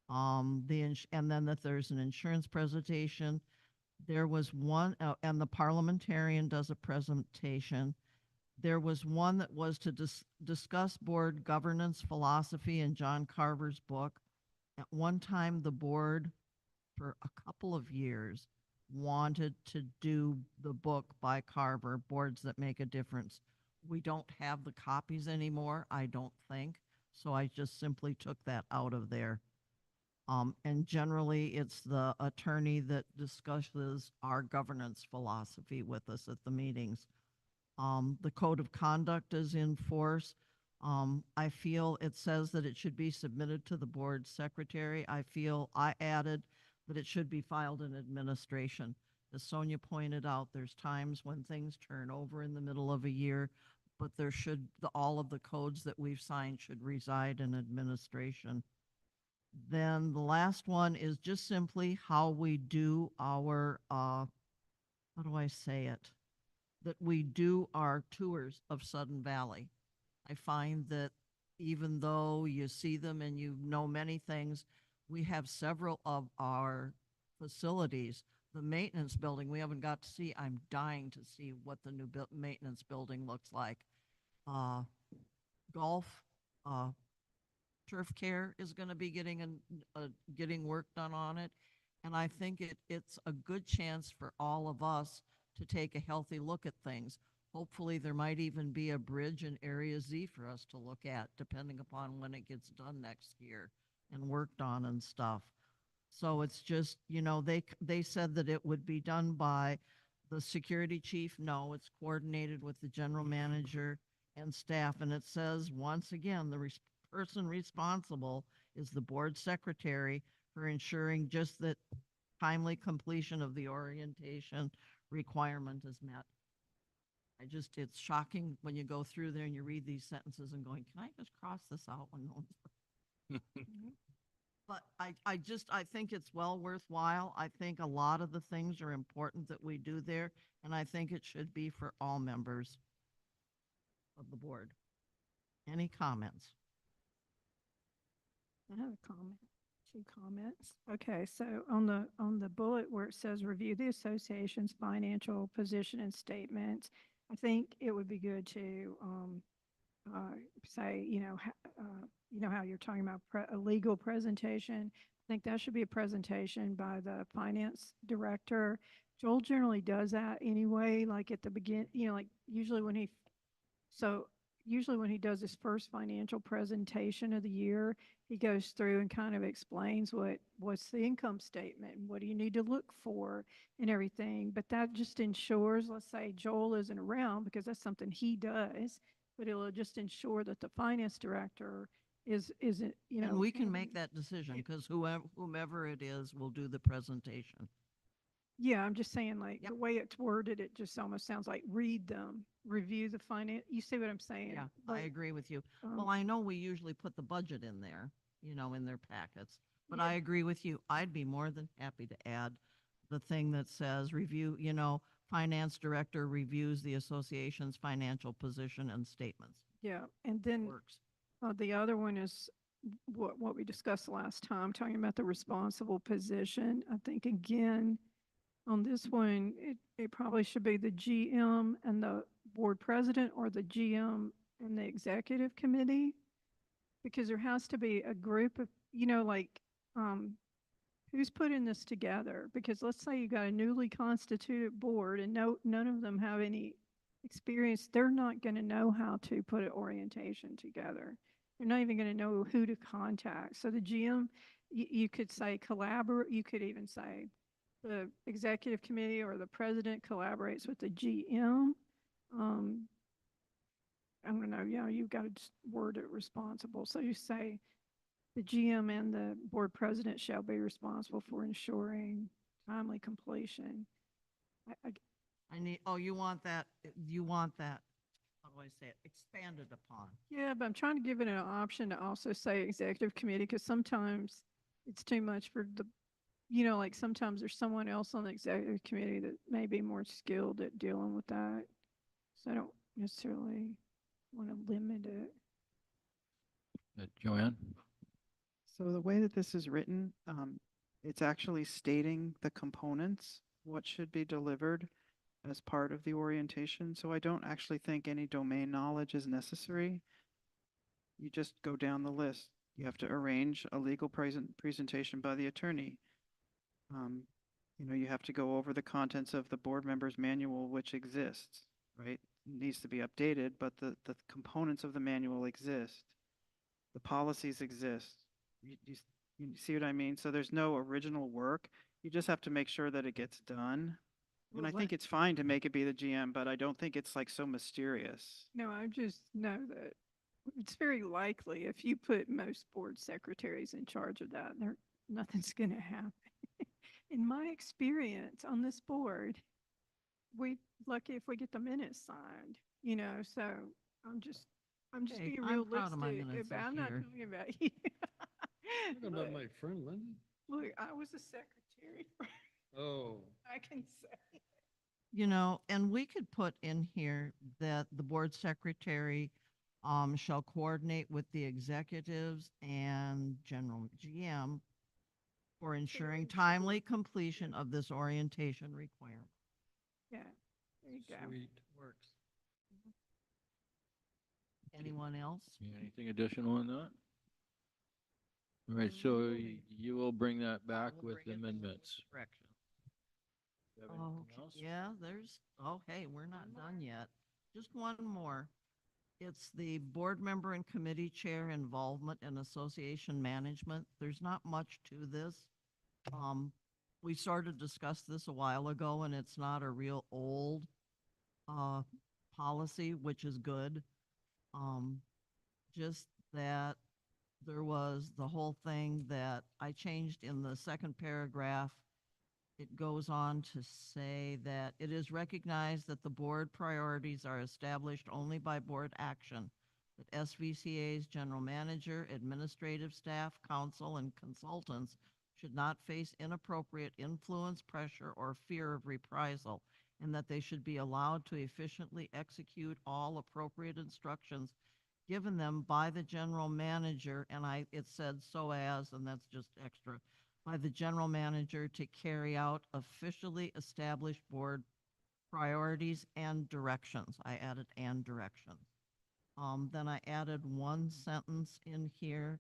And then that there's an insurance presentation. There was one, and the parliamentarian does a presentation. There was one that was to discuss board governance philosophy in John Carver's book. At one time, the board, for a couple of years, wanted to do the book by Carver, Boards That Make a Difference. We don't have the copies anymore, I don't think, so I just simply took that out of there. And generally, it's the attorney that discusses our governance philosophy with us at the meetings. The code of conduct is in force. I feel it says that it should be submitted to the board secretary. I feel I added that it should be filed in administration. As Sonia pointed out, there's times when things turn over in the middle of a year, but all of the codes that we've signed should reside in administration. Then the last one is just simply how we do our, how do I say it? That we do our tours of Sudden Valley. I find that even though you see them and you know many things, we have several of our facilities the maintenance building, we haven't got to see, I'm dying to see what the new maintenance building looks like. Golf, turf care is gonna be getting work done on it. And I think it's a good chance for all of us to take a healthy look at things. Hopefully, there might even be a bridge in Area Z for us to look at, depending upon when it gets done next year and worked on and stuff. So it's just, they said that it would be done by the security chief. No, it's coordinated with the general manager and staff. And it says, once again, the person responsible is the board secretary for ensuring just that timely completion of the orientation requirement is met. It's shocking when you go through there and you read these sentences and going, can I just cross this out when no one's But I think it's well worthwhile. I think a lot of the things are important that we do there, and I think it should be for all members of the board. Any comments? I have a comment, 2 comments. Okay, so on the bullet where it says review the association's financial position and statements, I think it would be good to say, how you're talking about a legal presentation. I think that should be a presentation by the finance director. Joel generally does that anyway, like at the begin, like usually when he does his first financial presentation of the year, he goes through and kind of explains what's the income statement and what do you need to look for and everything. But that just ensures, let's say Joel isn't around because that's something he does, but it'll just ensure that the finance director isn't, And we can make that decision because whomever it is will do the presentation. Yeah, I'm just saying, like, Yep. the way it's worded, it just almost sounds like read them, review the finance. You see what I'm saying? Yeah, I Like, agree with you. um, Well, I know we usually put the budget in there, in their packets, but Yeah. I agree with you. I'd be more than happy to add the thing that says review, finance director reviews the association's financial position and statements. Yeah, and then Works. the other one is what we discussed last time, talking about the responsible position. I think again, on this one, it probably should be the GM and the board president or the GM and the executive committee. Because there has to be a group of, who's putting this together? Because let's say you got a newly constituted board and none of them have any experience. They're not going to know how to put an orientation together. They're not even going to know who to contact. So the GM, you could say collaborate. You could even say the executive committee or the president collaborates with the GM. I don't know, you've got to just word it responsible. So you say the GM and the board president shall be responsible for ensuring timely completion. You want that, how do I say it, expanded upon. Yeah, but I'm trying to give it an option to also say executive committee, because sometimes it's too much for the, like sometimes there's someone else on the executive committee that may be more skilled at dealing with that. So I don't necessarily want to limit it. Joanne? So the way that this is written, it's actually stating the components, what should be delivered as part of the orientation. So I don't actually think any domain knowledge is necessary. You just go down the list. You have to arrange a legal presentation by the attorney. You have to go over the contents of the board members manual, which exists, right? It needs to be updated, but the components of the manual exist. The policies exist. You see what I mean? So there's no original work. You just have to make sure that it gets done. And I think it's fine to make it be the GM, but I don't think it's like so mysterious. No, I just know that it's very likely if you put most board secretaries in charge of that, nothing's going to happen. In my experience on this board, we lucky if we get the minutes signed, so I'm just Okay, being I'm proud of my realistic. minutes But this I'm not year. talking about you. Talking about Look, my friend Linda. look, I was a secretary. Oh. I can say. And we could put in here that the board secretary shall coordinate with the executives and general GM for ensuring timely completion of this orientation requirement. Yeah, there you go. Sweet. Works. Anyone else? Anything additional on that? All right, so you will bring that back We'll with bring it to amendments. Correction. You have anything Okay, else? yeah, oh, hey, we're not done yet. Just one more. It's the board member and committee chair involvement in association management. There's not much to this. We started to discuss this a while ago, and it's not a real old policy, which is good. Just that there was the whole thing that I changed in the second paragraph. It goes on to say that it is recognized that the board priorities are established only by board action, that SVCA's general manager, administrative staff, council, and consultants should not face inappropriate influence, pressure, or fear of reprisal, and that they should be allowed to efficiently execute all appropriate instructions given them by the general manager, and it said so as, and that's just extra, by the general manager to carry out officially established board priorities and directions. I added and directions. Then I added one sentence in here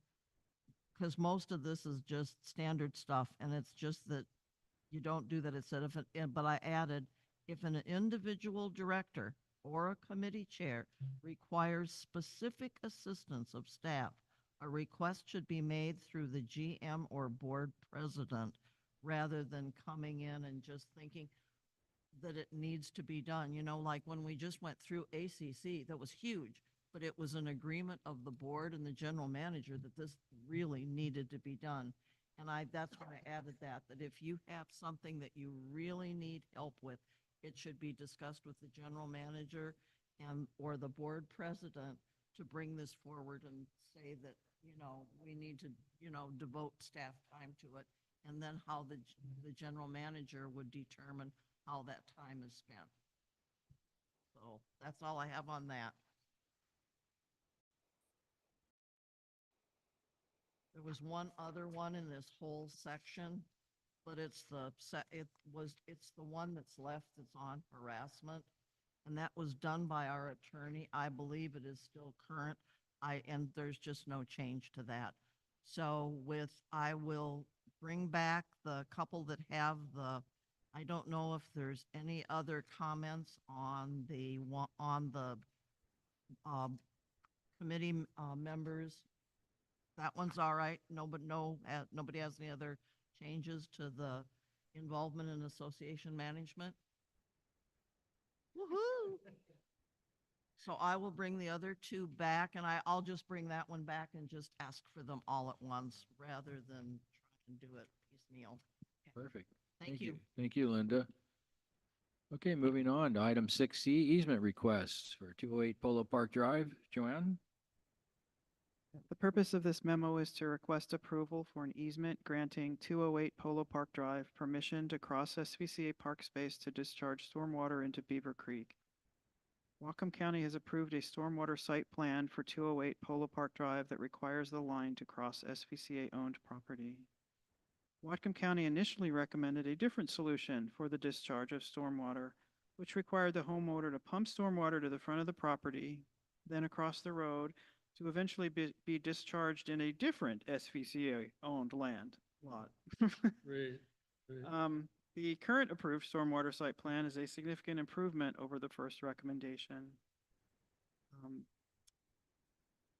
because most of this is just standard stuff, and it's just that you don't do that. It said but I added, if an individual director or a committee chair requires specific assistance of staff, a request should be made through the GM or board president rather than coming in and just thinking that it needs to be done. You know, like when we just went through ACC, that was huge, but it was an agreement of the board and the general manager that this really needed to be done. And that's when I added that if you have something that you really need help with, it should be discussed with the general manager or the board president to bring this forward and say that, we need to, devote staff time to it. And then how the general manager would determine how that time is spent. So that's all I have on that. There was one other one in this whole section, but it's the one that's left that's on harassment. And that was done by our attorney. I believe it is still current. And there's just no change to that. So I will bring back the couple that have I don't know if there's any other comments on the committee members. That one's all right. Nobody has any other changes to the involvement in association management. Woohoo! So I will bring the other two back, and I'll just bring that one back and just ask for them all at once rather than try and do it piecemeal. Perfect. Thank you. Thank you, Linda. Okay, moving on to item 6C, easement requests for 208 Polo Park Drive. Joanne? The purpose of this memo is to request approval for an easement granting 208 Polo Park Drive permission to cross SVCA park space to discharge stormwater into Beaver Creek. Whatcom County has approved a stormwater site plan for 208 Polo Park Drive that requires the line to cross SVCA-owned property. Whatcom County initially recommended a different solution for the discharge of stormwater, which required the homeowner to pump stormwater to the front of the property, then across the road, to eventually be discharged in a different SVCA-owned land lot. Right. The current approved stormwater site plan is a significant improvement over the first recommendation.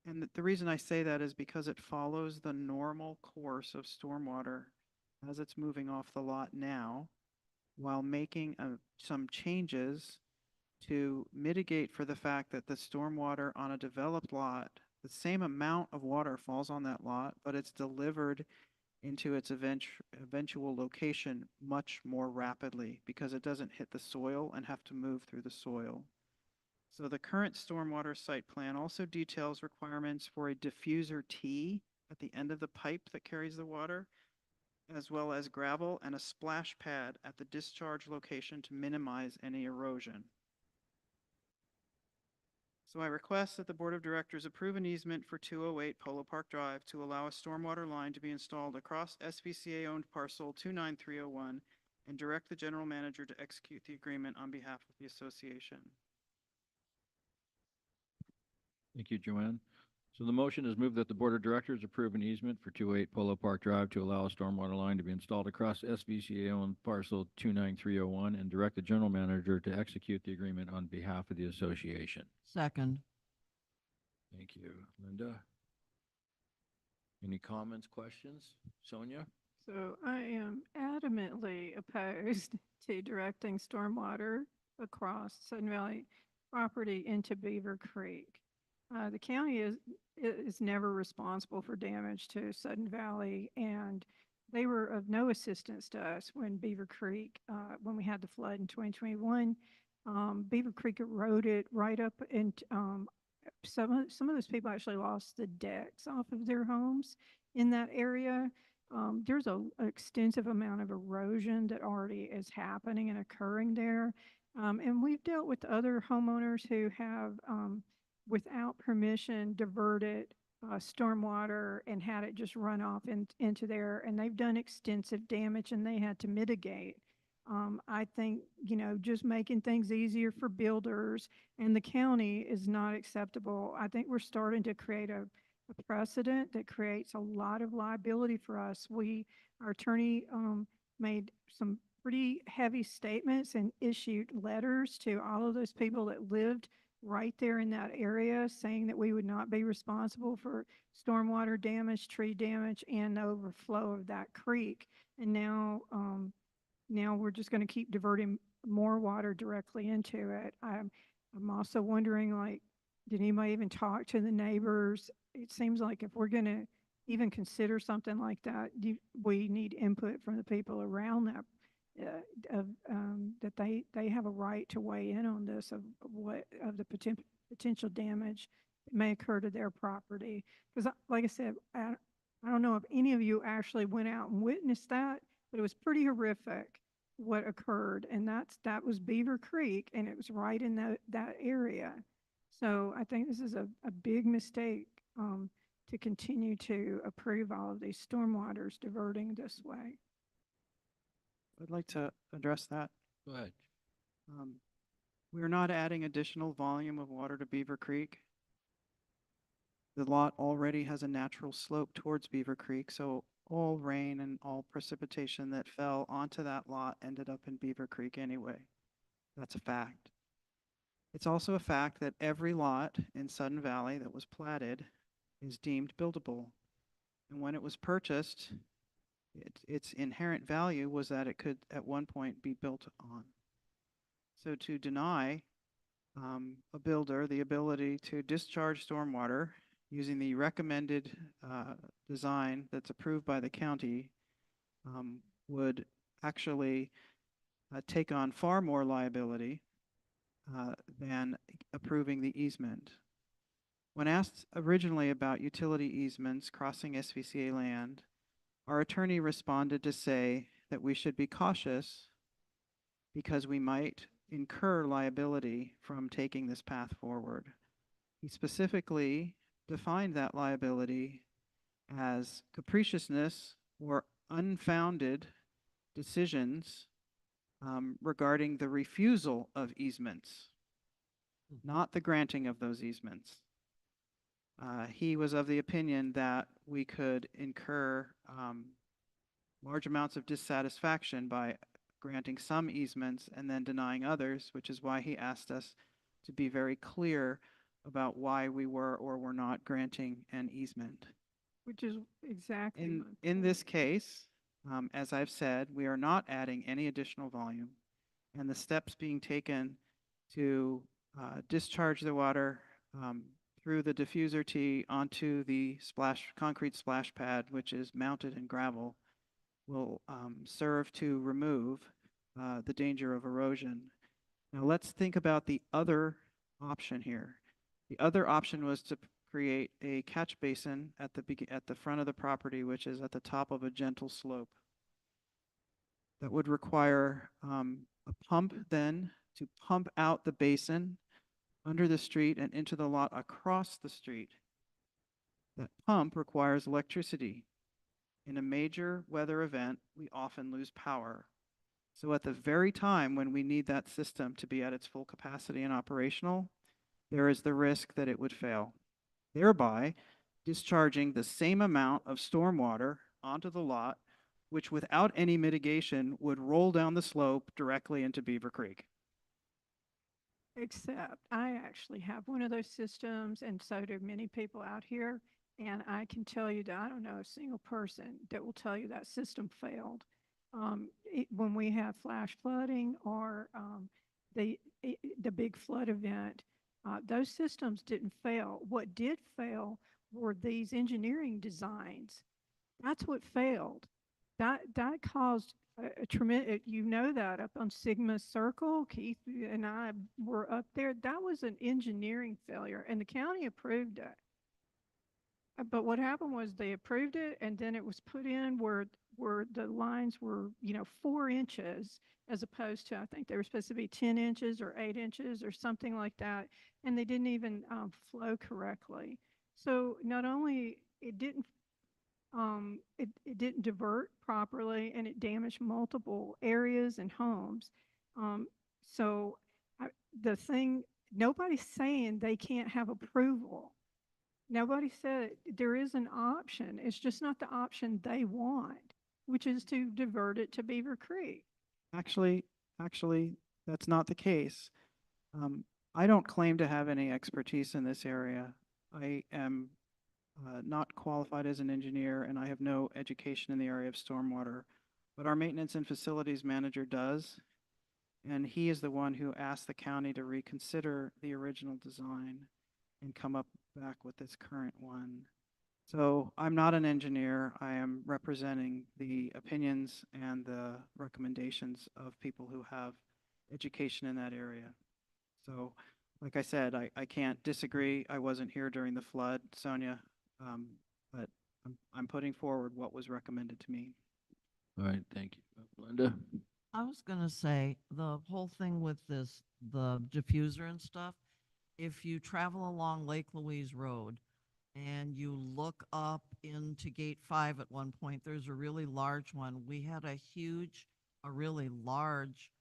And the reason I say that is because it follows the normal course of stormwater as it's moving off the lot now, while making some changes to mitigate for the fact that the stormwater on a developed lot, the same amount of water falls on that lot, but it's delivered into its eventual location much more rapidly because it doesn't hit the soil and have to move through the soil. So the current stormwater site plan also details requirements for a diffuser T at the end of the pipe that carries the water, as well as gravel and a splash pad at the discharge location to minimize any erosion. So I request that the Board of Directors approve an easement for 208 Polo Park Drive to allow a stormwater line to be installed across SVCA-owned parcel 29301 and direct the general manager to execute the agreement on behalf of the association. Thank you, Joanne. So the motion is moved that the Board of Directors approve an easement for 208 Polo Park Drive to allow a stormwater line to be installed across SVCA-owned parcel 29301 and direct the general manager to execute the agreement on behalf of the association. Second. Thank you, Linda. Any comments, questions? Sonia? So I am adamantly opposed to directing stormwater across Sudden Valley property into Beaver Creek. The county is never responsible for damage to Sudden Valley, and they were of no assistance to us when Beaver Creek, when we had the flood in 2021. Beaver Creek eroded right up, and some of those people actually lost the decks off of their homes in that area. There's an extensive amount of erosion that already is happening and occurring there. And we've dealt with other homeowners who have, without permission, diverted stormwater and had it just run off into there. And they've done extensive damage and they had to mitigate. I think, just making things easier for builders and the county is not acceptable. I think we're starting to create a precedent that creates a lot of liability for us. Our attorney made some pretty heavy statements and issued letters to all of those people that lived right there in that area, saying that we would not be responsible for stormwater damage, tree damage, and the overflow of that creek. And now we're just going to keep diverting more water directly into it. I'm also wondering, did anybody even talk to the neighbors? It seems like if we're going to even consider something like that, we need input from the people around that, that they have a right to weigh in on this of the potential damage that may occur to their property. Because, like I said, I don't know if any of you actually went out and witnessed that, but it was pretty horrific what occurred, and that was Beaver Creek, and it was right in that area. So I think this is a big mistake to continue to approve all of these stormwaters diverting this way. I'd like to address that. Go ahead. We're not adding additional volume of water to Beaver Creek. The lot already has a natural slope towards Beaver Creek, so all rain and all precipitation that fell onto that lot ended up in Beaver Creek anyway. That's a fact. It's also a fact that every lot in Sudden Valley that was platted is deemed buildable. And when it was purchased, its inherent value was that it could at one point be built on. So to deny a builder the ability to discharge stormwater using the recommended design that's approved by the county would actually take on far more liability than approving the easement. When asked originally about utility easements crossing SVCA land, our attorney responded to say that we should be cautious because we might incur liability from taking this path forward. He specifically defined that liability as capriciousness or unfounded decisions regarding the refusal of easements, not the granting of those easements. He was of the opinion that we could incur large amounts of dissatisfaction by granting some easements and then denying others, which is why he asked us to be very clear about why we were or were not granting an easement. Which is exactly in this case, as I've said, we are not adding any additional volume, and the steps being taken to discharge the water through the diffuser tee onto the concrete splash pad, which is mounted in gravel, will serve to remove the danger of erosion. Now let's think about the other option here. The other option was to create a catch basin at the front of the property, which is at the top of a gentle slope. That would require a pump then to pump out the basin under the street and into the lot across the street. That pump requires electricity. In a major weather event, we often lose power. So at the very time when we need that system to be at its full capacity and operational, there is the risk that it would fail, thereby discharging the same amount of stormwater onto the lot, which without any mitigation would roll down the slope directly into Beaver Creek. Except I actually have one of those systems, and so do many people out here. And I can tell you that I don't know a single person that will tell you that system failed. When we have flash flooding or the big flood event, those systems didn't fail. What did fail were these engineering designs. That's what failed. That caused a tremendous, you know, that up on Sigma Circle, Keith and I were up there. That was an engineering failure, and the county approved it. But what happened was they approved it, and then it was put in where the lines were, 4 inches, as opposed to, I think they were supposed to be 10 inches or 8 inches or something like that, and they didn't even flow correctly. So not only it didn't divert properly, and it damaged multiple areas and homes. So the thing, nobody's saying they can't have approval. Nobody said there is an option. It's just not the option they want, which is to divert it to Beaver Creek. Actually, that's not the case. I don't claim to have any expertise in this area. I am not qualified as an engineer, and I have no education in the area of stormwater. But our maintenance and facilities manager does, and he is the one who asked the county to reconsider the original design and come up back with this current one. So I'm not an engineer. I am representing the opinions and the recommendations of people who have education in that area. So, like I said, I can't disagree. I wasn't here during the flood, Sonia, but I'm putting forward what was recommended to me. All right, thank you. Linda? I was gonna say, the whole thing with this, the diffuser and stuff, if you travel along Lake Louise Road and you look up into Gate 5 at one point, there's a really large one. We had a really large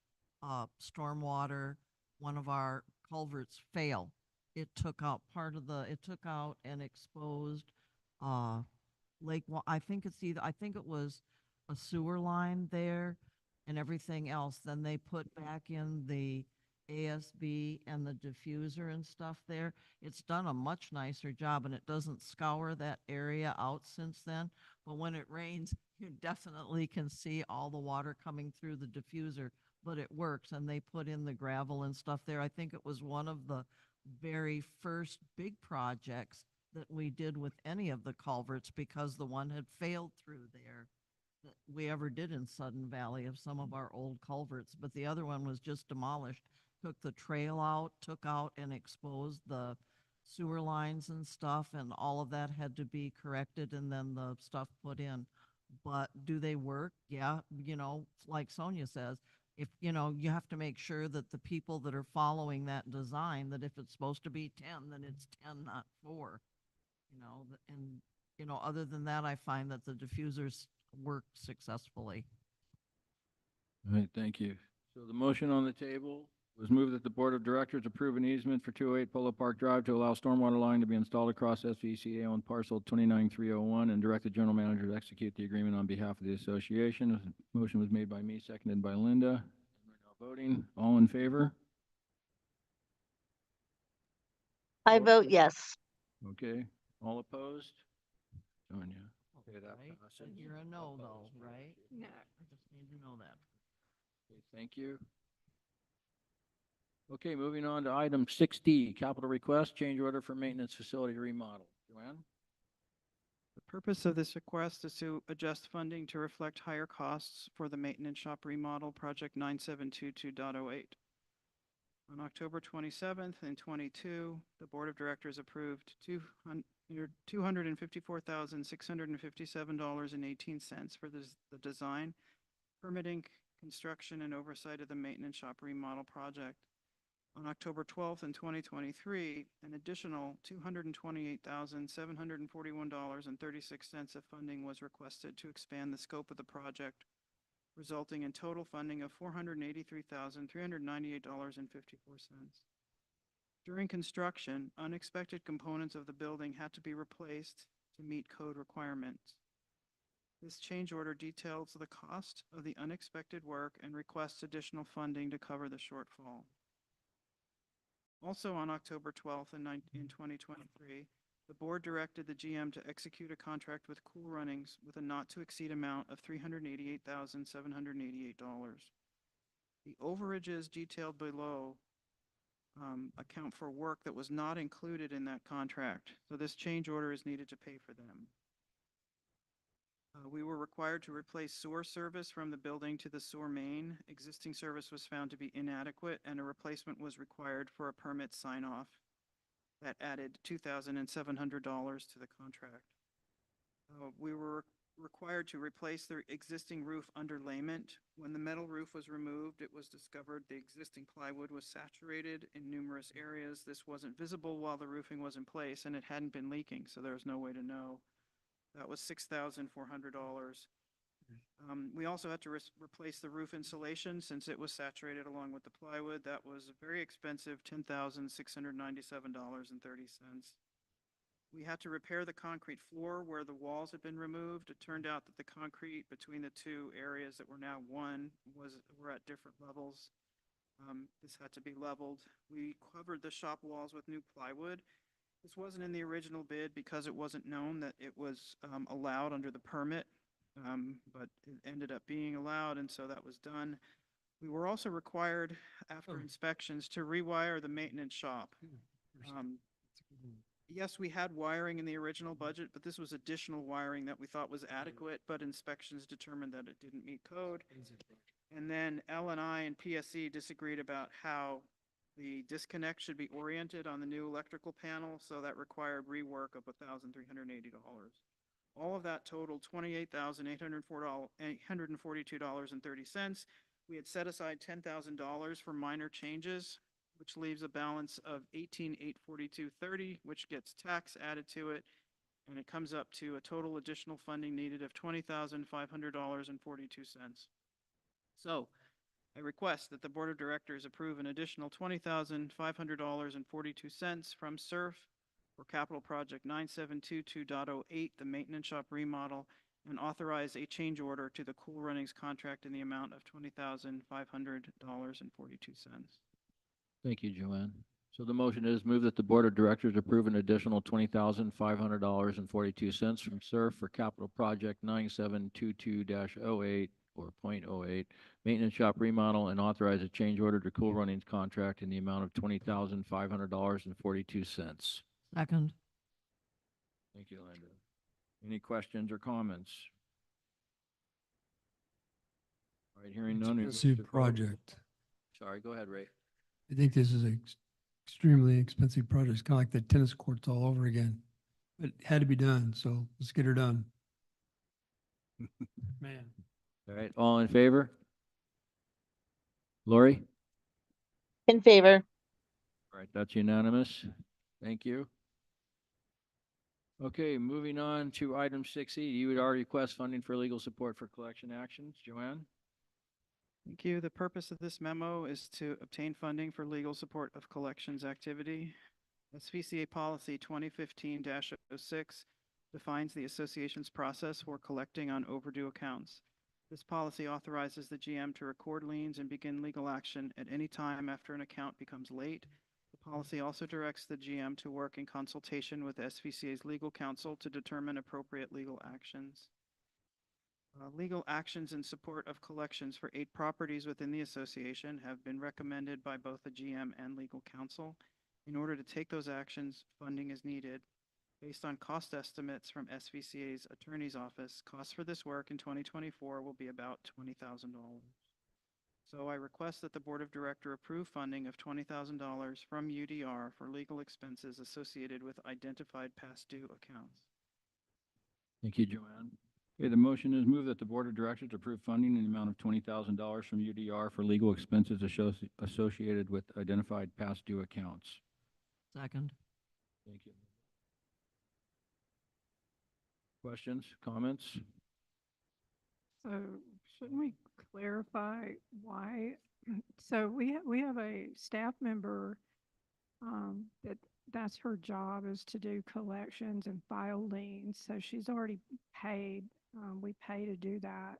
stormwater, one of our culverts fail. It took out and exposed I think it was a sewer line there and everything else. Then they put back in the ASB and the diffuser and stuff there. It's done a much nicer job, and it doesn't scour that area out since then. But when it rains, you definitely can see all the water coming through the diffuser, but it works. And they put in the gravel and stuff there. I think it was one of the very first big projects that we did with any of the culverts, because the one had failed through there that we ever did in Sudden Valley of some of our old culverts. But the other one was just demolished, took the trail out, took out and exposed the sewer lines and stuff, and all of that had to be corrected and then the stuff put in. But do they work? Yeah, like Sonia says, if, you have to make sure that the people that are following that design, that if it's supposed to be 10, then it's 10, not 4. And other than that, I find that the diffusers work successfully. All right, thank you. So the motion on the table was moved that the Board of Directors approve an easement for 208 Polo Park Drive to allow stormwater line to be installed across SVCA on parcel 29301, and direct the general manager to execute the agreement on behalf of the association. Motion was made by me, seconded by Linda. And we're now voting. All in favor? I vote yes. Okay. All opposed? Sonia. Okay, that Right? passes. You're a no, though, right? No. I just need to know that. Okay, thank you. Okay, moving on to item 6D, capital request, change order for maintenance facility remodel. Joanne? The purpose of this request is to adjust funding to reflect higher costs for the maintenance shop remodel project 9722.08. On October 27th and 22, the Board of Directors approved $254,657.18 for the design, permitting, construction, and oversight of the maintenance shop remodel project. On October 12th in 2023, an additional $228,741.36 of funding was requested to expand the scope of the project, resulting in total funding of $483,398.54. During construction, unexpected components of the building had to be replaced to meet code requirements. This change order details the cost of the unexpected work and requests additional funding to cover the shortfall. Also on October 12th in 2023, the board directed the GM to execute a contract with Cool Runnings with a not-to-exceed amount of $388,788. The overages detailed below account for work that was not included in that contract, so this change order is needed to pay for them. We were required to replace sewer service from the building to the sewer main. Existing service was found to be inadequate, and a replacement was required for a permit sign-off. That added $2,700 to the contract. We were required to replace the existing roof underlayment. When the metal roof was removed, it was discovered the existing plywood was saturated in numerous areas. This wasn't visible while the roofing was in place, and it hadn't been leaking, so there was no way to know. That was $6,400. We also had to replace the roof insulation since it was saturated along with the plywood. That was very expensive, $10,697.30. We had to repair the concrete floor where the walls had been removed. It turned out that the concrete between the two areas that were now one were at different levels. This had to be leveled. We covered the shop walls with new plywood. This wasn't in the original bid because it wasn't known that it was allowed under the permit, but it ended up being allowed, and so that was done. We were also required, after inspections, to rewire the maintenance shop. Yes, we had wiring in the original budget, but this was additional wiring that we thought was adequate, but inspections determined that it didn't meet code. And then L&I and PSC disagreed about how the disconnect should be oriented on the new electrical panel, so that required rework of $1,380. All of that totaled $28,842.30. We had set aside $10,000 for minor changes, which leaves a balance of $18,842.30, which gets tax added to it, and it comes up to a total additional funding needed of $20,500.42. So I request that the Board of Directors approve an additional $20,500.42 from SURF for Capital Project 9722.08, the maintenance shop remodel, and authorize a change order to the Cool Runnings contract in the amount of $20,500.42. Thank you, Joanne. So the motion is move that the Board of Directors approve an additional $20,500.42 from SURF for Capital Project 9722-08 or .08 maintenance shop remodel, and authorize a change order to Cool Runnings contract in the amount of $20,500.42. Second. Thank you, Linda. Any questions or comments? All right, hearing none. Expensive project. Sorry, go ahead, Ray. I think this is an extremely expensive project. It's kind of like the tennis courts all over again. But it had to be done, so let's get her done. Man. All right, all in favor? Lori? In favor. All right, that's unanimous. Thank you. Okay, moving on to item 6E. You would already request funding for legal support for collection actions. Joanne? Thank you. The purpose of this memo is to obtain funding for legal support of collections activity. SVCA Policy 2015-06 defines the association's process for collecting on overdue accounts. This policy authorizes the GM to record liens and begin legal action at any time after an account becomes late. The policy also directs the GM to work in consultation with SVCA's legal counsel to determine appropriate legal actions. Legal actions in support of collections for 8 properties within the association have been recommended by both the GM and legal counsel. In order to take those actions, funding is needed. Based on cost estimates from SVCA's attorney's office, costs for this work in 2024 will be about $20,000. So I request that the Board of Directors approve funding of $20,000 from UDR for legal expenses associated with identified past due accounts. Thank you, Joanne. Okay, the motion is moved that the Board of Directors approve funding in the amount of $20,000 from UDR for legal expenses associated with identified past due accounts. Second. Thank you. Questions, comments? So shouldn't we clarify why? So we have a staff member that's her job is to do collections and file liens. So she's already paid. We pay to do that.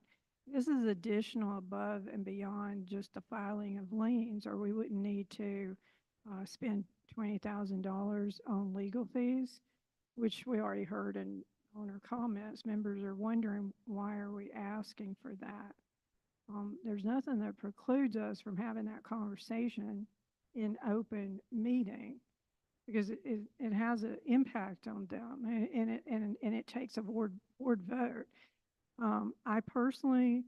This is additional above and beyond just the filing of liens, or we wouldn't need to spend $20,000 on legal fees, which we already heard on our comments. Members are wondering, why are we asking for that? There's nothing that precludes us from having that conversation in open meeting, because it has an impact on them, and it takes a board vote. I personally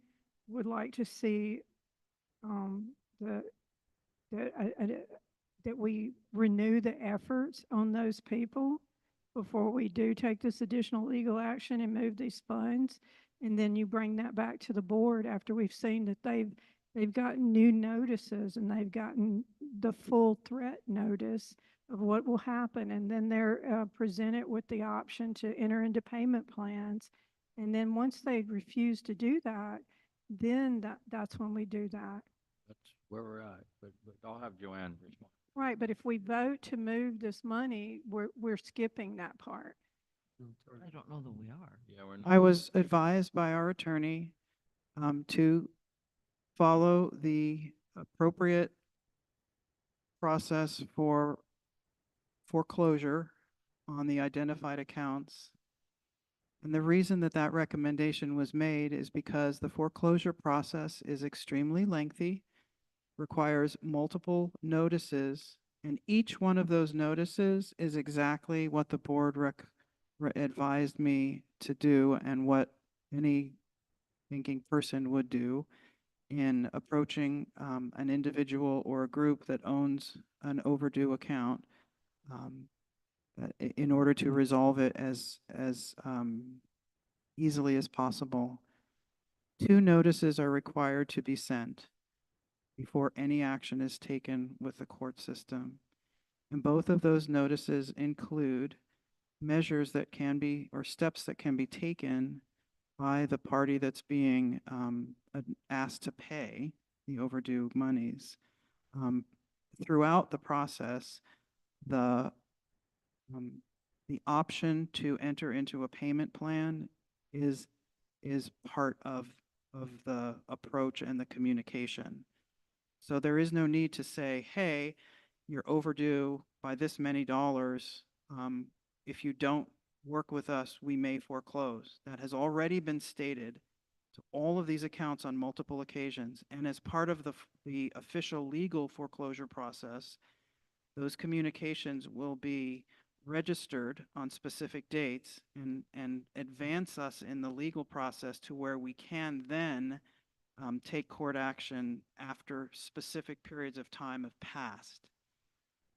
would like to see that we renew the efforts on those people before we do take this additional legal action and move these funds. And then you bring that back to the board after we've seen that they've gotten new notices and they've gotten the full threat notice of what will happen. And then they're presented with the option to enter into payment plans. And then once they refuse to do that, then that's when we do that. That's where we're at, but I'll have Joanne respond. Right, but if we vote to move this money, we're skipping that part. I don't know that we are. Yeah, we're not. I was advised by our attorney to follow the appropriate process for foreclosure on the identified accounts. And the reason that that recommendation was made is because the foreclosure process is extremely lengthy, requires multiple notices, and each one of those notices is exactly what the board advised me to do and what any thinking person would do in approaching an individual or a group that owns an overdue account in order to resolve it as easily as possible. 2 notices are required to be sent before any action is taken with the court system. And both of those notices include measures that can be, or steps that can be taken by the party that's being asked to pay the overdue monies. Throughout the process, the option to enter into a payment plan is part of the approach and the communication. So there is no need to say, hey, you're overdue by this many dollars. If you don't work with us, we may foreclose. That has already been stated to all of these accounts on multiple occasions. And as part of the official legal foreclosure process, those communications will be registered on specific dates and advance us in the legal process to where we can then take court action after specific periods of time have passed.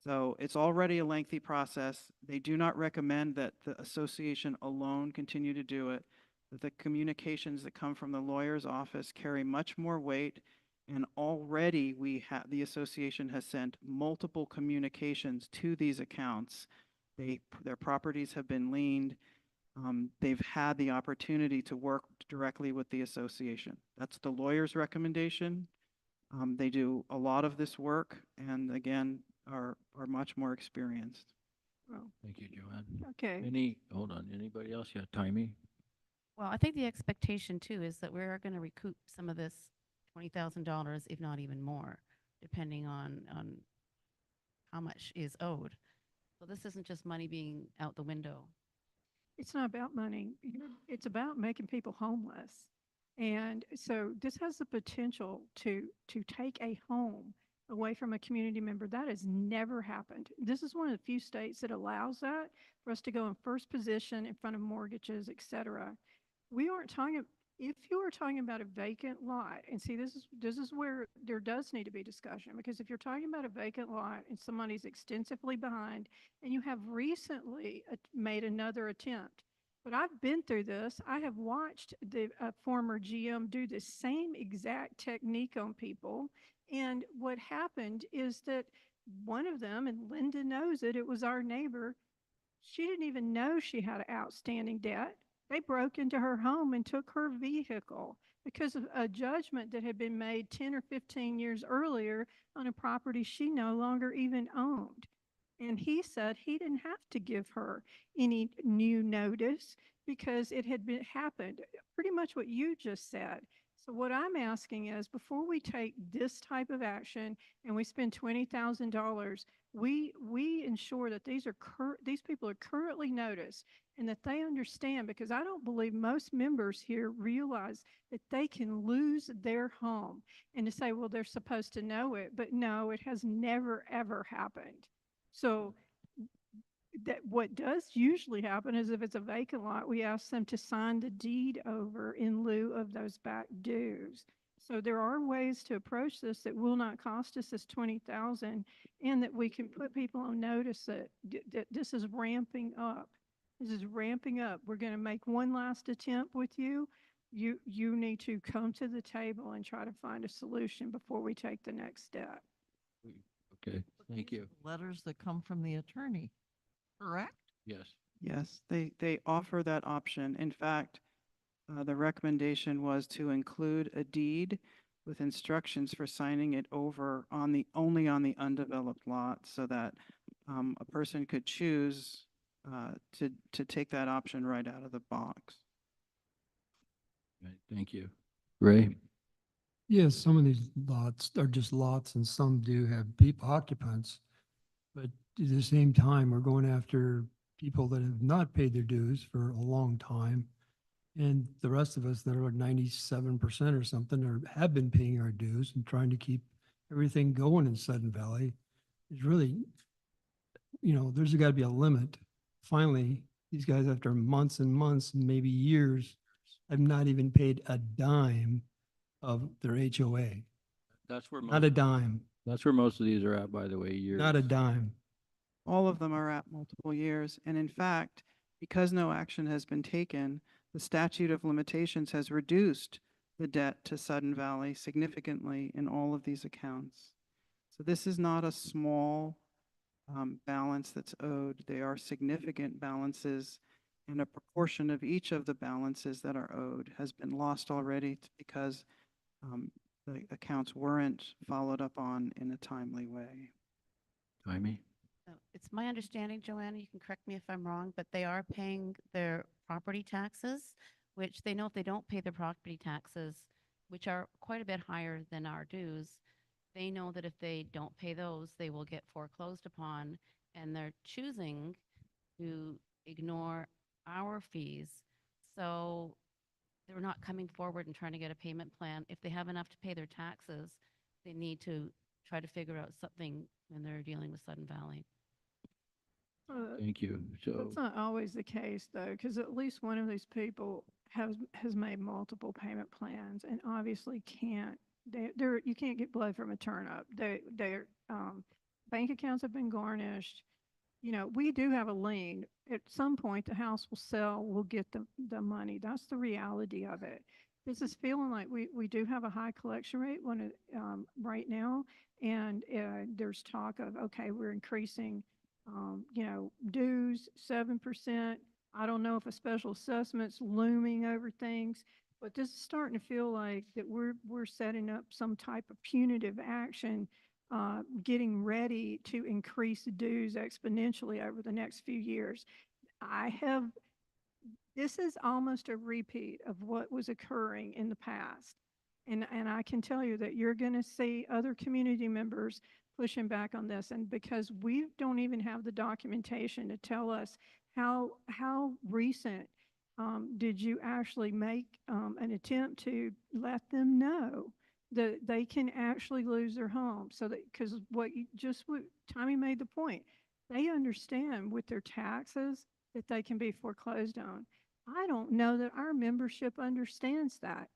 So it's already a lengthy process. They do not recommend that the association alone continue to do it. That the communications that come from the lawyer's office carry much more weight, and already the association has sent multiple communications to these accounts. Their properties have been liened. They've had the opportunity to work directly with the association. That's the lawyer's recommendation. They do a lot of this work, and again, are much more experienced. Well, Thank you, Joanne. okay. Hold on, anybody else? Yeah, Timey? Well, I think the expectation too is that we're going to recoup some of this $20,000, if not even more, depending on how much is owed. So this isn't just money being out the window. It's not about money. It's about making people homeless. And so this has the potential to take a home away from a community member. That has never happened. This is one of the few states that allows that, for us to go in first position in front of mortgages, et cetera. We aren't talking, if you are talking about a vacant lot, and see, this is where there does need to be discussion, because if you're talking about a vacant lot and somebody's extensively behind, and you have recently made another attempt, But I've been through this. I have watched the former GM do the same exact technique on people. And what happened is that one of them, and Linda knows it, it was our neighbor, she didn't even know she had an outstanding debt. They broke into her home and took her vehicle because of a judgment that had been made 10 or 15 years earlier on a property she no longer even owned. And he said he didn't have to give her any new notice because it had been happened, pretty much what you just said. So what I'm asking is before we take this type of action and we spend $20,000, we ensure that these people are currently noticed and that they understand, because I don't believe most members here realize that they can lose their home. And to say, well, they're supposed to know it, but no, it has never ever happened. So that what does usually happen is if it's a vacant lot, we ask them to sign the deed over in lieu of those back dues. So there are ways to approach this that will not cost us this 20,000, and that we can put people on notice that, that this is ramping up. This is ramping up. We're going to make one last attempt with you. You need to come to the table and try to find a solution before we take the next step. Okay, thank you. Letters that come from the attorney, correct? Yes. Yes, they offer that option. In fact, the recommendation was to include a deed with instructions for signing it over only on the undeveloped lot, so that a person could choose to take that option right out of the box. Right, thank you. Ray? Yes, some of these lots are just lots and some do have people occupants. But at the same time, we're going after people that have not paid their dues for a long time. And the rest of us that are 97% or something have been paying our dues and trying to keep everything going in Sudden Valley. Is really, there's got to be a limit. Finally, these guys, after months and months, maybe years, have not even paid a dime of their HOA. That's where Not a dime. That's where most of these are at, by the way, years. Not a dime. All of them are at multiple years. And in fact, because no action has been taken, the statute of limitations has reduced the debt to Sudden Valley significantly in all of these accounts. So this is not a small balance that's owed. They are significant balances, and a proportion of each of the balances that are owed has been lost already because the accounts weren't followed up on in a timely way. Timey? It's my understanding, Joanna, you can correct me if I'm wrong, but they are paying their property taxes, which they know if they don't pay their property taxes, which are quite a bit higher than our dues, they know that if they don't pay those, they will get foreclosed upon, and they're choosing to ignore our fees. So they're not coming forward and trying to get a payment plan. If they have enough to pay their taxes, they need to try to figure out something when they're dealing with Sudden Valley. Thank you. So, That's not always the case, though, because at least one of these people has made multiple payment plans and obviously can't. You can't get blood from a turnip. Their bank accounts have been garnished. We do have a lien. At some point, the house will sell. We'll get the money. That's the reality of it. This is feeling like we do have a high collection rate right now, and there's talk of, okay, we're increasing dues 7%. I don't know if a special assessment's looming over things, but this is starting to feel like that we're setting up some type of punitive action, getting ready to increase dues exponentially over the next few years. This is almost a repeat of what was occurring in the past. And I can tell you that you're going to see other community members pushing back on this. And because we don't even have the documentation to tell us how recent did you actually make an attempt to let them know that they can actually lose their home. So that, because what Tommy made the point, they understand with their taxes that they can be foreclosed on. I don't know that our membership understands that.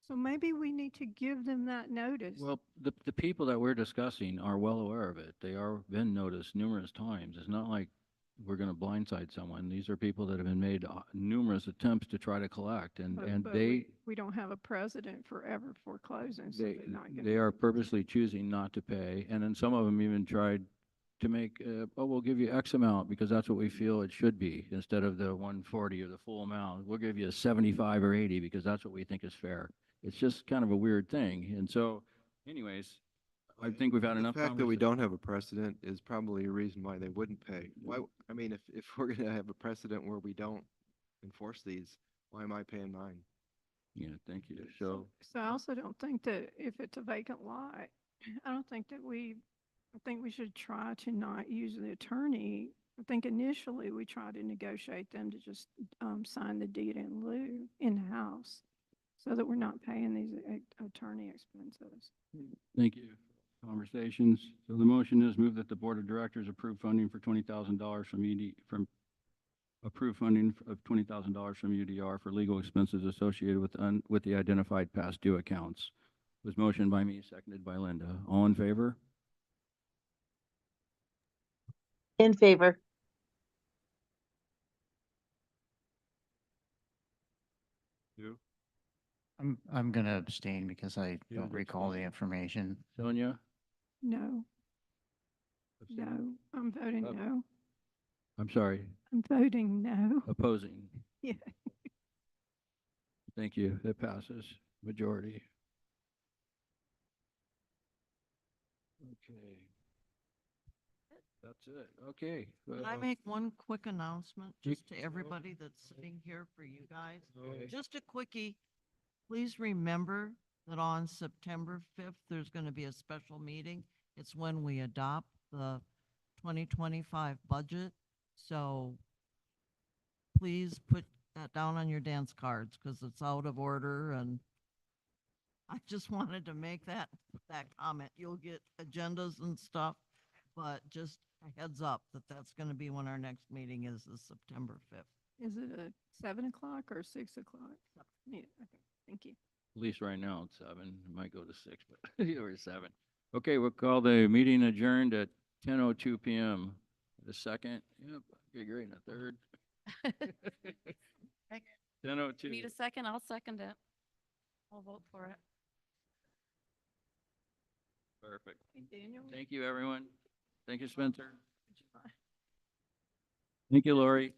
So maybe we need to give them that notice. well, the people that we're discussing are well aware of it. They are been noticed numerous times. It's not like we're going to blindside someone. These are people that have been made numerous attempts to try to collect, and But we don't have a precedent for ever foreclosing, so they're not gonna. they are purposely choosing not to pay. And then some of them even tried to make, oh, we'll give you X amount because that's what we feel it should be, instead of the 140 or the full amount. We'll give you 75 or 80 because that's what we think is fair. It's just kind of a weird thing. And so anyways, I think we've had enough. The fact that we don't have a precedent is probably a reason why they wouldn't pay. Why, I mean, if we're gonna have a precedent where we don't enforce these, why am I paying mine? Yeah, thank you. So, So I also don't think that if it's a vacant lot, I don't think that I think we should try to not use the attorney. I think initially we try to negotiate them to just sign the deed in lieu in-house so that we're not paying these attorney expenses. thank you. Conversations. So the motion is move that the Board of Directors approve funding for $20,000 from approve funding of $20,000 from UDR for legal expenses associated with the identified past due accounts. It was motioned by me, seconded by Linda. All in favor? In favor. Two. I'm gonna abstain because I You don't would recall the abstain. information. Sonia? No, Abstain? no, I'm voting Uh, no. I'm sorry, I'm voting no. opposing. Yeah. Thank you. That passes. Majority. Okay. That's it. Okay. Can I make one quick announcement just to everybody that's sitting here for you guys? Okay. Just a quickie. Please remember that on September 5th, there's going to be a special meeting. It's when we adopt the 2025 budget. So please put that down on your dance cards because it's out of order, and I just wanted to make that comment. You'll get agendas and stuff, but just a heads up that that's going to be when our next meeting is September 5th. Is it a 7 o'clock or 6 o'clock? Yeah, okay, thank you. At least right now it's 7. It might go to 6, but or 7. Okay, we'll call the meeting adjourned at 10:02 p.m. The second. Yep. Okay, great. And a third. 10:02. Need a second? I'll second it. I'll vote for it. Perfect. Hey, Daniel. Thank you, everyone. Thank you, Spencer. Thank you, Lori.